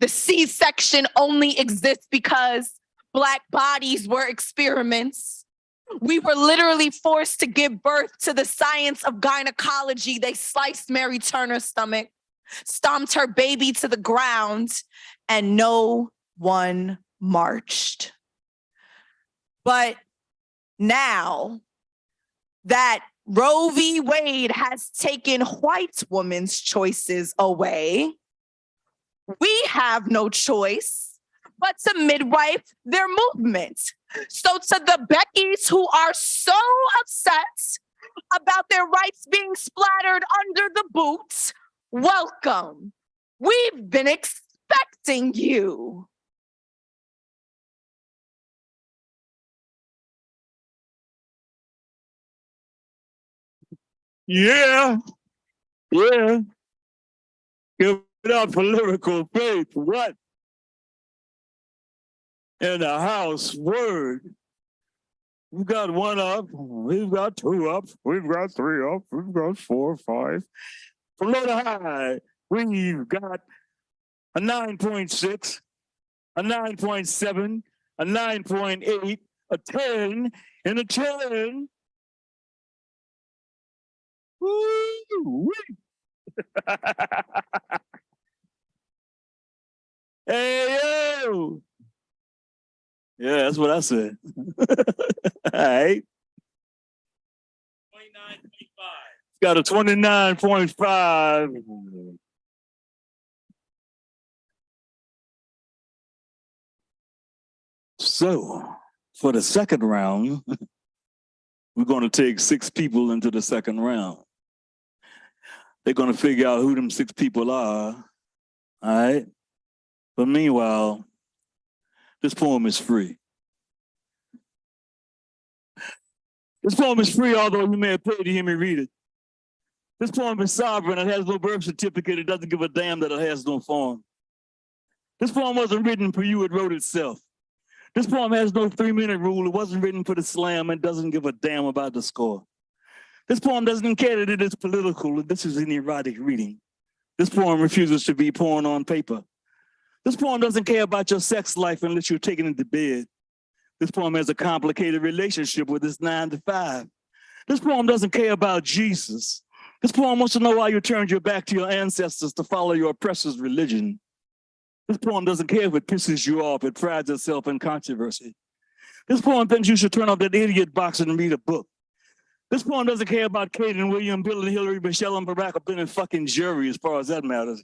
The C-section only exists because Black bodies were experiments. We were literally forced to give birth to the science of gynecology. They sliced Mary Turner's stomach, stomped her baby to the ground, and no one marched. But now that Roe v. Wade has taken white women's choices away, we have no choice but to midwife their movement. So to the Beckys who are so upset about their rights being splattered under the boots, welcome. We've been expecting you. Yeah. Give it up for Lyrical Faith. What? In the house, word. We've got 1 up, we've got 2 up, we've got 3 up, we've got 4, 5. From low to high, we've got a 9.6, a 9.7, a 9.8, a 10, and a 10. Woo! Hey, yo! Yeah, that's what I said. All right. 29.5. Got a 29.5. So, for the second round, we're going to take 6 people into the second round. They're going to figure out who them 6 people are. All right. But meanwhile, this poem is free. This poem is free, although you may have paid to hear me read it. This poem is sovereign. It has no birth certificate. It doesn't give a damn that it has no form. This poem wasn't written for you. It wrote itself. This poem has no 3-minute rule. It wasn't written for the slam. It doesn't give a damn about the score. This poem doesn't care that it is political. This is an erotic reading. This poem refuses to be porn on paper. This poem doesn't care about your sex life unless you're taken into bed. This poem has a complicated relationship with its 9 to 5. This poem doesn't care about Jesus. This poem wants to know why you turned your back to your ancestors to follow your oppressor's religion. This poem doesn't care if it pisses you off. It prides itself in controversy. This poem thinks you should turn off that idiot box and read a book. This poem doesn't care about Kate and William, Bill and Hillary, Michelle and Barack have been in fucking jury as far as that matters.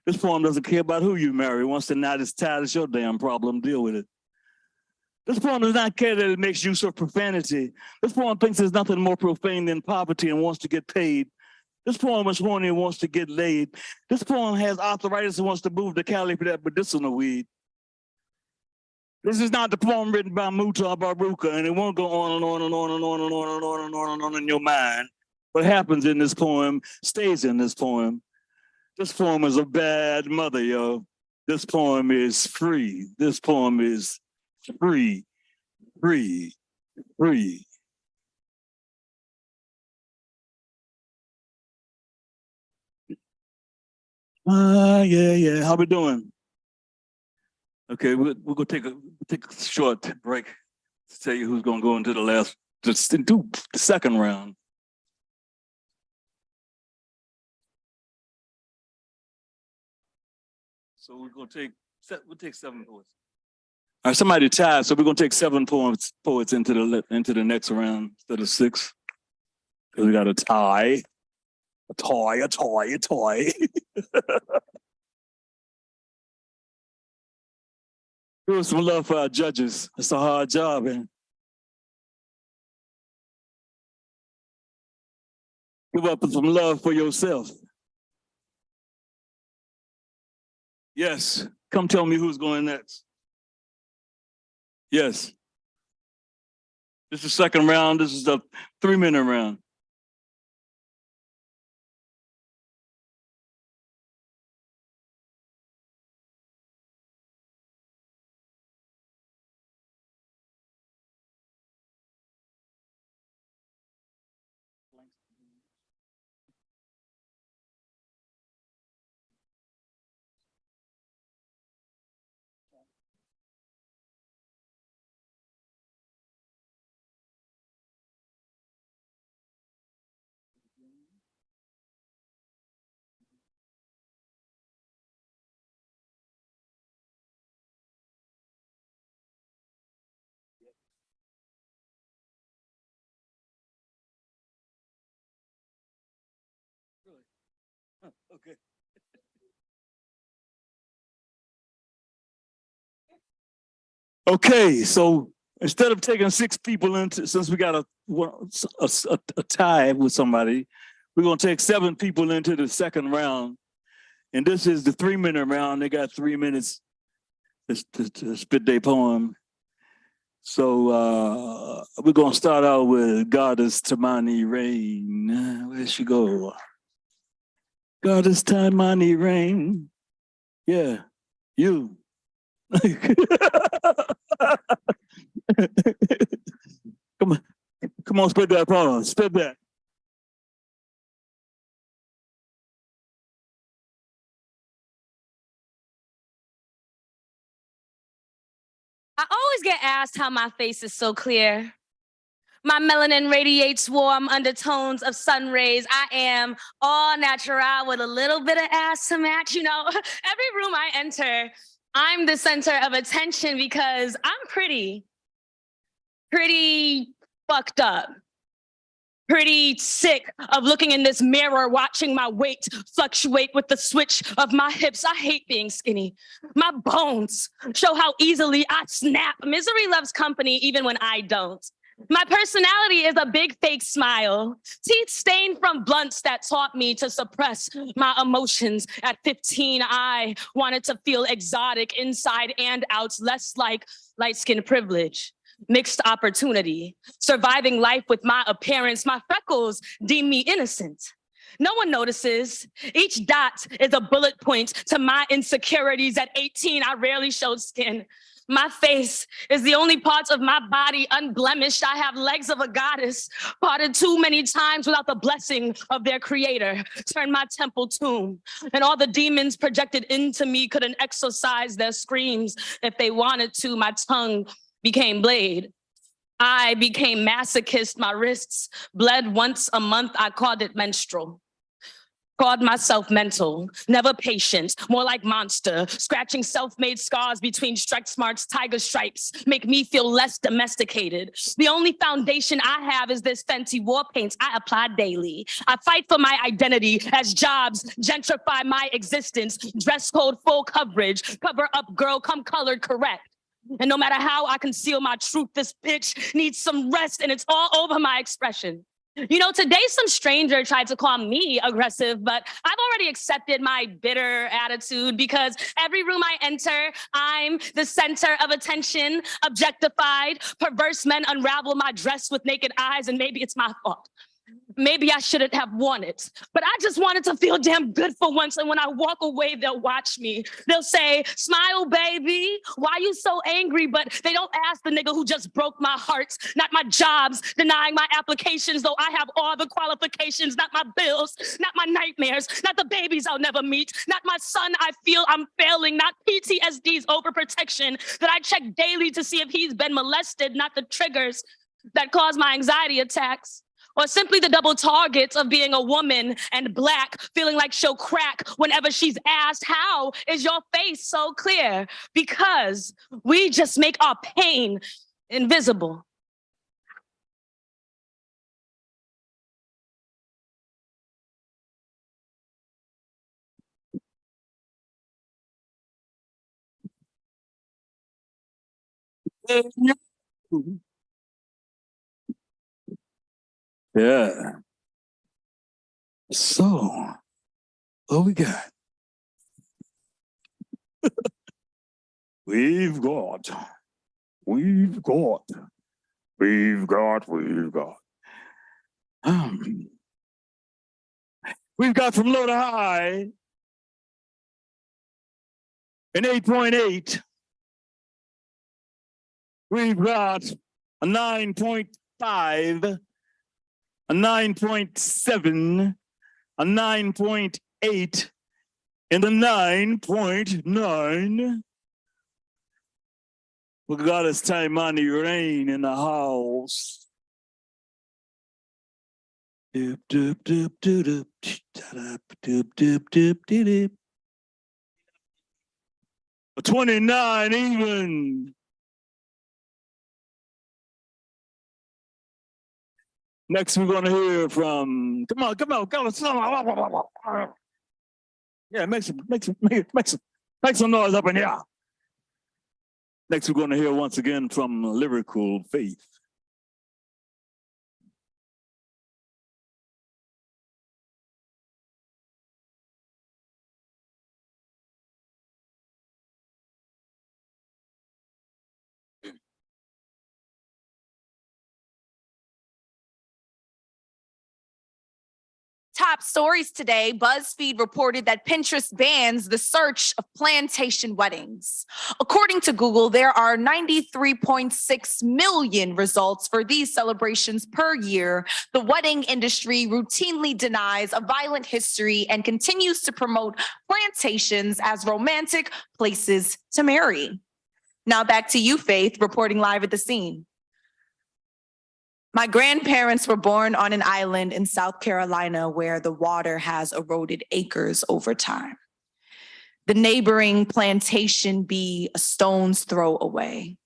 This poem doesn't care about who you marry. Once the night is tired, it's your damn problem. Deal with it. This poem does not care that it makes use of profanity. This poem thinks there's nothing more profane than poverty and wants to get paid. This poem is horny and wants to get laid. This poem has arthritis and wants to move to Cali for that medicinal weed. This is not the poem written by Muta Baruka, and it won't go on and on and on and on and on and on and on and on in your mind. What happens in this poem stays in this poem. This poem is a bad mother, yo. This poem is free. This poem is free, free, free. Yeah. How we doing? Okay, we're gonna take a short break to tell you who's gonna go into the second round. So we'll take 7 poets. All right, somebody tied, so we're gonna take 7 poets into the next round instead of 6. Because we got a tie. A tie. Give us some love for our judges. It's a hard job, man. Give up some love for yourself. Yes. Come tell me who's going next. Yes. This is the second round. This is the 3-minute round. Okay. Okay, so instead of taking 6 people into, since we got a tie with somebody, we're gonna take 7 people into the second round. And this is the 3-minute round. They got 3 minutes to spit their poem. So we're gonna start out with Goddess Tamani Rain. Where'd she go? Goddess Tamani Rain. Yeah, you. Come on, spit that poem. Spit that. I always get asked how my face is so clear. My melanin radiates warm undertones of sun rays. I am all natural with a little bit of ass to match. You know, every room I enter, I'm the center of attention because I'm pretty fucked up. Pretty sick of looking in this mirror, watching my weight fluctuate with the switch of my hips. I hate being skinny. My bones show how easily I snap. Misery loves company even when I don't. My personality is a big fake smile, teeth stained from blunts that taught me to suppress my emotions. At 15, I wanted to feel exotic inside and out, less like light-skin privilege. Mixed opportunity, surviving life with my appearance. My freckles deem me innocent. No one notices. Each dot is a bullet point to my insecurities. At 18, I rarely showed skin. My face is the only part of my body unblemished. I have legs of a goddess, parted too many times without the blessing of their creator. Turn my temple tomb, and all the demons projected into me couldn't exorcise their screams if they wanted to. My tongue became blade. I became masochist. My wrists bled once a month. I called it menstrual. Called myself mental, never patient, more like monster, scratching self-made scars between stretch marks, tiger stripes, make me feel less domesticated. The only foundation I have is this Fenty war paint I apply daily. I fight for my identity as jobs gentrify my existence, dress code full coverage, cover up girl, come colored correct. And no matter how I conceal my truth, this bitch needs some rest and it's all over my expression. You know, today some stranger tried to call me aggressive, but I've already accepted my bitter attitude because every room I enter, I'm the center of attention, objectified, perverse men unravel my dress with naked eyes, and maybe it's my fault. Maybe I shouldn't have worn it, but I just wanted to feel damn good for once. And when I walk away, they'll watch me. They'll say, smile, baby. Why you so angry? But they don't ask the nigga who just broke my heart, not my jobs, denying my applications, though I have all the qualifications, not my bills, not my nightmares, not the babies I'll never meet, not my son I feel I'm failing, not PTSD's overprotection that I check daily to see if he's been molested, not the triggers that cause my anxiety attacks. Or simply the double targets of being a woman and Black, feeling like she'll crack whenever she's asked, how is your face so clear? Because we just make our pain invisible. Yeah. So, what we got? We've got. We've got from low to high an 8.8. We've got a 9.5. A 9.7, a 9.8, and a 9.9. We got us time on the rain in the house. Doop, doop, doop, doop, doop, doop, doop, doop, doop. A 29 even. Next, we're going to hear from, come on. Yeah, make some noise up in here. Next, we're going to hear once again from Lyrical Faith. Top stories today, BuzzFeed reported that Pinterest bans the search of plantation weddings. According to Google, there are 93.6 million results for these celebrations per year. The wedding industry routinely denies a violent history and continues to promote plantations as romantic places to marry. Now back to you, Faith, reporting live at the scene. My grandparents were born on an island in South Carolina where the water has eroded acres over time. The neighboring plantation be a stone's throw away.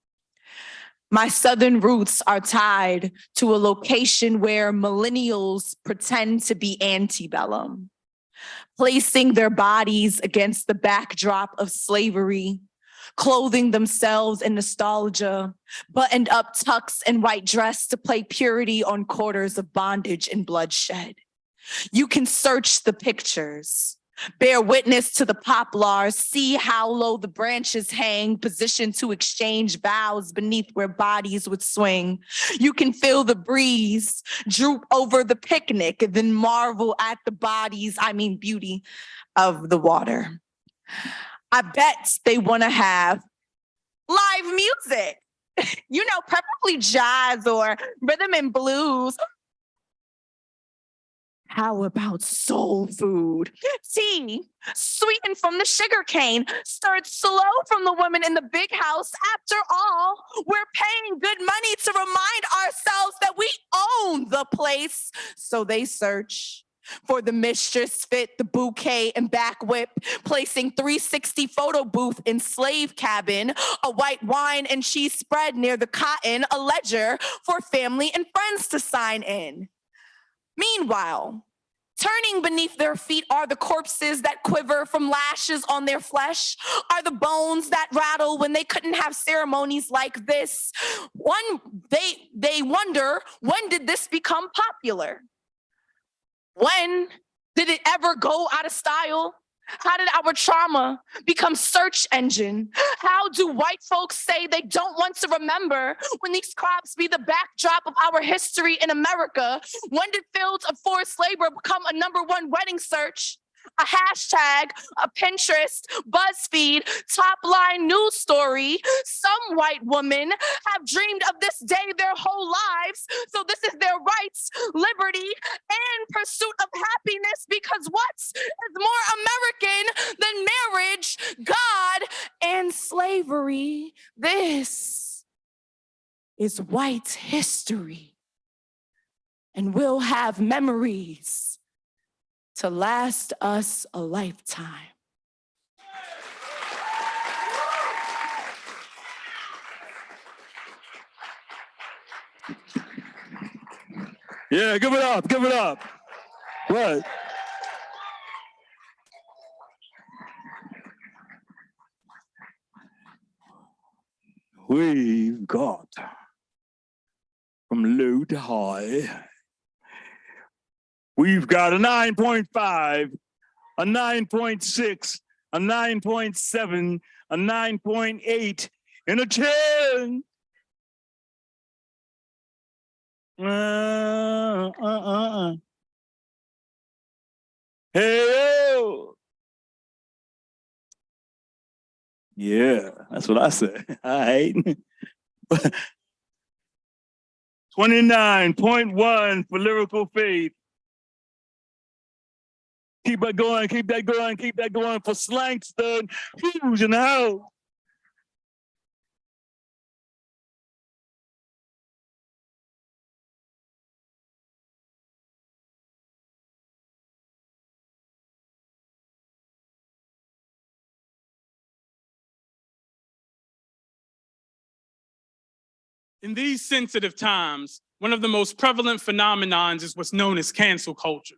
My Southern roots are tied to a location where millennials pretend to be antebellum, placing their bodies against the backdrop of slavery, clothing themselves in nostalgia, buttoned up tux and white dress to play purity on quarters of bondage and bloodshed. You can search the pictures, bear witness to the poplars, see how low the branches hang, positioned to exchange vows beneath where bodies would swing. You can feel the breeze droop over the picnic, and then marvel at the beauty of the water. I bet they want to have live music. You know, preferably jazz or rhythm and blues. How about soul food? Tea, sweetened from the sugar cane, stirred slow from the women in the big house. After all, we're paying good money to remind ourselves that we own the place. So they search for the mistress fit, the bouquet and back whip, placing 360 photo booth in slave cabin, a white wine and cheese spread near the cotton, a ledger for family and friends to sign in. Meanwhile, turning beneath their feet are the corpses that quiver from lashes on their flesh, are the bones that rattle when they couldn't have ceremonies like this. They wonder, when did this become popular? When did it ever go out of style? How did our trauma become search engine? How do white folks say they don't want to remember when these crops be the backdrop of our history in America? When did fields of forced labor become a #1 wedding search? A hashtag, a Pinterest, BuzzFeed, top line news story. Some white women have dreamed of this day their whole lives. So this is their rights, liberty, and pursuit of happiness, because what is more American than marriage, God, and slavery? This is white history. And we'll have memories to last us a lifetime. Yeah, give it up, give it up. What? We've got from low to high. We've got a 9.5, a 9.6, a 9.7, a 9.8, and a 10. Hey, yeah, that's what I said. All right. 29.1 for Lyrical Faith. Keep that going, keep that going, keep that going for Slangston. Huge in the house. In these sensitive times, one of the most prevalent phenomenons is what's known as cancel culture.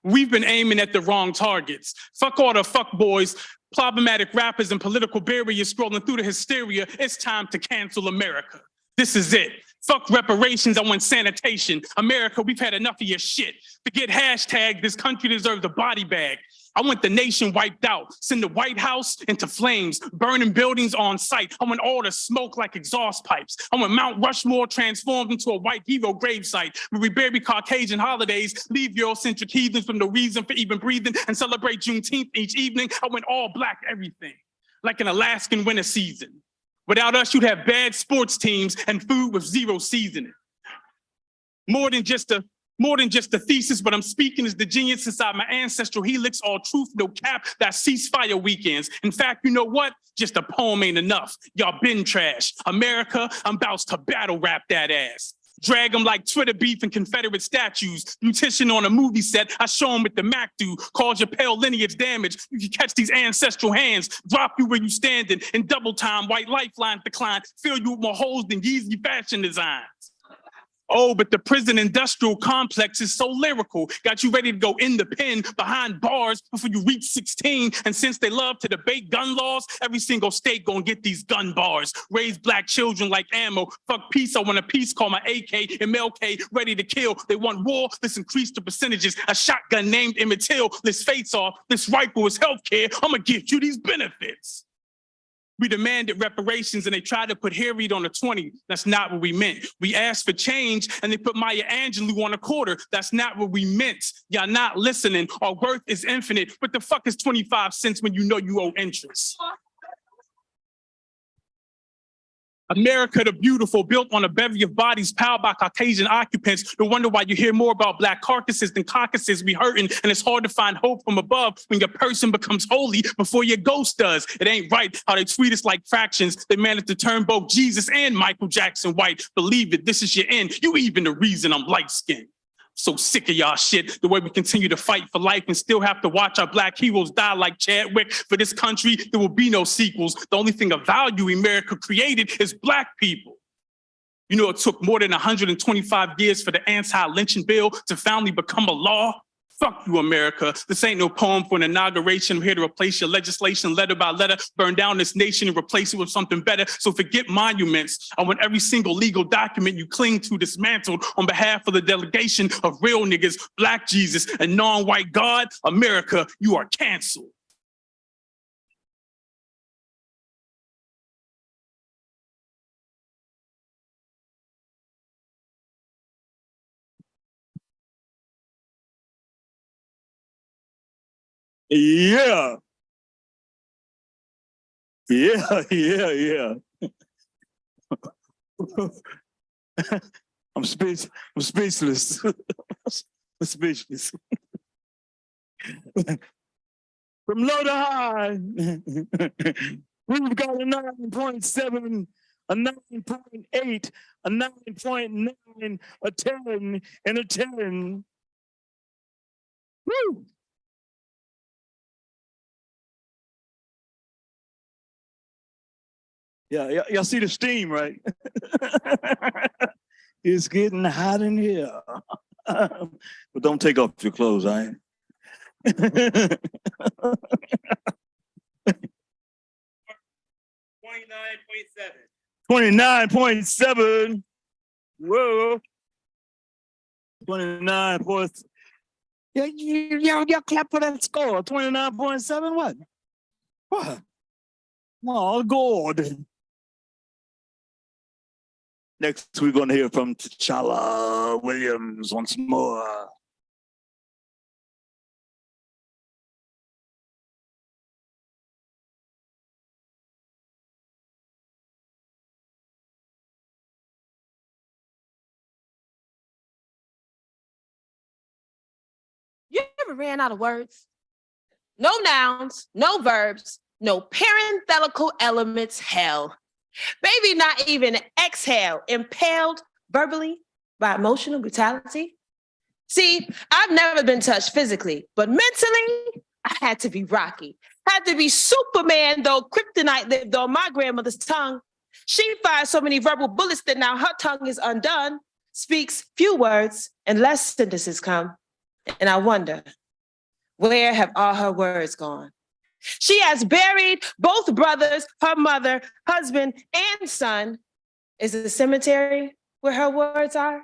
We've been aiming at the wrong targets. Fuck all the fuck boys, problematic rappers, and political barriers scrolling through the hysteria. It's time to cancel America. This is it. Fuck reparations, I want sanitation. America, we've had enough of your shit. Forget hashtag, this country deserves a body bag. I want the nation wiped out, send the White House into flames, burning buildings on sight. I want all the smoke like exhaust pipes. I want Mount Rushmore transformed into a white hero gravesite where we bury Caucasian holidays, leave Eurocentric heathens with no reason for even breathing, and celebrate Juneteenth each evening. I want all black everything, like an Alaskan winter season. Without us, you'd have bad sports teams and food with zero seasoning. More than just a thesis, but I'm speaking as the genius inside my ancestral helix, all truth, no cap, that ceasefire weekends. In fact, you know what? Just a poem ain't enough. Y'all been trash. America, I'm about to battle rap that ass. Drag them like Twitter beef and Confederate statues. Nutrition on a movie set, I show them with the Mac do. Cause your pale lineage damage. You can catch these ancestral hands, drop you where you standing. In double time, white lifelines decline. Fill you with more holes than Yeezy fashion designs. Oh, but the prison industrial complex is so lyrical. Got you ready to go in the pen behind bars before you reach 16. And since they love to debate gun laws, every single state gonna get these gun bars. Raise black children like ammo. Fuck peace, I want a peace, call my AK, MLK, ready to kill. They want war, let's increase the percentages. A shotgun named Emmett Till, let's face off. This rifle is healthcare, I'ma give you these benefits. We demanded reparations and they tried to put Harriet on a 20. That's not what we meant. We asked for change and they put Maya Angelou on a quarter. That's not what we meant. Y'all not listening. Our worth is infinite. What the fuck is 25 cents when you know you owe interest? America the beautiful, built on a bevy of bodies powered by Caucasian occupants. No wonder why you hear more about black carcasses than caucuses be hurting, and it's hard to find hope from above when your person becomes holy before your ghost does. It ain't right how they treat us like fractions. They managed to turn both Jesus and Michael Jackson white. Believe it, this is your end. You even the reason I'm light-skinned. So sick of y'all shit, the way we continue to fight for life and still have to watch our black heroes die like Chadwick. For this country, there will be no sequels. The only thing of value America created is black people. You know, it took more than 125 years for the anti-lynching bill to finally become a law. Fuck you, America. This ain't no poem for an inauguration. I'm here to replace your legislation letter by letter, burn down this nation and replace it with something better. So forget monuments. I want every single legal document you cling to dismantled on behalf of the delegation of real niggas, black Jesus, and non-white God. America, you are canceled. Yeah. Yeah. I'm speechless. I'm speechless. From low to high, we've got a 9.7, a 9.8, a 9.9, a 10, and a 10. Woo! Yeah, y'all see the steam, right? It's getting hot in here. But don't take off your clothes, all right? 29.7. Whoa. 29. Yeah, y'all clap for that score. 29.7. What? What? Oh, God. Next, we're going to hear from T'Challa Williams once more. You ever ran out of words? No nouns, no verbs, no parenthetical elements, hell. Baby, not even exhale, impaled verbally by emotional brutality. See, I've never been touched physically, but mentally, I had to be Rocky. Had to be Superman, though kryptonite lived on my grandmother's tongue. She fired so many verbal bullets that now her tongue is undone, speaks few words and less sentences come. And I wonder, where have all her words gone? She has buried both brothers, her mother, husband, and son. Is the cemetery where her words are?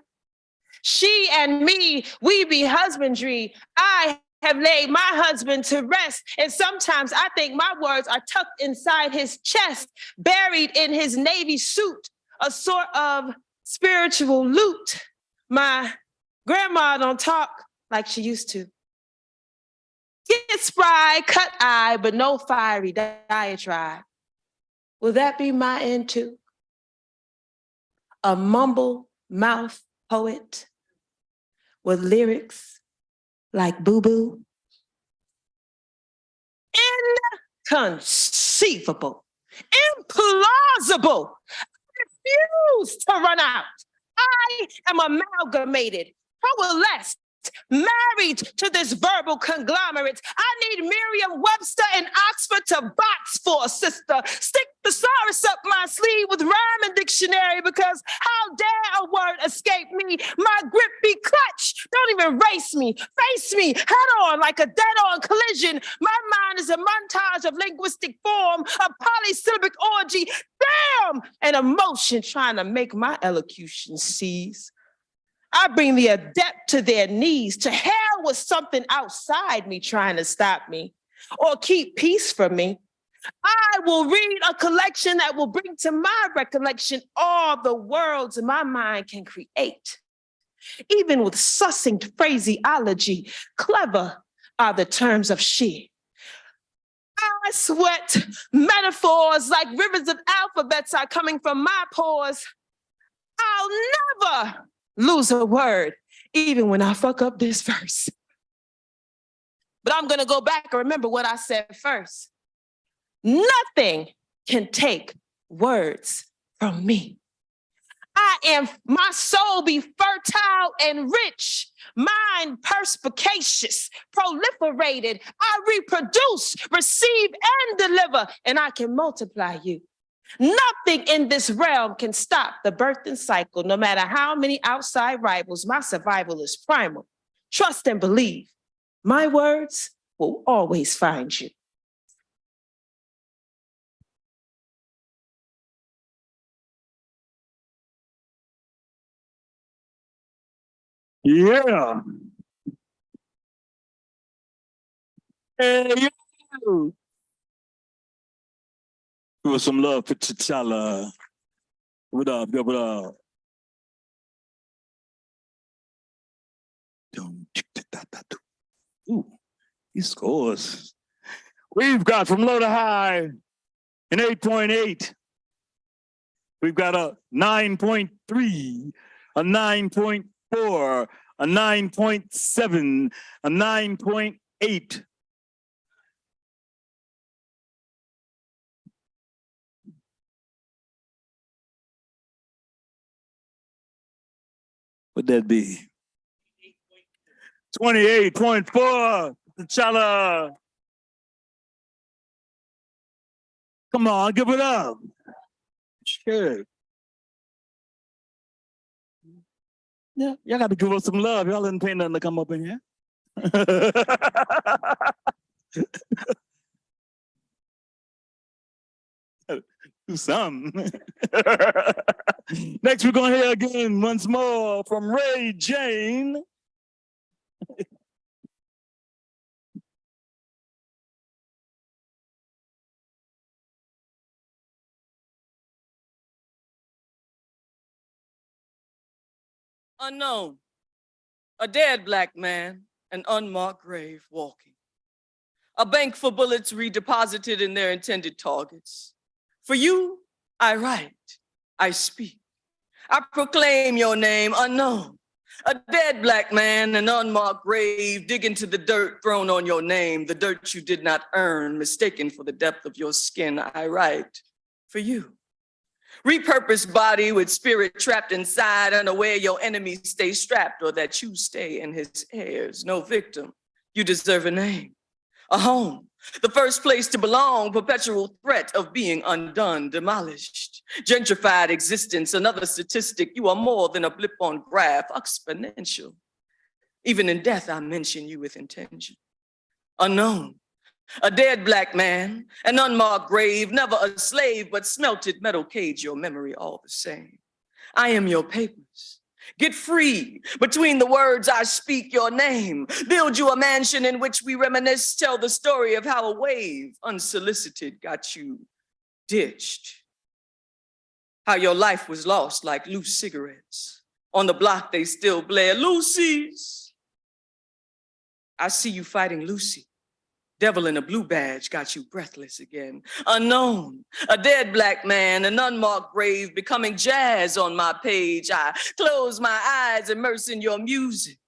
She and me, we be husbandry. I have laid my husband to rest, and sometimes I think my words are tucked inside his chest, buried in his Navy suit, a sort of spiritual loot. My grandma don't talk like she used to. Get spry, cut eye, but no fiery diatribe. Will that be my end too? A mumble mouth poet with lyrics like boo-boo? Inconceivable, implausible. I refuse to run out. I am amalgamated, coalesced, married to this verbal conglomerate. I need Merriam-Webster and Oxford to box for a sister. Stick thesaurus up my sleeve with rhyme and dictionary, because how dare a word escape me? My grip be clutched. Don't even race me. Face me head on like a dead-on collision. My mind is a montage of linguistic form, a polysyllabic orgy. Damn! An emotion trying to make my elocution cease. I bring the adept to their knees. To hell with something outside me trying to stop me or keep peace from me. I will read a collection that will bring to my recollection all the worlds my mind can create. Even with succinct phraseology, clever are the terms of she. I sweat metaphors like rivers of alphabets are coming from my pores. I'll never lose a word, even when I fuck up this verse. But I'm gonna go back and remember what I said first. Nothing can take words from me. My soul be fertile and rich, mind perspicacious, proliferated. I reproduce, receive, and deliver, and I can multiply you. Nothing in this realm can stop the birthing cycle, no matter how many outside rivals. My survival is primal. Trust and believe. My words will always find you. Yeah. Hey, you. Give us some love for T'Challa. What up? Give it up. Ooh, he scores. We've got from low to high an 8.8. We've got a 9.3, a 9.4, a 9.7, a 9.8. What'd that be? 28.4, T'Challa. Come on, give it up. Sure. Yeah, y'all got to give us some love. Y'all didn't pay nothing to come up in here. Do something. Next, we're going to hear again once more from Ray Jane. Unknown, a dead Black man, an unmarked grave walking. A bank for bullets redeposited in their intended targets. For you, I write, I speak. I proclaim your name, unknown. A dead Black man, an unmarked grave, dig into the dirt thrown on your name, the dirt you did not earn, mistaken for the depth of your skin. I write for you. Repurposed body with spirit trapped inside, unaware your enemy stays strapped or that you stay in his hairs. No victim, you deserve a name, a home, the first place to belong, perpetual threat of being undone, demolished. Gentrified existence, another statistic, you are more than a blip on graph, exponential. Even in death, I mention you with intention. Unknown, a dead Black man, an unmarked grave, never a slave, but smelted metal cage, your memory all the same. I am your papers. Get free between the words I speak your name. Build you a mansion in which we reminisce, tell the story of how a wave, unsolicited, got you ditched. How your life was lost like loose cigarettes. On the block they still blare, Lucy's. I see you fighting Lucy. Devil in a blue badge got you breathless again. Unknown, a dead Black man, an unmarked grave, becoming jazz on my page. I close my eyes, immerse in your music.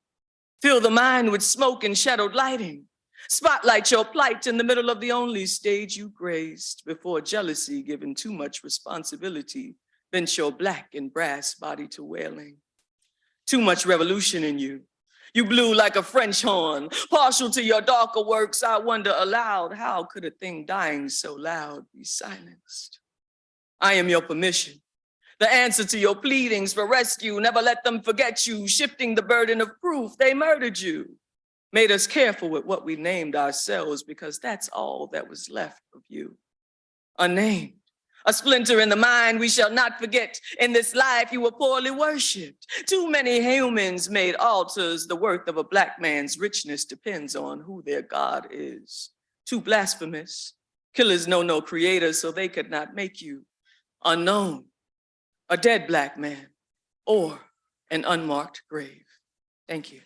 Fill the mind with smoke and shadowed lighting. Spotlight your plight in the middle of the only stage you graced before jealousy, given too much responsibility, bent your black and brass body to wailing. Too much revolution in you. You blew like a French horn, partial to your darker works. I wonder aloud, how could a thing dying so loud be silenced? I am your permission, the answer to your pleadings for rescue. Never let them forget you, shifting the burden of proof. They murdered you, made us careful with what we named ourselves because that's all that was left of you. Unnamed. A splinter in the mind we shall not forget. In this life you were poorly worshipped. Too many humans made altars. The worth of a Black man's richness depends on who their God is. Too blasphemous. Killers know no creator, so they could not make you. Unknown, a dead Black man, or an unmarked grave. Thank you.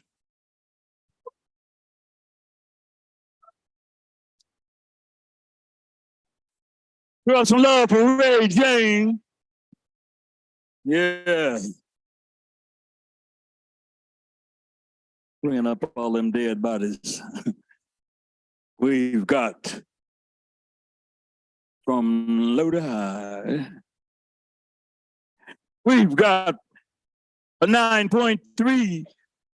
Throw some love for Ray Jane. Yeah. Bringing up all them dead bodies. We've got from low to high. We've got a 9.3,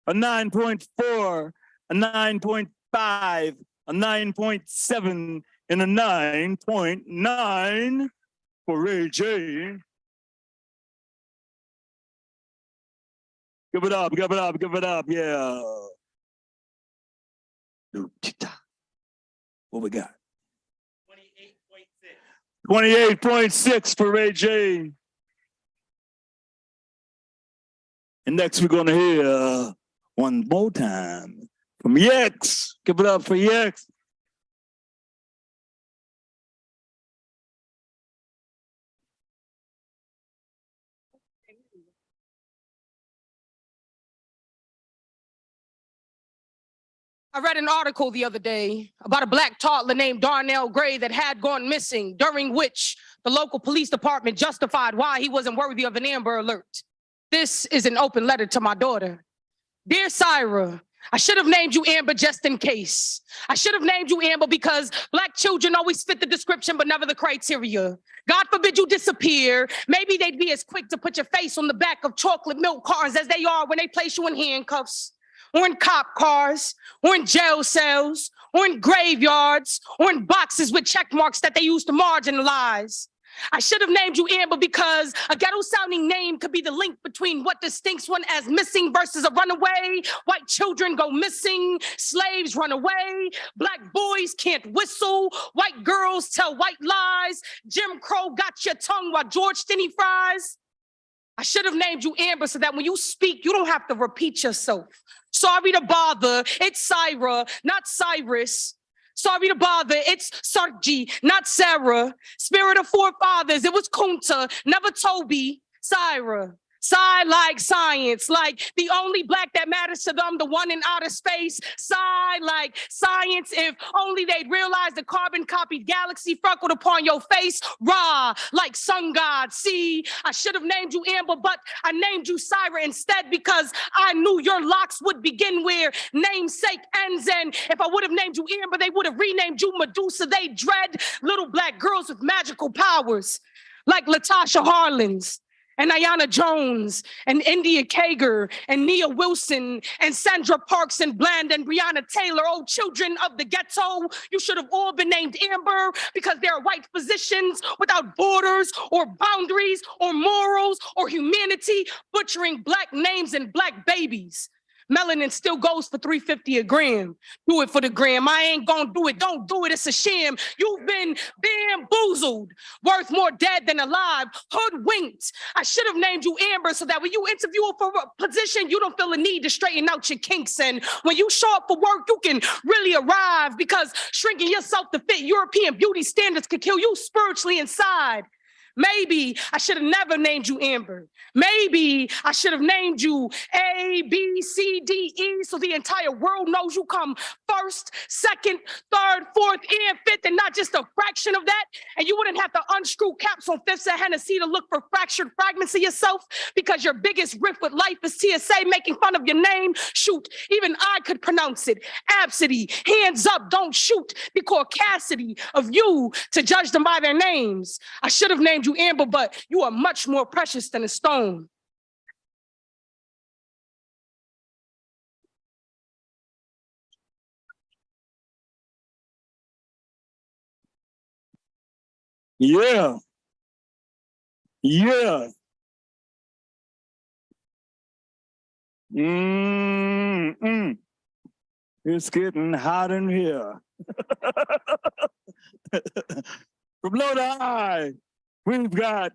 a 9.4, a 9.5, a 9.7, and a 9.9 for Ray J. Give it up, give it up, give it up, yeah. What we got? 28.6 for Ray J. And next we're gonna hear one more time from Yex. Give it up for Yex. I read an article the other day about a black toddler named Darnell Gray that had gone missing, during which the local police department justified why he wasn't worthy of an Amber Alert. This is an open letter to my daughter. Dear Syra, I should have named you Amber just in case. I should have named you Amber because black children always fit the description but never the criteria. God forbid you disappear. Maybe they'd be as quick to put your face on the back of chocolate milk cartons as they are when they place you in handcuffs, or in cop cars, or in jail cells, or in graveyards, or in boxes with check marks that they use to marginalize. I should have named you Amber because a ghetto-sounding name could be the link between what distincts one as missing versus a runaway. White children go missing, slaves run away, black boys can't whistle, white girls tell white lies, Jim Crow got your tongue while George Stinney fries. I should have named you Amber so that when you speak, you don't have to repeat yourself. Sorry to bother, it's Syra, not Cyrus. Sorry to bother, it's Sarji, not Sarah. Spirit of forefathers, it was Kunta, never Toby, Syra. Sigh like science, like the only black that matters to them, the one in outer space. Sigh like science, if only they'd realize the carbon-copied galaxy freckled upon your face. Ra, like sun god. See, I should have named you Amber, but I named you Syra instead because I knew your locks would begin where namesake ends. And if I would have named you Amber, they would have renamed you Medusa. They dread little black girls with magical powers, like Latasha Harlins, and Ayanna Jones, and India Kager, and Nia Wilson, and Sandra Parks, and Bland, and Breonna Taylor. Oh, children of the ghetto, you should have all been named Amber because they are white physicians without borders or boundaries or morals or humanity, butchering black names and black babies. Melanin still goes for $3.50 a gram. Do it for the gram. I ain't gonna do it. Don't do it. It's a sham. You've been bamboozled. Worth more dead than alive. Hoodwinked. I should have named you Amber so that when you interview for a position, you don't feel a need to straighten out your kinks. And when you show up for work, you can really arrive because shrinking yourself to fit European beauty standards could kill you spiritually inside. Maybe I should have never named you Amber. Maybe I should have named you A, B, C, D, E, so the entire world knows you come first, second, third, fourth, and fifth, and not just a fraction of that. And you wouldn't have to unscrew caps on fifths of Hennessy to look for fractured fragments of yourself because your biggest riff with life is TSA making fun of your name. Shoot, even I could pronounce it. Absidy, hands up, don't shoot. The caucasity of you to judge them by their names. I should have named you Amber, but you are much more precious than a stone. Yeah. Yeah. It's getting hot in here. From low to high, we've got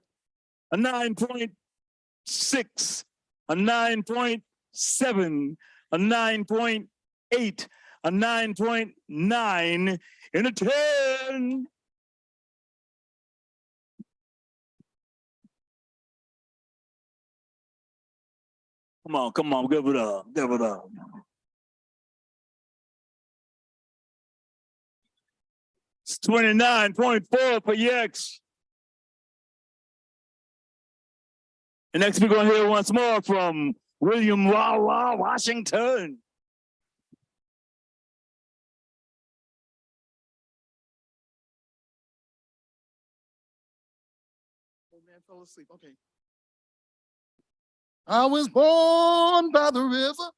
a 9.6, a 9.7, a 9.8, a 9.9, and a 10. Come on, give it up, give it up. It's 29.4 for Yex. And next we're gonna hear once more from William Wawa Washington. Oh man, fell asleep. Okay. I was born by the river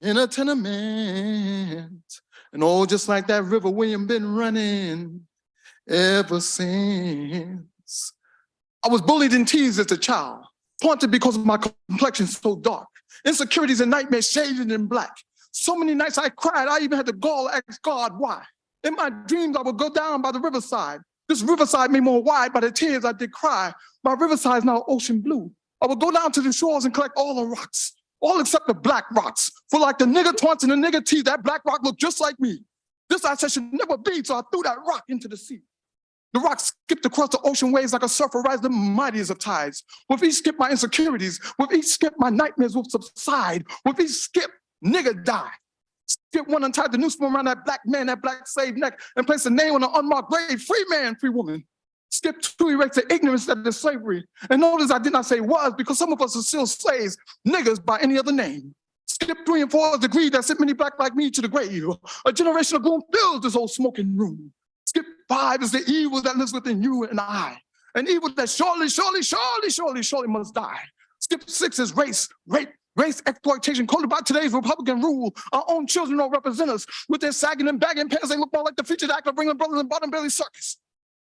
in a tenement. And oh, just like that river, William been running ever since. I was bullied and teased as a child, haunted because of my complexion so dark. Insecurities and nightmares shaded in black. So many nights I cried, I even had to gall ask God why. In my dreams, I would go down by the riverside. This riverside made more wide by the tears I did cry. My riverside is now ocean blue. I would go down to the shores and collect all the rocks, all except the black rocks. For like the nigger taunts and the nigger teeth, that black rock looked just like me. This I said should never be, so I threw that rock into the sea. The rock skipped across the ocean waves like a surfer rides the mightiest of tides. With each skip, my insecurities, with each skip, my nightmares will subside. With each skip, nigga die. Skip one untied the noose around that black man, that black slave neck, and placed a name on an unmarked grave. Free man, free woman. Skip two, erase the ignorance that is slavery. And notice I did not say was, because some of us are still slaves, niggas by any other name. Skip 3 and 4 is the greed that sent many black like me to the grave. A generation of gloom fills this old smoking room. Skip 5 is the evil that lives within you and I. An evil that surely must die. Skip 6 is race, rape, race exploitation coded by today's Republican rule. Our own children don't represent us. With their sagging and bagging pants, they look more like the featured actor bringing brothers and bottom belly circus.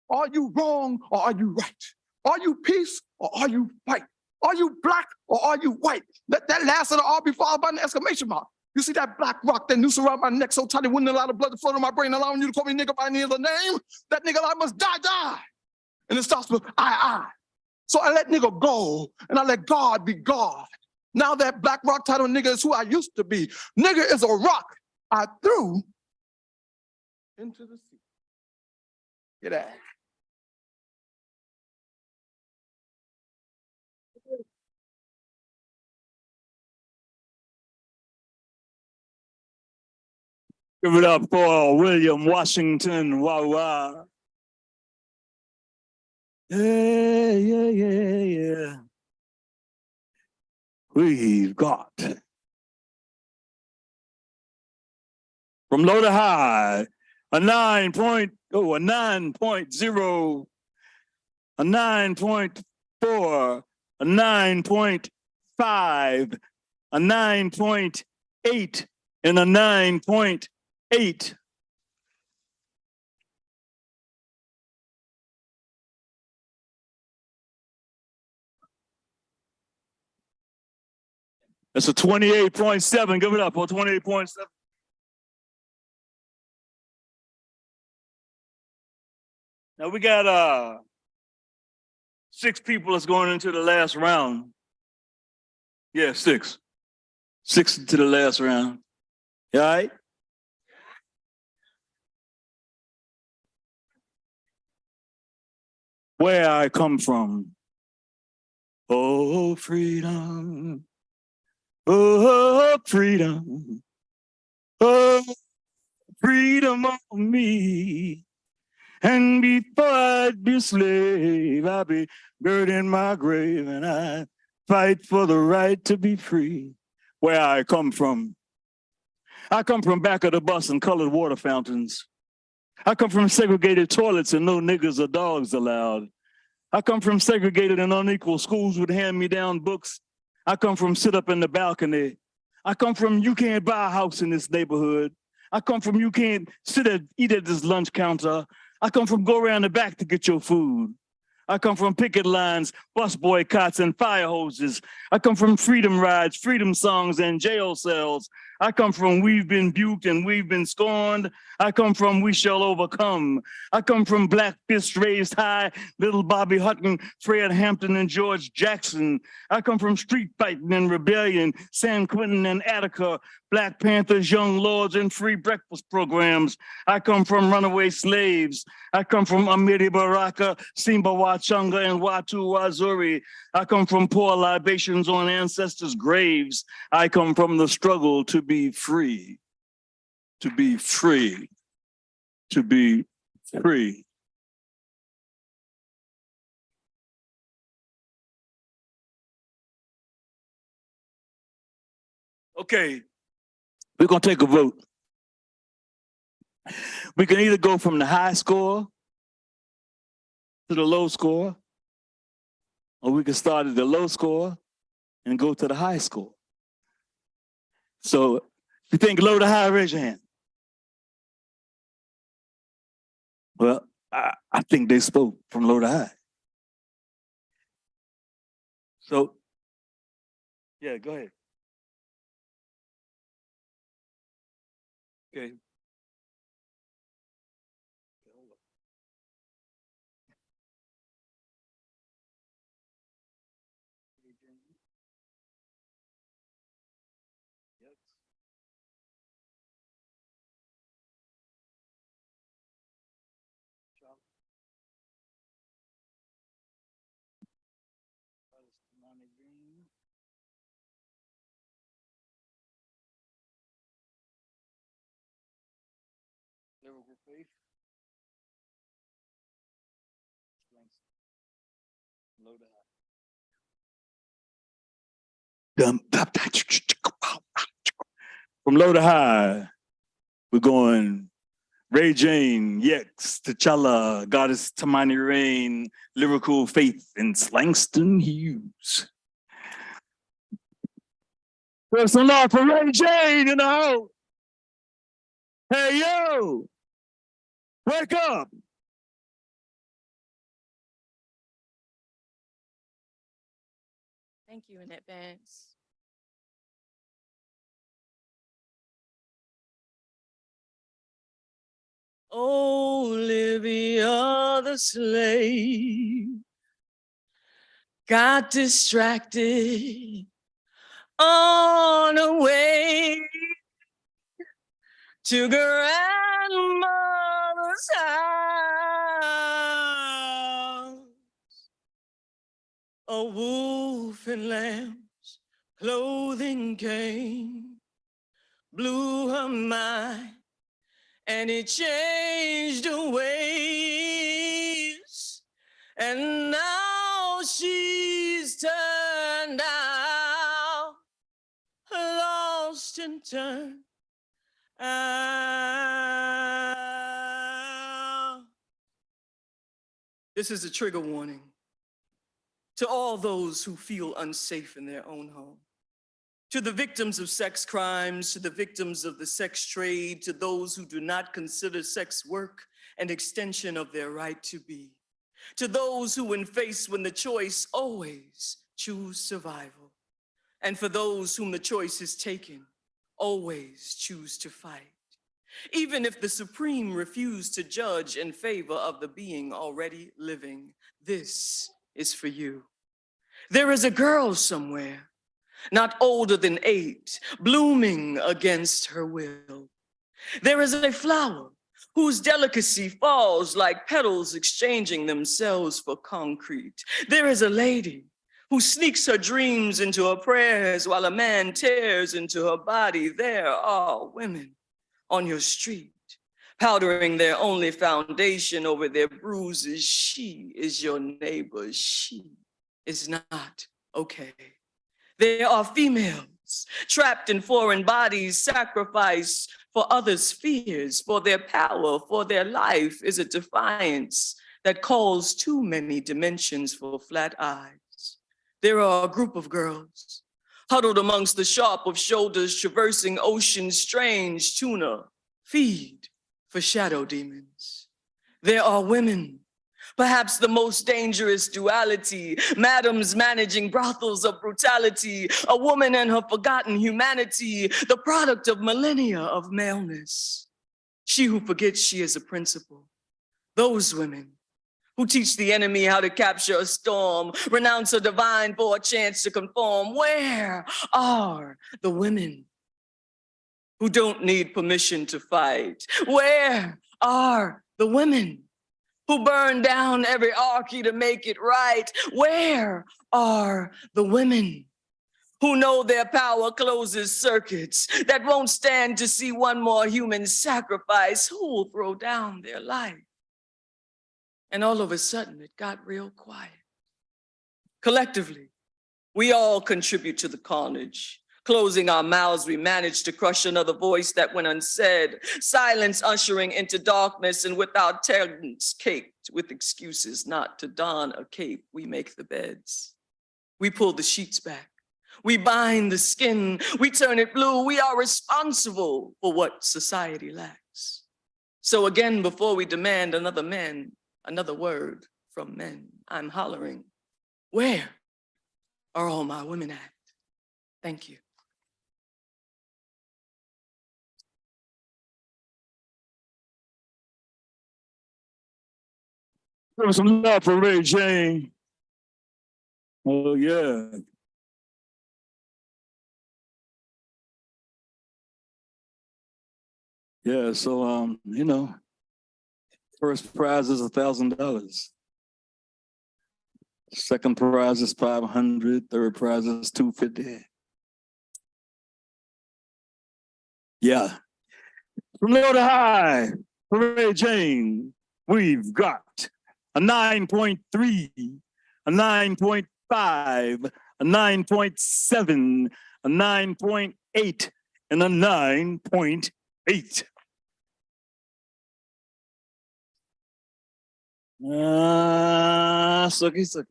Are you wrong or are you right? Are you peace or are you fight? Are you black or are you white? Let that last letter R be followed by an exclamation mark. You see that black rock that noose around my neck so tight it wouldn't allow the blood to flow to my brain, allowing you to call me nigga by any other name? That nigga I must die. And it starts with I. So I let nigga go and I let God be God. Now that black rock title nigga is who I used to be. Nigga is a rock I threw into the sea. Get out. Give it up for William Washington Wawa. Yeah. We've got from low to high, a 9.0, a 9.0, a 9.4, a 9.5, a 9.8, and a 9.8. That's a 28.7. Give it up for 28.7. Now we got 6 people that's going into the last round. Yeah, 6. 6 into the last round. You all right? Where I come from. Oh, freedom. Oh, freedom. Oh, freedom on me. And before I'd be a slave, I'd be buried in my grave and I fight for the right to be free. Where I come from. I come from back of the bus and colored water fountains. I come from segregated toilets and no niggas or dogs allowed. I come from segregated and unequal schools with hand-me-down books. I come from sit up in the balcony. I come from you can't buy a house in this neighborhood. I come from you can't eat at this lunch counter. I come from go around the back to get your food. I come from picket lines, bus boycotts, and fire hoses. I come from freedom rides, freedom songs, and jail cells. I come from we've been buked and we've been scorned. I come from we shall overcome. I come from black fists raised high, little Bobby Hutton, Fred Hampton, and George Jackson. I come from street fighting and rebellion, San Quentin and Attica, Black Panthers, Young Lords, and free breakfast programs. I come from runaway slaves. I come from Amiri Baraka, Simba Wachunga, and Watu Wazuri. I come from poor libations on ancestors' graves. I come from the struggle to be free, to be free, to be free. Okay, we're gonna take a vote. We can either go from the high score to the low score, or we can start at the low score and go to the high score. So if you think low to high, raise your hand. Well, I think they spoke from low to high. So, yeah, go ahead. Okay. Lyrical Faith. Low to high. From low to high, we're going Ray Jane, Yex, T'Challa, Goddess Tamani Rain, Lyrical Faith, and Slangston Hughes. Personal love for Ray Jane, you know. Hey, yo, wake up. Thank you in advance. Olivia the slave got distracted on her way to grandmother's house. A wolf in lamb's clothing came, blew her mind, and it changed her ways. And now she's turned out, lost and turned out. This is a trigger warning to all those who feel unsafe in their own home. To the victims of sex crimes, to the victims of the sex trade, to those who do not consider sex work an extension of their right to be. To those who, when faced with the choice, always choose survival. And for those whom the choice is taken, always choose to fight. Even if the Supreme refused to judge in favor of the being already living, this is for you. There is a girl somewhere, not older than 8, blooming against her will. There is a flower whose delicacy falls like petals exchanging themselves for concrete. There is a lady who sneaks her dreams into her prayers while a man tears into her body. There are women on your street, powdering their only foundation over their bruises. She is your neighbor. She is not okay. There are females trapped in foreign bodies, sacrificed for others' fears, for their power, for their life is a defiance that calls too many dimensions for flat eyes. There are a group of girls huddled amongst the sharp of shoulders, traversing ocean's strange tuna, feed for shadow demons. There are women, perhaps the most dangerous duality, madams managing brothels of brutality, a woman and her forgotten humanity, the product of millennia of maleness. She who forgets she is a principal. Those women who teach the enemy how to capture a storm, renounce a divine for a chance to conform. Where are the women who don't need permission to fight? Where are the women who burn down every archy to make it right? Where are the women who know their power closes circuits, that won't stand to see one more human sacrifice? Who will throw down their life? And all of a sudden, it got real quiet. Collectively, we all contribute to the carnage. Closing our mouths, we managed to crush another voice that went unsaid. Silence ushering into darkness, and without tents caked with excuses not to don a cape, we make the beds. We pull the sheets back. We bind the skin. We turn it blue. We are responsible for what society lacks. So again, before we demand another man, another word from men, I'm hollering, where are all my women at? Thank you. Give us some love for Ray Jane. Oh, yeah. Yeah, so, you know, first prize is $1,000. Second prize is $500. Third prize is $250. Yeah. From low to high, for Ray Jane, we've got a 9.3, a 9.5, a 9.7, a 9.8, and a 9.8. Sucky. So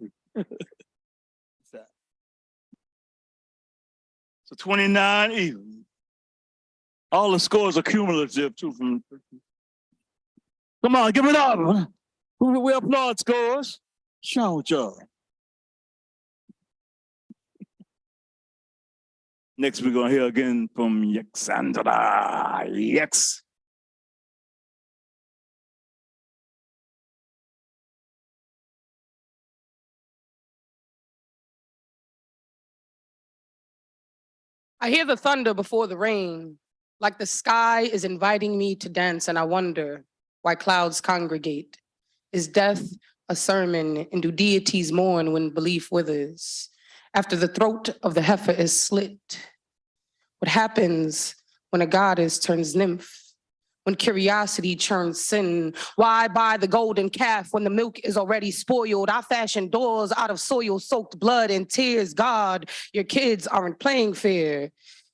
29 even. All the scores are cumulative too. Come on, give it up. We applaud scores. Shout y'all. Next, we're gonna hear again from Yexandra. Yex. I hear the thunder before the rain, like the sky is inviting me to dance, and I wonder why clouds congregate. Is death a sermon, and do deities mourn when belief withers? After the throat of the heifer is slit, what happens when a goddess turns nymph? When curiosity turns sin? Why buy the golden calf when the milk is already spoiled? I fashion doors out of soil-soaked blood and tears. God, your kids aren't playing fair.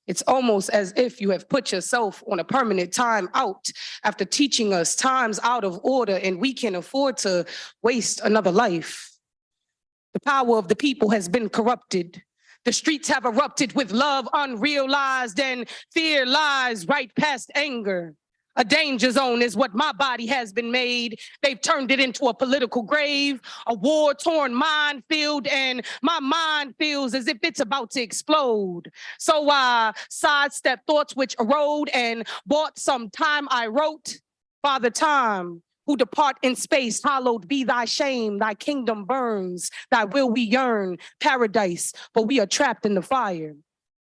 It's almost as if you have put yourself on a permanent time out after teaching us time's out of order, and we can afford to waste another life. The power of the people has been corrupted. The streets have erupted with love unrealized, and fear lies right past anger. A danger zone is what my body has been made. They've turned it into a political grave, a war-torn minefield, and my mind feels as if it's about to explode. So I sidestep thoughts which erode and bought some time I wrote. Father Time, who depart in space, hallowed be thy shame, thy kingdom burns, thy will we yearn, paradise, but we are trapped in the fire.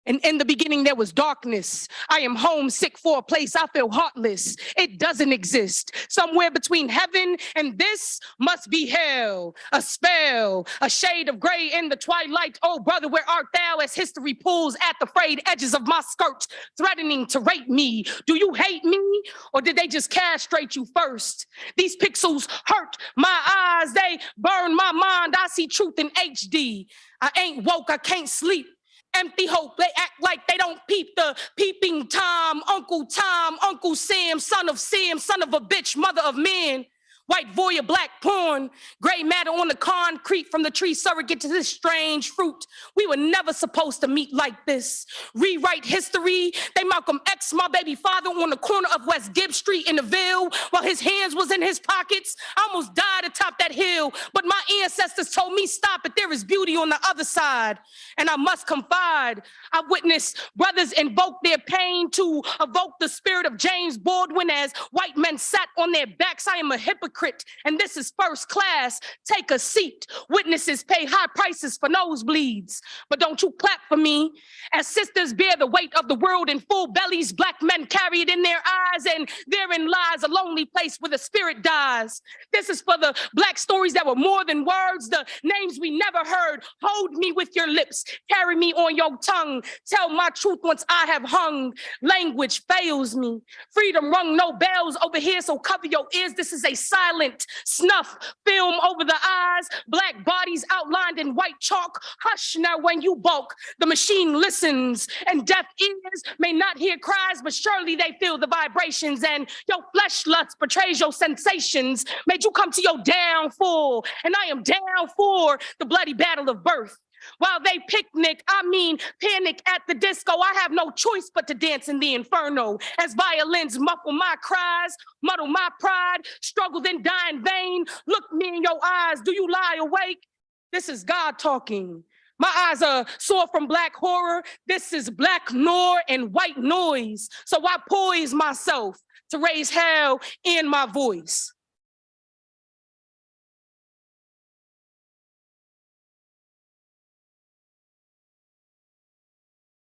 And in the beginning, there was darkness. I am homesick for a place I feel heartless. It doesn't exist. Somewhere between heaven and this must be hell. A spell, a shade of gray in the twilight. Oh, brother, where art thou as history pulls at the frayed edges of my skirt, threatening to rape me? Do you hate me, or did they just castrate you first? These pixels hurt my eyes. They burn my mind. I see truth in HD. I ain't woke. I can't sleep. Empty hope, they act like they don't peep the peeping Tom, Uncle Sam, son of a bitch, mother of men. White voyeur, black porn, gray matter on the concrete from the tree surrogate to this strange fruit. We were never supposed to meet like this. Rewrite history. They Malcolm X, my baby father, on the corner of West Gibb Street in the Ville, while his hands was in his pockets. I almost died atop that hill, but my ancestors told me stop it. There is beauty on the other side, and I must confide. I witnessed brothers invoke their pain to evoke the spirit of James Baldwin as white men sat on their backs. I am a hypocrite, and this is first class. Take a seat. Witnesses pay high prices for nosebleeds, but don't you clap for me. As sisters bear the weight of the world in full bellies, black men carry it in their eyes, and therein lies a lonely place where the spirit dies. This is for the black stories that were more than words, the names we never heard. Hold me with your lips, carry me on your tongue. Tell my truth once I have hung. Language fails me. Freedom rung no bells over here, so cover your ears. This is a sign silent, snuff film over the eyes, black bodies outlined in white chalk. Hush now when you balk, the machine listens, and deaf ears may not hear cries, but surely they feel the vibrations, and your flesh lust betrays your sensations. Made you come to your downfall, and I am down for the bloody battle of birth. While they picnic, I mean panic at the disco, I have no choice but to dance in the inferno. As violins muffle my cries, muddle my pride, struggle then die in vain. Look me in your eyes, do you lie awake? This is God talking. My eyes are sore from black horror. This is black noir and white noise. So I poise myself to raise hell in my voice.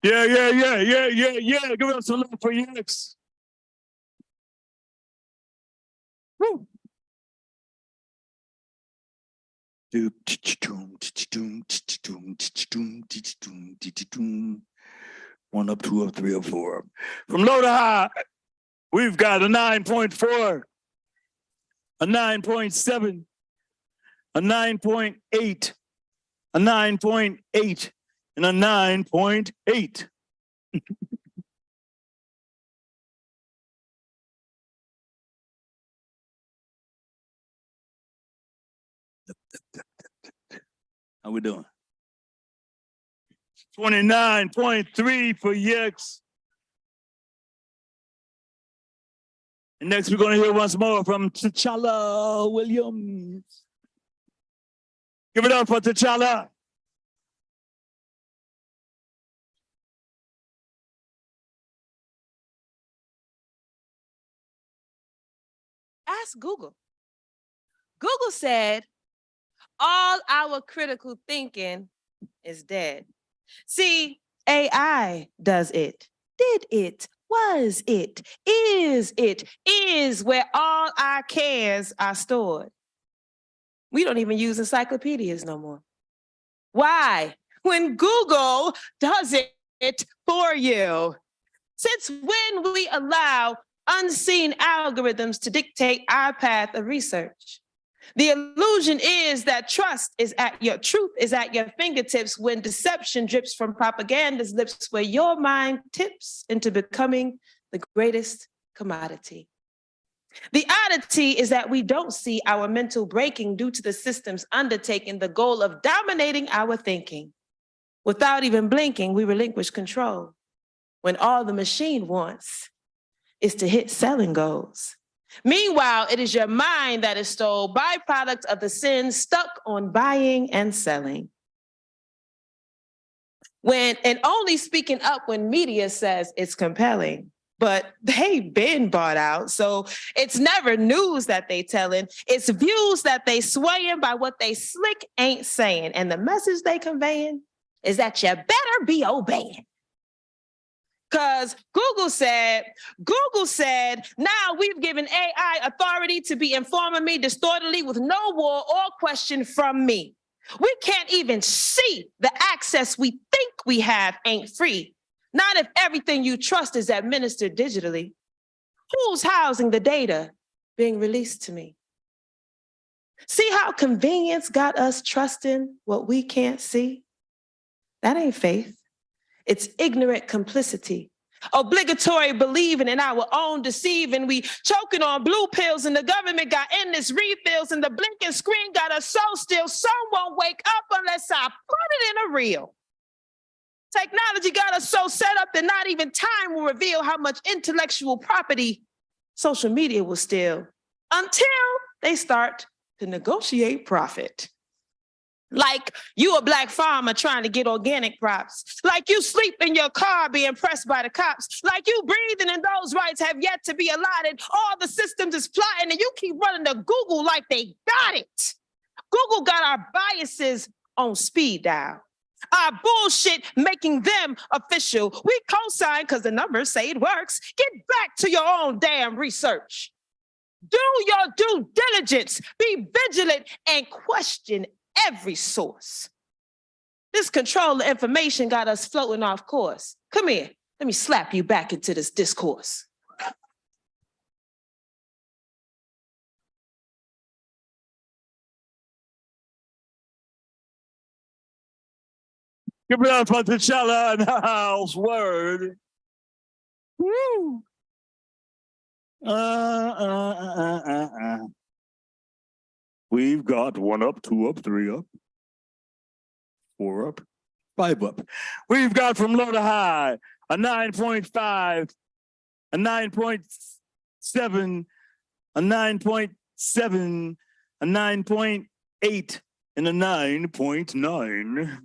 Yeah. Give us a look for Yanks. Woo. One up, two up, three up, four up. From low to high, we've got a 9.4, a 9.7, a 9.8, a 9.8, and a 9.8. How we doing? 29.3 for Yex. And next we're going to hear once more from T'Challa Williams. Give it up for T'Challa. Ask Google. Google said, all our critical thinking is dead. See, AI does it, did it, was it, is where all our cares are stored. We don't even use encyclopedias no more. Why? When Google does it for you. Since when we allow unseen algorithms to dictate our path of research? The illusion is that truth is at your fingertips when deception drips from propaganda's lips, where your mind tips into becoming the greatest commodity. The oddity is that we don't see our mental breaking due to the systems undertaking the goal of dominating our thinking. Without even blinking, we relinquish control when all the machine wants is to hit selling goals. Meanwhile, it is your mind that is stole, byproduct of the sin stuck on buying and selling. And only speaking up when media says it's compelling, but they've been bought out. So it's never news that they telling, it's views that they swaying by what they slick ain't saying. And the message they conveying is that you better be obeying. Because Google said, now we've given AI authority to be informing me distortedly with no war or question from me. We can't even see the access we think we have ain't free. Not if everything you trust is administered digitally. Who's housing the data being released to me? See how convenience got us trusting what we can't see? That ain't faith. It's ignorant complicity, obligatory believing in our own deceiving. We choking on blue pills and the government got endless refills and the blinking screen got us so still. Some won't wake up unless I put it in a reel. Technology got us so set up that not even time will reveal how much intellectual property social media will steal until they start to negotiate profit. Like you a black farmer trying to get organic crops. Like you sleep in your car being pressed by the cops. Like you breathing and those rights have yet to be allotted. All the systems is plotting and you keep running to Google like they got it. Google got our biases on speed dial. Our bullshit making them official. We co-sign because the numbers say it works. Get back to your own damn research. Do your due diligence. Be vigilant and question every source. This control of information got us floating off course. Come here, let me slap you back into this discourse. Give it up for T'Challa in the house. Word. Woo. We've got 1 up, 2 up, 3 up, 4 up, 5 up. We've got from low to high a 9.5, a 9.7, a 9.7, a 9.8, and a 9.9.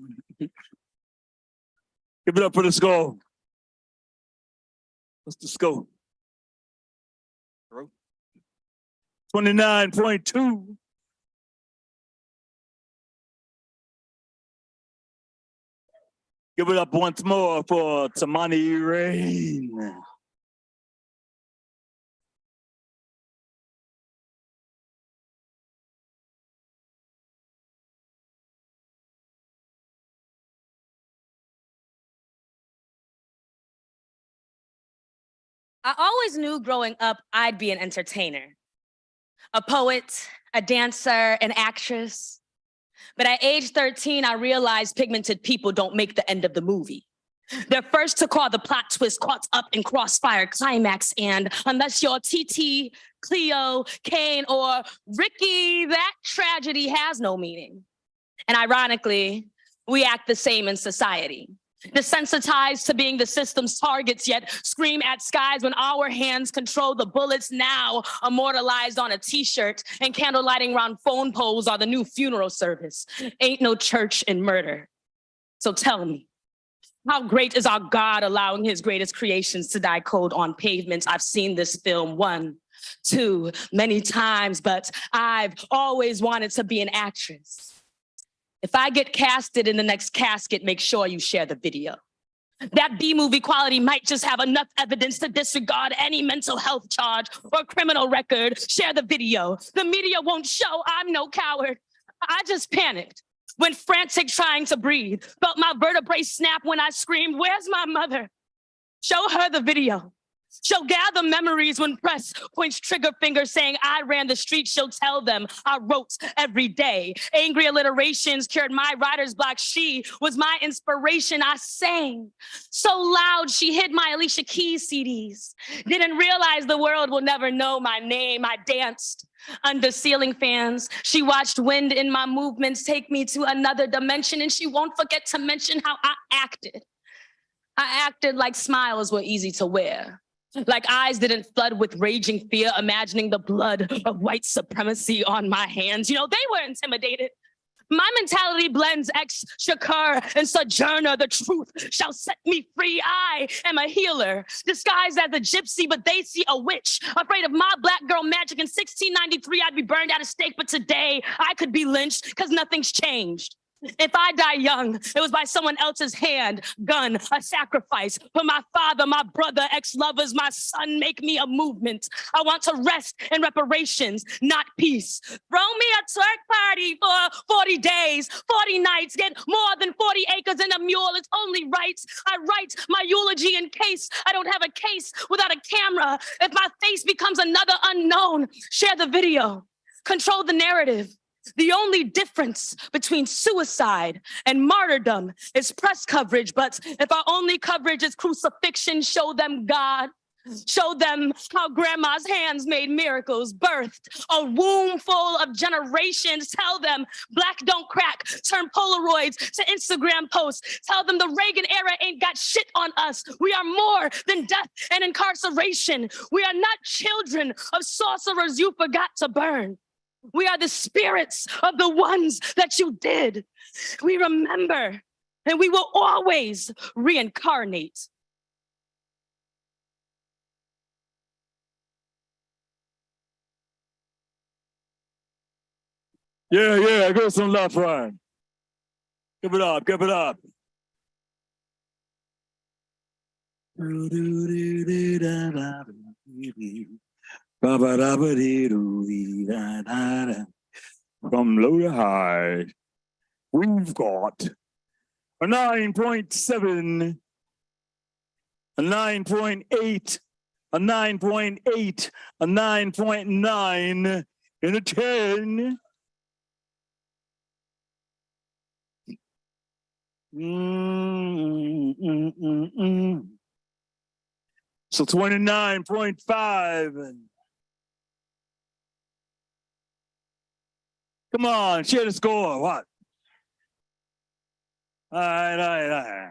Give it up for the score. What's the score? 29.2. Give it up once more for Tamani Rain. I always knew growing up I'd be an entertainer, a poet, a dancer, an actress. But at age 13, I realized pigmented people don't make the end of the movie. They're first to call the plot twist caught up in crossfire climax, and unless you're TT, Cleo, Kane, or Ricky, that tragedy has no meaning. And ironically, we act the same in society. Desensitized to being the system's targets, yet scream at skies when our hands control the bullets, now immortalized on a t-shirt, and candlelighting round phone poles are the new funeral service. Ain't no church in murder. So tell me, how great is our God allowing his greatest creations to die cold on pavements? I've seen this film 1, 2, many times, but I've always wanted to be an actress. If I get casted in the next casket, make sure you share the video. That B-movie quality might just have enough evidence to disregard any mental health charge or criminal record. Share the video. The media won't show. I'm no coward. I just panicked. Went frantic trying to breathe. Felt my vertebrae snap when I screamed, "Where's my mother?" Show her the video. She'll gather memories when press points trigger finger saying, "I ran the street." She'll tell them I wrote every day. Angry alliterations cured my writer's block. She was my inspiration. I sang so loud she hid my Alicia Keys CDs. Didn't realize the world will never know my name. I danced under ceiling fans. She watched wind in my movements take me to another dimension, and she won't forget to mention how I acted. I acted like smiles were easy to wear. Like eyes didn't flood with raging fear, imagining the blood of white supremacy on my hands. You know, they were intimidated. My mentality blends ex-Shakur and Sojourner. The truth shall set me free. I am a healer, disguised as a gypsy, but they see a witch. Afraid of my black girl magic. In 1693, I'd be burned at a stake, but today I could be lynched because nothing's changed. If I die young, it was by someone else's hand, gun, a sacrifice. For my father, my brother, ex-lovers, my son, make me a movement. I want to rest in reparations, not peace. Throw me a twerk party for 40 days, 40 nights, get more than 40 acres and a mule. It's only right. I write my eulogy in case I don't have a case without a camera. If my face becomes another unknown, share the video, control the narrative. The only difference between suicide and martyrdom is press coverage. But if our only coverage is crucifixion, show them God. Show them how grandma's hands made miracles, birthed a womb full of generations. Tell them black don't crack, turn Polaroids to Instagram posts. Tell them the Reagan era ain't got shit on us. We are more than death and incarceration. We are not children of sorcerers you forgot to burn. We are the spirits of the ones that you did. We remember, and we will always reincarnate. Yeah, give us some love, Ryan. Give it up, give it up. From low to high, we've got a 9.7, a 9.8, a 9.8, a 9.9, and a 10. So 29.5. Come on, share the score. What? All right.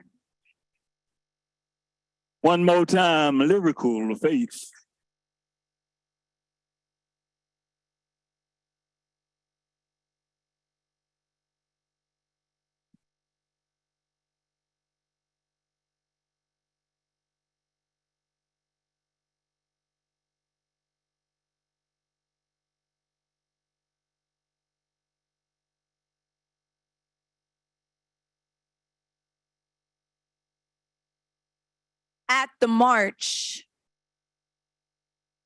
One more time, Lyrical Faith. At the march,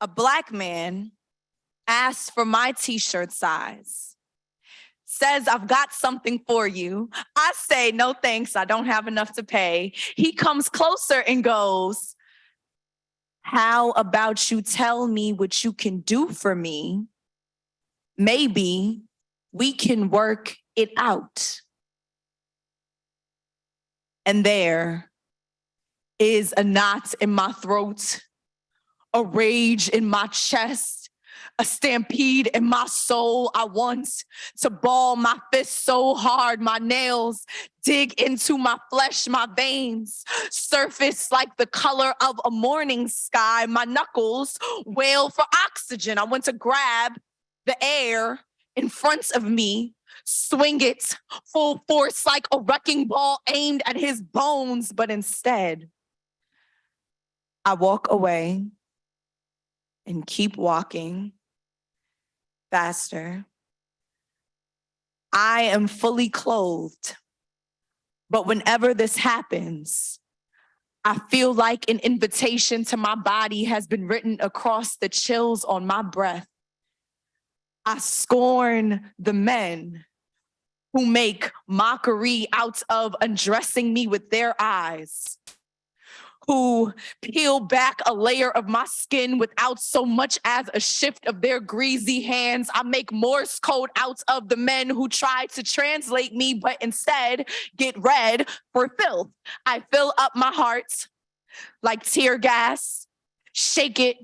a Black man asked for my t-shirt size. Says, I've got something for you. I say, no thanks, I don't have enough to pay. He comes closer and goes, how about you tell me what you can do for me? Maybe we can work it out. And there is a knot in my throat, a rage in my chest, a stampede in my soul. I want to ball my fist so hard my nails dig into my flesh, my veins surface like the color of a morning sky. My knuckles wail for oxygen. I want to grab the air in front of me, swing it full force like a wrecking ball aimed at his bones, but instead, I walk away and keep walking faster. I am fully clothed, but whenever this happens, I feel like an invitation to my body has been written across the chills on my breath. I scorn the men who make mockery out of undressing me with their eyes, who peel back a layer of my skin without so much as a shift of their greasy hands. I make Morse code out of the men who try to translate me, but instead get read for filth. I fill up my heart like tear gas, shake it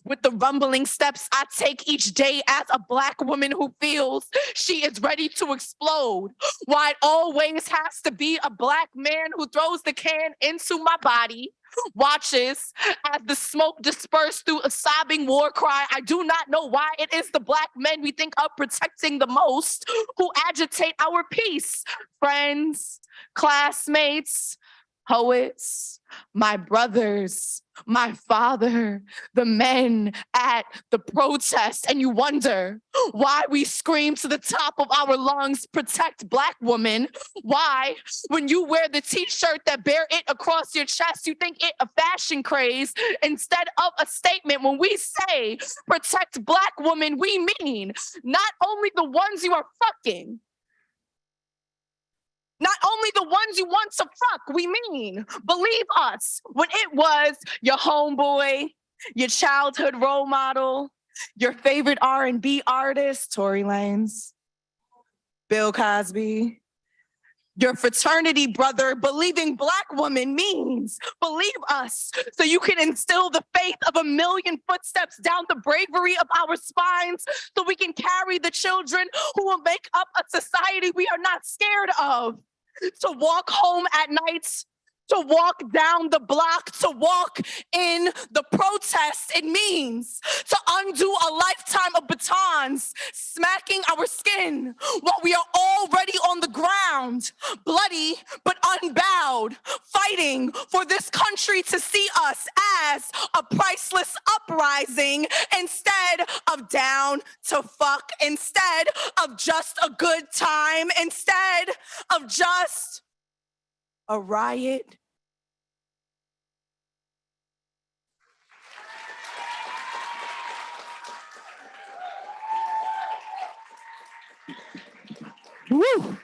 with the rumbling steps I take each day as a Black woman who feels she is ready to explode. Why it always has to be a Black man who throws the can into my body, watches as the smoke disperses through a sobbing war cry. I do not know why it is the Black men we think of protecting the most who agitate our peace. Friends, classmates, poets, my brothers, my father, the men at the protest, and you wonder why we scream to the top of our lungs, protect Black women. Why, when you wear the t-shirt that bear it across your chest, you think it a fashion craze instead of a statement. When we say protect Black women, we mean not only the ones you are fucking, not only the ones you want to fuck, we mean, believe us, when it was your homeboy, your childhood role model, your favorite R&B artist, Tory Lanez, Bill Cosby, your fraternity brother, believing Black woman means believe us so you can instill the faith of a million footsteps down the bravery of our spines so we can carry the children who will make up a society we are not scared of. To walk home at night, to walk down the block, to walk in the protest, it means to undo a lifetime of batons, smacking our skin while we are already on the ground, bloody but unbowed, fighting for this country to see us as a priceless uprising instead of down to fuck, instead of just a good time, instead of just a riot. Woo!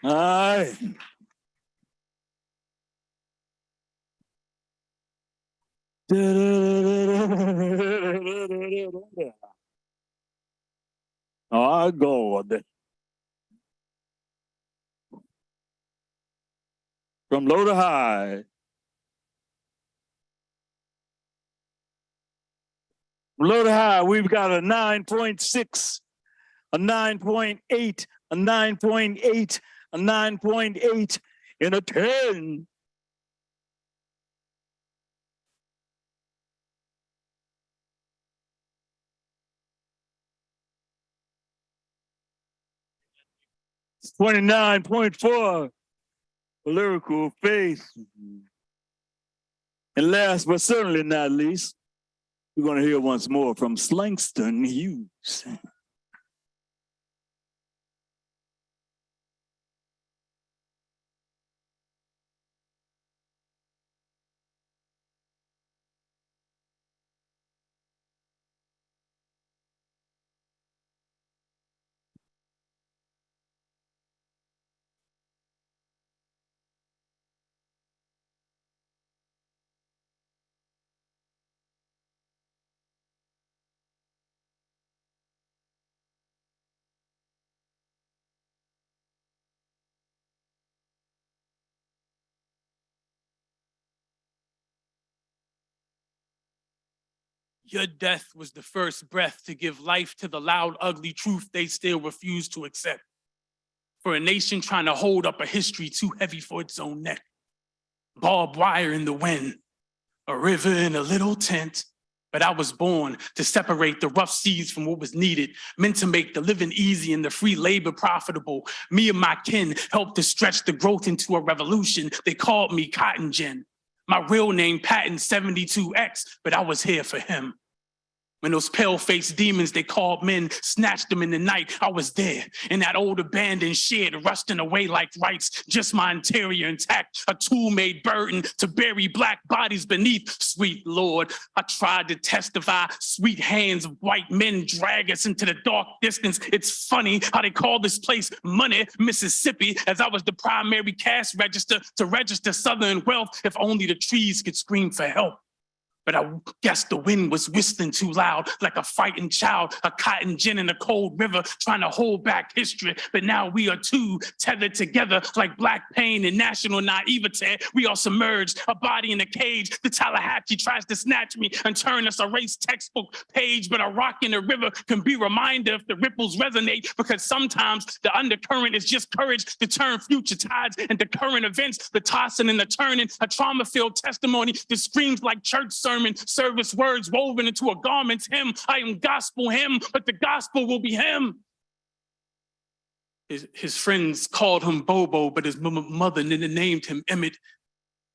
All right. Oh, God. from low to high. From low to high, we've got a 9.6, a 9.8, a 9.8, a 9.8, and a 10. It's 29.4 for Lyrical Faith. And last but certainly not least, we're going to hear once more from Slangston Hughes. Your death was the first breath to give life to the loud, ugly truth they still refuse to accept. For a nation trying to hold up a history too heavy for its own neck. Barbed wire in the wind, a river in a little tent. But I was born to separate the rough seas from what was needed, meant to make the living easy and the free labor profitable. Me and my kin helped to stretch the growth into a revolution. They called me Cotton Gin. My real name, Patton 72X, but I was here for him. When those pale-faced demons they called men snatched them in the night, I was there in that old abandoned shed, rusting away like rights, just my interior intact, a tool-made burden to bury black bodies beneath. Sweet Lord, I tried to testify, sweet hands of white men drag us into the dark distance. It's funny how they call this place Money, Mississippi, as I was the primary cash register to register Southern wealth, if only the trees could scream for help. But I guess the wind was whistling too loud, like a frightened child, a cotton gin in a cold river, trying to hold back history. But now we are two, tethered together like black pain and national naivete. We are submerged, a body in a cage. The Tallahatchie tries to snatch me and turn us a race textbook page. But a rock in a river can be a reminder if the ripples resonate, because sometimes the undercurrent is just courage to turn future tides into current events, the tossing and the turning, a trauma-filled testimony that screams like church sermon. Service words woven into a garment's hem. I am gospel him, but the gospel will be him. His friends called him Bobo, but his mother named him Emmett.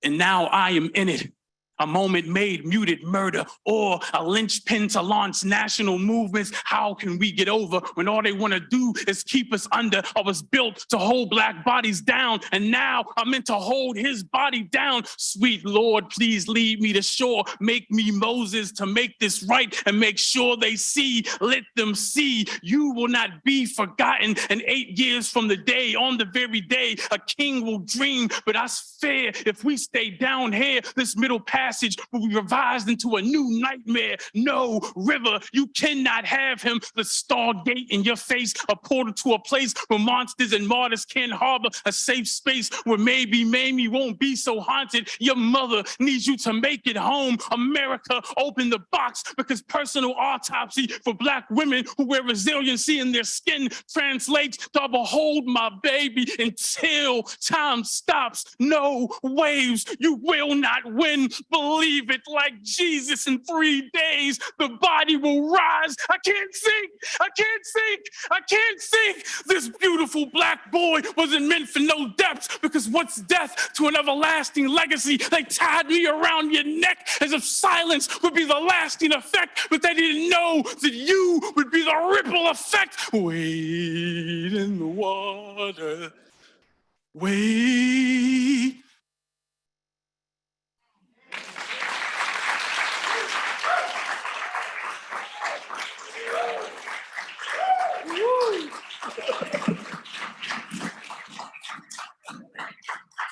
And now I am in it. A moment made, muted murder, or a linchpin to launch national movements. How can we get over when all they want to do is keep us under? I was built to hold black bodies down, and now I'm meant to hold his body down. Sweet Lord, please lead me to shore. Make me Moses to make this right and make sure they see. Let them see you will not be forgotten. And 8 years from the day, on the very day, a king will dream. But I fear if we stay down here, this middle passage will be revised into a new nightmare. No, river, you cannot have him. The stargate in your face, a portal to a place where monsters and martyrs can harbor, a safe space where maybe Mamie won't be so haunted. Your mother needs you to make it home. America, open the box, because personal autopsy for black women who wear resiliency in their skin translates to behold my baby until time stops. No waves, you will not win. Believe it, like Jesus, in 3 days, the body will rise. I can't sink, I can't sink, I can't sink. This beautiful black boy wasn't meant for no depths, because what's death to an everlasting legacy? They tied me around your neck as if silence would be the lasting effect, but they didn't know that you would be the ripple effect. Wade in the water, wade.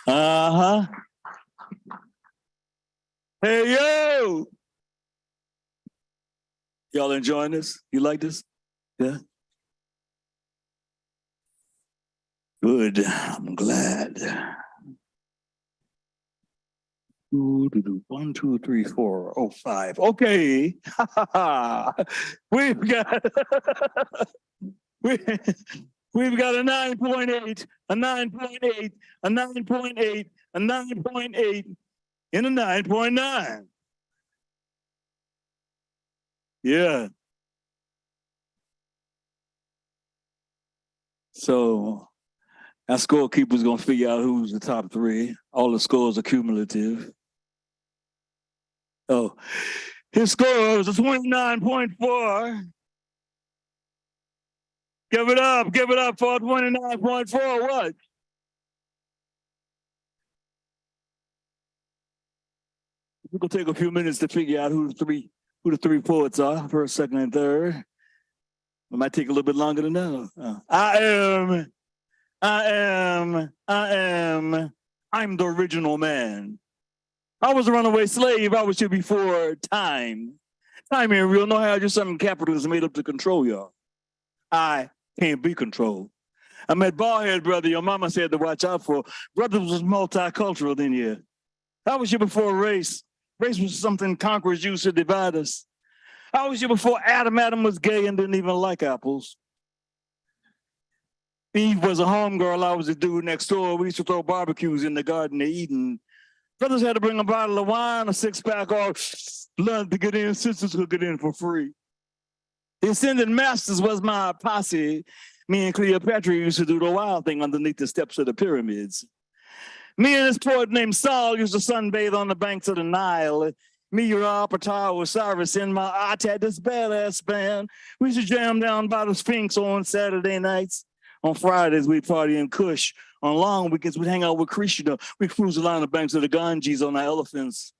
Uh-huh. Hey, yo! Y'all enjoying this? You like this? Yeah? Good. I'm glad. 1, 2, 3, 4, oh, 5. Okay. We've got we've got a 9.8, a 9.8, a 9.8, a 9.8, and a 9.9. Yeah. So our scorekeeper's gonna figure out who's the top three. All the scores are cumulative. Oh, his score was a 29.4. Give it up for 29.4. What? We're gonna take a few minutes to figure out who the three poets are, first, second, and third. It might take a little bit longer than that. I'm the original man. I was a runaway slave. I was here before time. Time ain't real. No how just something capitalism made up to control y'all. I can't be controlled. I met Ballhead Brother. Your mama said to watch out for. Brothers was multicultural then, yeah. I was here before race. Race was something conquerors used to divide us. I was here before Adam. Adam was gay and didn't even like apples. Eve was a homegirl. I was the dude next door. We used to throw barbecues in the Garden of Eden. Brothers had to bring a bottle of wine, a six-pack, or blood to get in. Sisters could get in for free. The Ascended Masters was my posse. Me and Cleopatra used to do the wild thing underneath the steps of the pyramids. Me and this poet named Saul used to sunbathe on the banks of the Nile. Me, Ra, Ptah, Osiris, and my aunt had this badass band. We used to jam down by the Sphinx on Saturday nights. On Fridays, we'd party in Kush. On long weekends, we'd hang out with Krishna. We'd cruise along the banks of the Ganges on our elephants.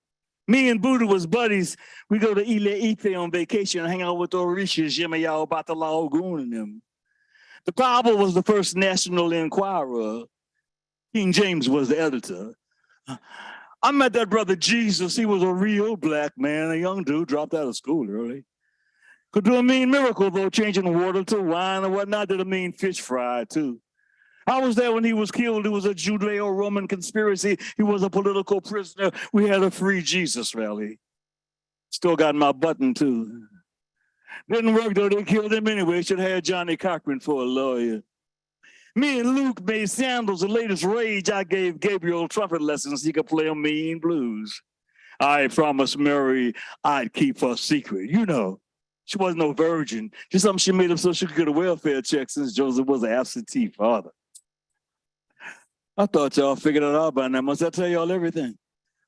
Me and Buddha was buddies. We go to Ile Ife on vacation and hang out with the Orishas, Yemayao, Batala, Ogun, and them. The Bible was the first National Enquirer. King James was the editor. I met that brother Jesus. He was a real black man, a young dude, dropped out of school early. Could do a mean miracle, though, changing water to wine or whatnot. Did a mean fish fry, too. I was there when he was killed. It was a Judeo-Roman conspiracy. He was a political prisoner. We had a free Jesus rally. Still got my button, too. Didn't work, though. They killed him anyway. Should have had Johnny Cochran for a lawyer. Me and Luke made sandals. The latest rage. I gave Gabriel trumpet lessons. He could play a mean blues. I promised Mary I'd keep her secret. You know, she wasn't no virgin. Just something she made up so she could get a welfare check since Joseph was an absentee father. I thought y'all figured it out by now. Must I tell y'all everything?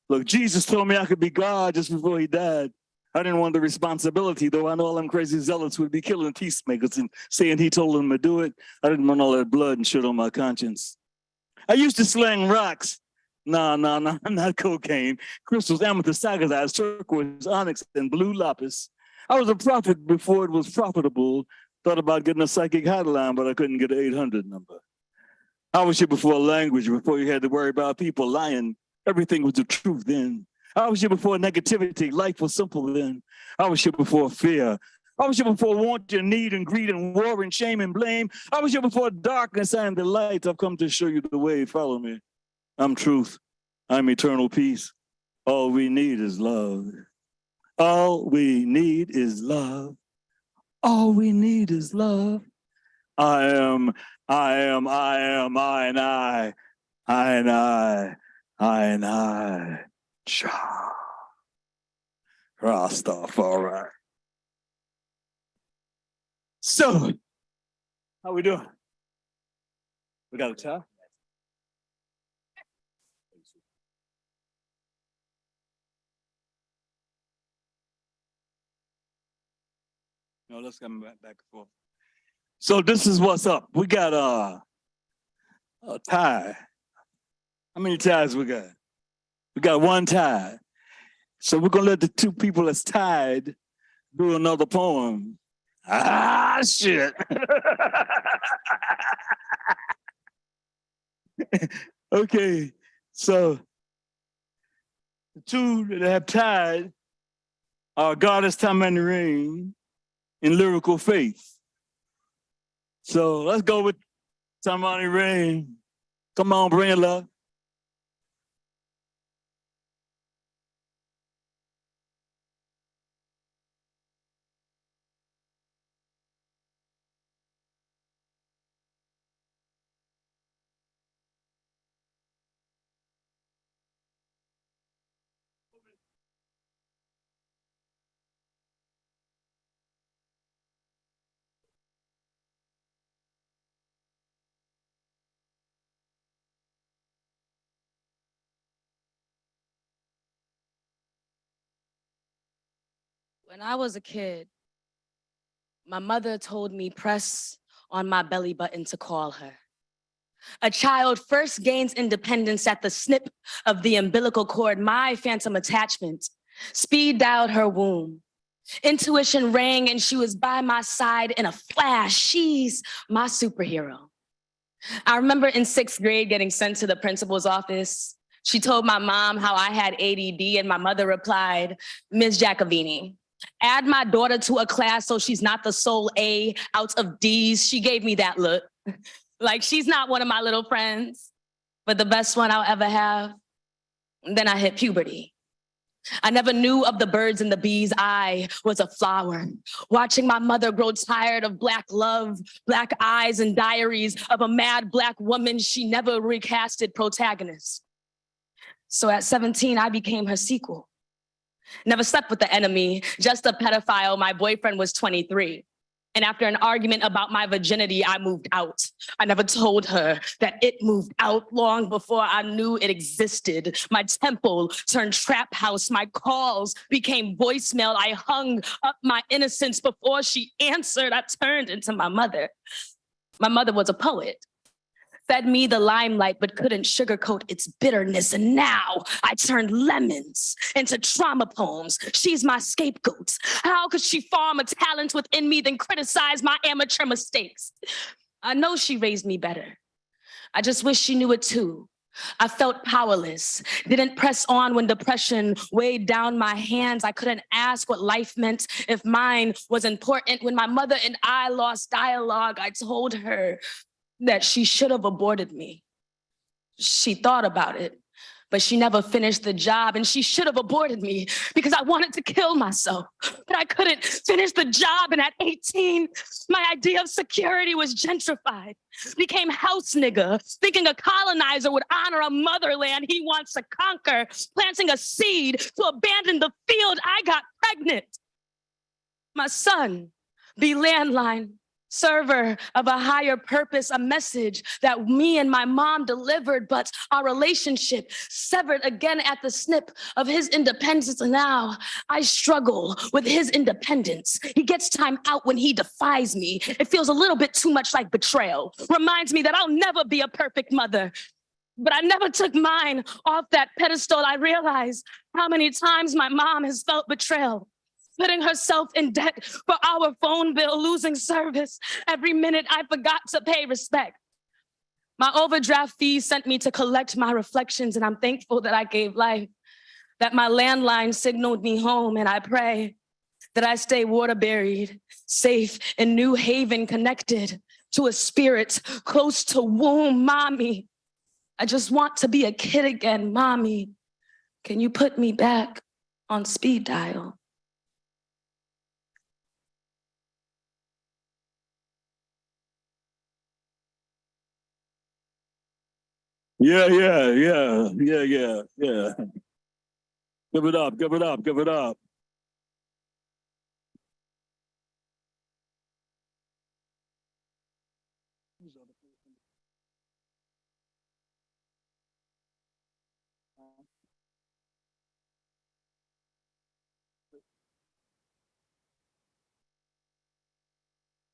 Look, Jesus told me I could be God just before he died. I didn't want the responsibility, though. I know all them crazy zealots would be killing peacemakers and saying he told them to do it. I didn't want all that blood and shit on my conscience. I used to slang rocks. Nah, not cocaine. Crystals, amethyst, sagas, turquoise, onyx, and blue lapis. I was a prophet before it was profitable. Thought about getting a psychic hotline, but I couldn't get an 800 number. I was here before language, before you had to worry about people lying. Everything was the truth then. I was here before negativity. Life was simple then. I was here before fear. I was here before want and need and greed and war and shame and blame. I was here before darkness and the light. I've come to show you the way. Follow me. I'm truth. I'm eternal peace. All we need is love. All we need is love. All we need is love. I am, and I. Cha. Rastafari. So, how we doing? We got a tie? No, let's come back and forth. So this is what's up. We got a tie. How many ties we got? We got one tie. So we're gonna let the two people that's tied do another poem. Ah, shit. Okay, so the two that have tied are Goddess Tamanirine and Lyrical Faith. So let's go with Tamani Rain. Come on, bring it, love. When I was a kid, my mother told me press on my belly button to call her. A child first gains independence at the snip of the umbilical cord, my phantom attachment, speed dialed her womb. Intuition rang and she was by my side in a flash. She's my superhero. I remember in 6th grade getting sent to the principal's office. She told my mom how I had ADD and my mother replied, Ms. Giacovini, add my daughter to a class so she's not the sole A out of D's. She gave me that look. Like she's not one of my little friends, but the best one I'll ever have. And then I hit puberty. I never knew of the birds and the bees. I was a flower, watching my mother grow tired of Black love, Black eyes, and diaries of a mad Black woman she never recasted protagonist. So at 17, I became her sequel. Never slept with the enemy, just a pedophile. My boyfriend was 23. And after an argument about my virginity, I moved out. I never told her that it moved out long before I knew it existed. My temple turned trap house. My calls became voicemail. I hung up my innocence before she answered. I turned into my mother. My mother was a poet. Fed me the limelight, but couldn't sugarcoat its bitterness. And now I turned lemons into trauma poems. She's my scapegoat. How could she farm a talent within me, then criticize my amateur mistakes? I know she raised me better. I just wish she knew it too. I felt powerless, didn't press on when depression weighed down my hands. I couldn't ask what life meant if mine was important. When my mother and I lost dialogue, I told her that she should have aborted me. She thought about it, but she never finished the job, and she should have aborted me because I wanted to kill myself, but I couldn't finish the job. And at 18, my idea of security was gentrified, became house nigga, thinking a colonizer would honor a motherland he wants to conquer, planting a seed to abandon the field. I got pregnant. My son, be landline, server of a higher purpose, a message that me and my mom delivered, but our relationship severed again at the snip of his independence. And now I struggle with his independence. He gets time out when he defies me. It feels a little bit too much like betrayal. Reminds me that I'll never be a perfect mother. But I never took mine off that pedestal. I realized how many times my mom has felt betrayal, putting herself in debt for our phone bill, losing service every minute I forgot to pay respect. My overdraft fee sent me to collect my reflections, and I'm thankful that I gave life, that my landline signaled me home, and I pray that I stay water buried, safe in New Haven, connected to a spirit close to womb. Mommy, I just want to be a kid again. Mommy, can you put me back on speed dial? Yeah. Give it up, give it up, give it up.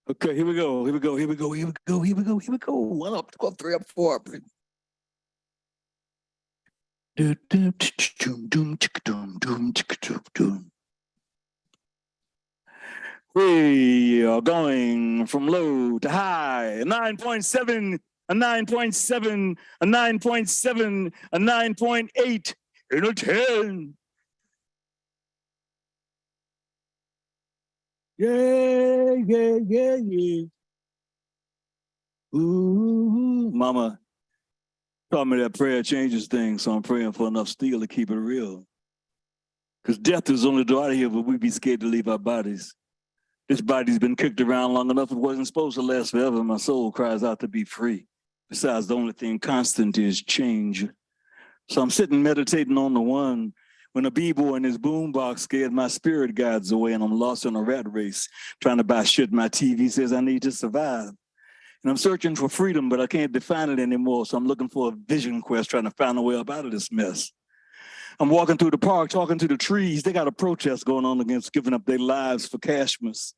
Okay, here we go. 1 up, 12, 3 up, 4 up. We are going from low to high. 9.7, a 9.7, a 9.7, a 9.8, and a 10. Yeah. Ooh, mama taught me that prayer changes things, so I'm praying for enough steel to keep it real. Because death is on the door out of here, but we be scared to leave our bodies. This body's been kicked around long enough, it wasn't supposed to last forever. My soul cries out to be free. Besides, the only thing constant is change. So I'm sitting meditating on the one when a b-boy in his boombox scared my spirit guides away, and I'm lost in a rat race, trying to buy shit my TV says I need to survive. And I'm searching for freedom, but I can't define it anymore. So I'm looking for a vision quest, trying to find a way up out of this mess. I'm walking through the park, talking to the trees. They got a protest going on against giving up their lives for Cashmas.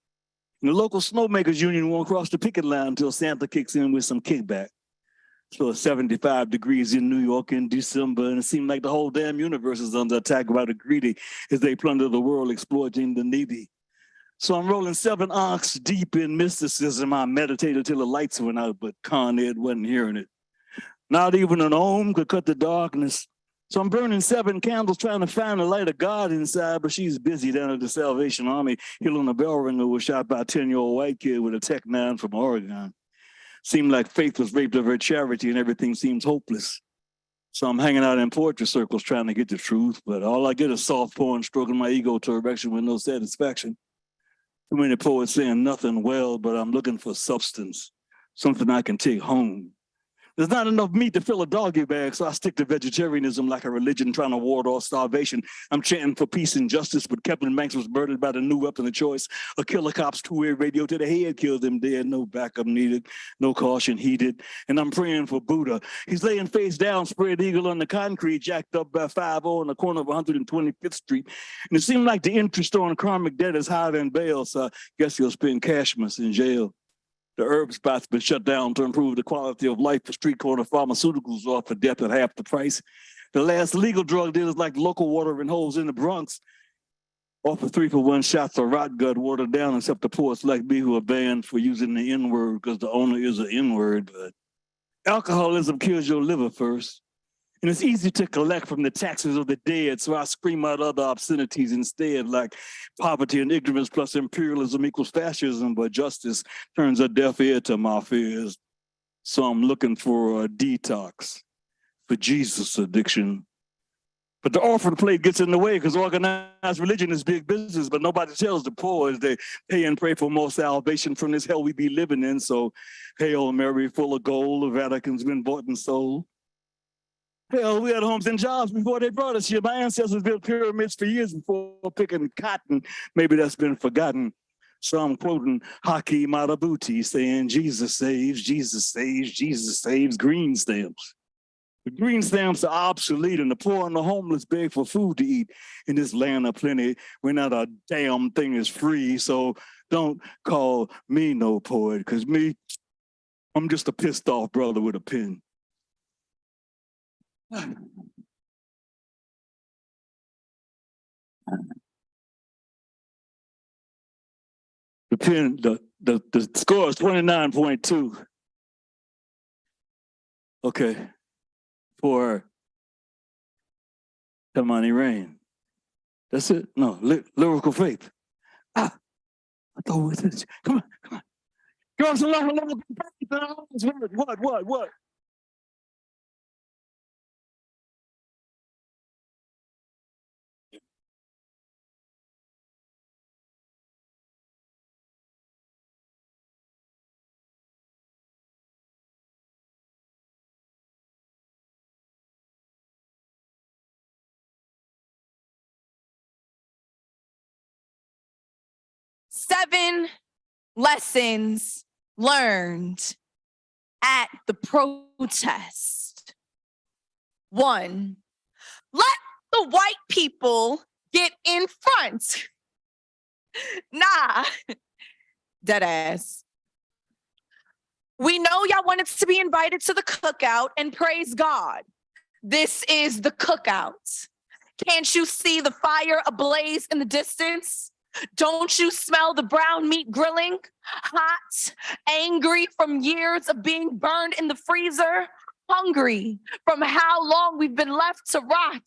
And the local snowmakers union won't cross the picket line until Santa kicks in with some kickback. So it's 75 degrees in New York in December, and it seems like the whole damn universe is under attack by the greedy as they plunder the world, exploiting the needy. So I'm rolling 7 ounces deep in mysticism. I meditated till the lights went out, but Con Ed wasn't hearing it. Not even an ohm could cut the darkness. So I'm burning 7 candles trying to find the light of God inside, but she's busy down at the Salvation Army, healing a bell ringer who was shot by a 10-year-old white kid with a Tech 9 from Oregon. Seemed like Faith was raped of her charity and everything seems hopeless. So I'm hanging out in poetry circles trying to get the truth, but all I get is soft porn stroking my ego to erection with no satisfaction. Too many poets saying nothing well, but I'm looking for substance, something I can take home. There's not enough meat to fill a doggy bag, so I stick to vegetarianism like a religion trying to ward off starvation. I'm chanting for peace and justice, but Kevin Banks was murdered by the new weapon of choice. A killer cop's two-way radio to the head killed him dead. No backup needed, no caution heeded. And I'm praying for Buddha. He's laying face down, spread eagle on the concrete, jacked up by 5-0 on the corner of 125th Street. And it seemed like the interest on karmic debt is higher than bail, so I guess he'll spend Cashmas in jail. The herb spot's been shut down to improve the quality of life for street corner pharmaceuticals offer death at half the price. The last legal drug dealers like local watering holes in the Bronx offer 3-for-1 shots of rot gut watered down, except the poets like me who are banned for using the N-word because the owner is an N-word. But alcoholism kills your liver first. And it's easy to collect from the taxes of the dead, so I scream out other obscenities instead, like poverty and ignorance plus imperialism equals fascism, but justice turns a deaf ear to my fears. So I'm looking for a detox for Jesus addiction. But the orphan plate gets in the way because organized religion is big business, but nobody tells the poor as they pay and pray for more salvation from this hell we be living in. So, Hail Mary, full of gold, the Vatican's been bought and sold. Hell, we had homes and jobs before they brought us here. My ancestors built pyramids for years before picking cotton. Maybe that's been forgotten. So I'm quoting Haki Matabuti saying, Jesus saves, Jesus saves, Jesus saves green stamps. The green stamps are obsolete and the poor and the homeless beg for food to eat. In this land of plenty, where not a damn thing is free. So don't call me no poet, because I'm just a pissed off brother with a pen. The score is 29.2. Okay. For Tamani Rain. That's it? No, Lyrical Faith. I thought it was this. Come on. Give us a Lyrical Faith. What? Seven lessons learned at the protest. 1, let the white people get in front. Nah, dead ass. We know y'all wanted to be invited to the cookout, and praise God, this is the cookout. Can't you see the fire ablaze in the distance? Don't you smell the brown meat grilling? Hot, angry from years of being burned in the freezer, hungry from how long we've been left to rot.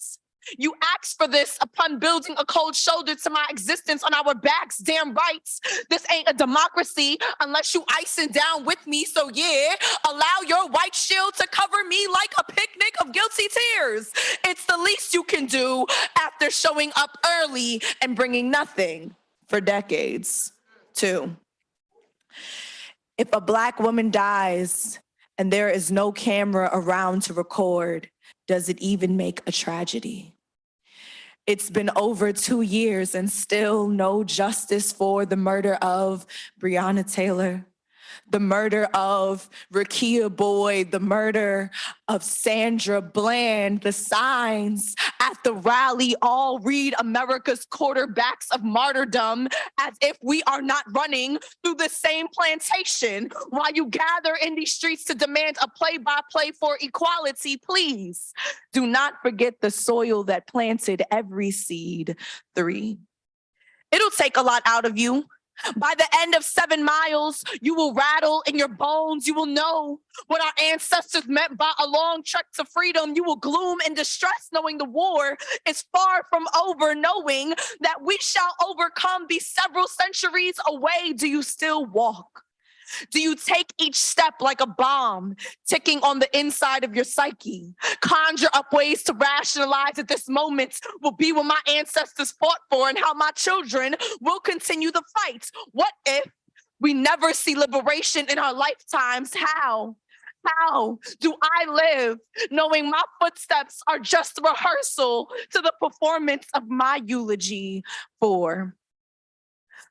You asked for this upon building a cold shoulder to my existence on our backs, damn rights. This ain't a democracy unless you icing down with me. So yeah, allow your white shield to cover me like a picnic of guilty tears. It's the least you can do after showing up early and bringing nothing for decades. 2, if a Black woman dies and there is no camera around to record, does it even make a tragedy? It's been over 2 years and still no justice for the murder of Breonna Taylor. the murder of Rakia Boyd, the murder of Sandra Bland, the signs at the rally all read America's quarterbacks of martyrdom as if we are not running through the same plantation. While you gather in these streets to demand a play-by-play for equality, please do not forget the soil that planted every seed. 3. It'll take a lot out of you. By the end of 7 miles, you will rattle in your bones. You will know what our ancestors meant by a long trek to freedom. You will gloom in distress, knowing the war is far from over, knowing that we shall overcome, be several centuries away. Do you still walk? Do you take each step like a bomb ticking on the inside of your psyche? Conjure up ways to rationalize that this moment will be what my ancestors fought for and how my children will continue the fight. What if we never see liberation in our lifetimes? How do I live knowing my footsteps are just rehearsal to the performance of my eulogy? 4.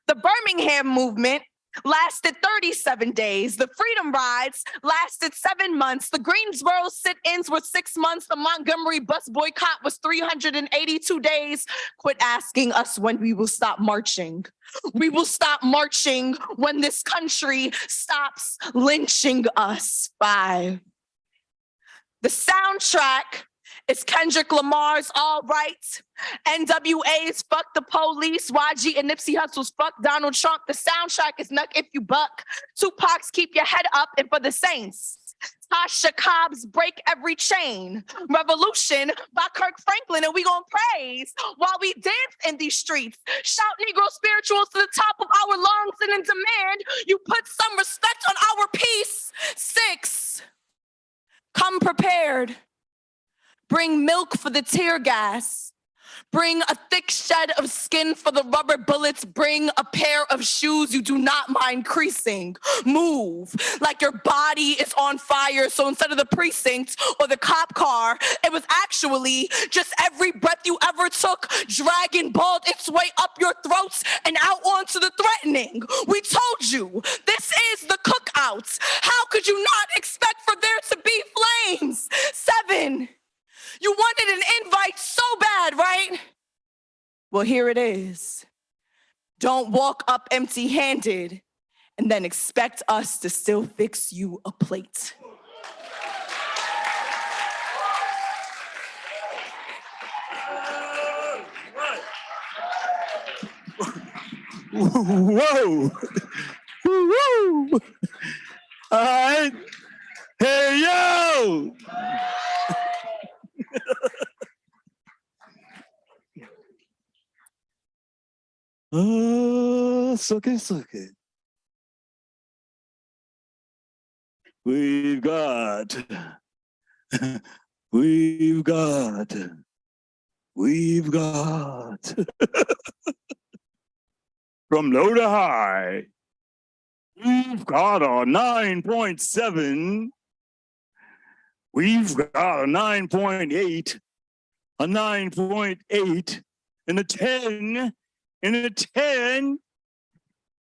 The Birmingham movement lasted 37 days. The Freedom Rides lasted 7 months. The Greensboro sit-ins were 6 months. The Montgomery bus boycott was 382 days. Quit asking us when we will stop marching. We will stop marching when this country stops lynching us. 5. The soundtrack is Kendrick Lamar's All Right, NWA's Fuck the Police, YG and Nipsey Hussle's Fuck Donald Trump. The soundtrack is Nuck If You Buck, Tupac's Keep Your Head Up, and For the Saints, Tasha Cobb's Break Every Chain, Revolution by Kirk Franklin, and we gonna praise while we dance in these streets. Shout Negro spirituals to the top of our lungs and in demand you put some respect on our peace. 6, come prepared. Bring milk for the tear gas. Bring a thick shed of skin for the rubber bullets. Bring a pair of shoes you do not mind creasing. Move like your body is on fire. So instead of the precinct or the cop car, it was actually just every breath you ever took, dragging balled its way up your throats and out onto the threatening. We told you, this is the cookout. How could you not expect for there to be flames? 7, you wanted an invite so bad, right? Well, here it is. Don't walk up empty-handed and then expect us to still fix you a plate. Whoa. Woo. All right. Hey, yo. Suck it. We've got from low to high, we've got a 9.7, we've got a 9.8, a 9.8, and a 10, and a 10.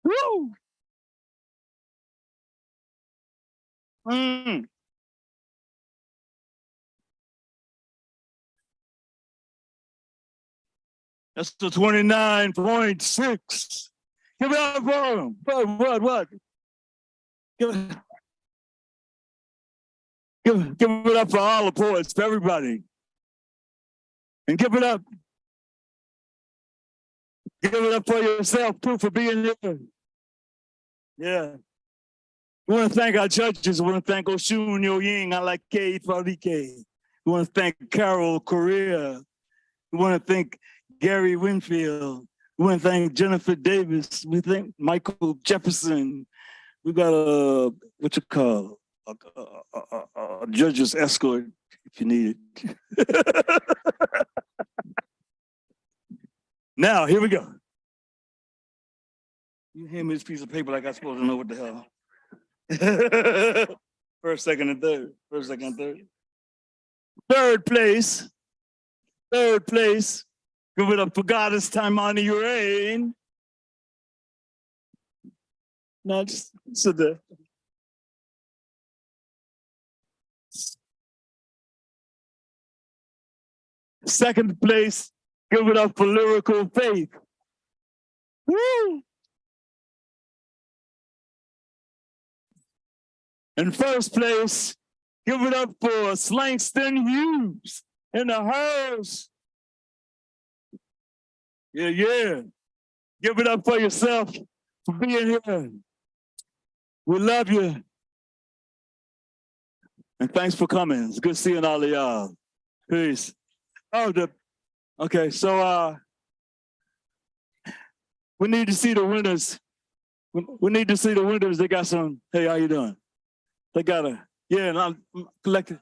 Woo! That's the 29.6. Give it up for him. What? Give it up for all the poets, for everybody. And give it up. Give it up for yourself, too, for being here. Yeah. We want to thank our judges. We want to thank Oshun Yo-Ying, Alake Farike. We want to thank Carol Correa. We want to thank Gary Winfield. We want to thank Jennifer Davis. We thank Michael Jefferson. We got a judge's escort if you need it. Now, here we go. You hand me this piece of paper like I'm supposed to know what the hell. First, second, and third. Third place. Give it up for Goddess Taimani Urain. Now, just sit there. Second place, give it up for Lyrical Faith. Woo! In first place, give it up for Slangston Hughes in the house. Yeah, yeah. Give it up for yourself for being here. We love you. And thanks for coming. It's good seeing all of y'all. Peace. Oh, okay, so we need to see the winners. We need to see the winners. They got some, hey, how you doing? They got yeah, and I'm collecting.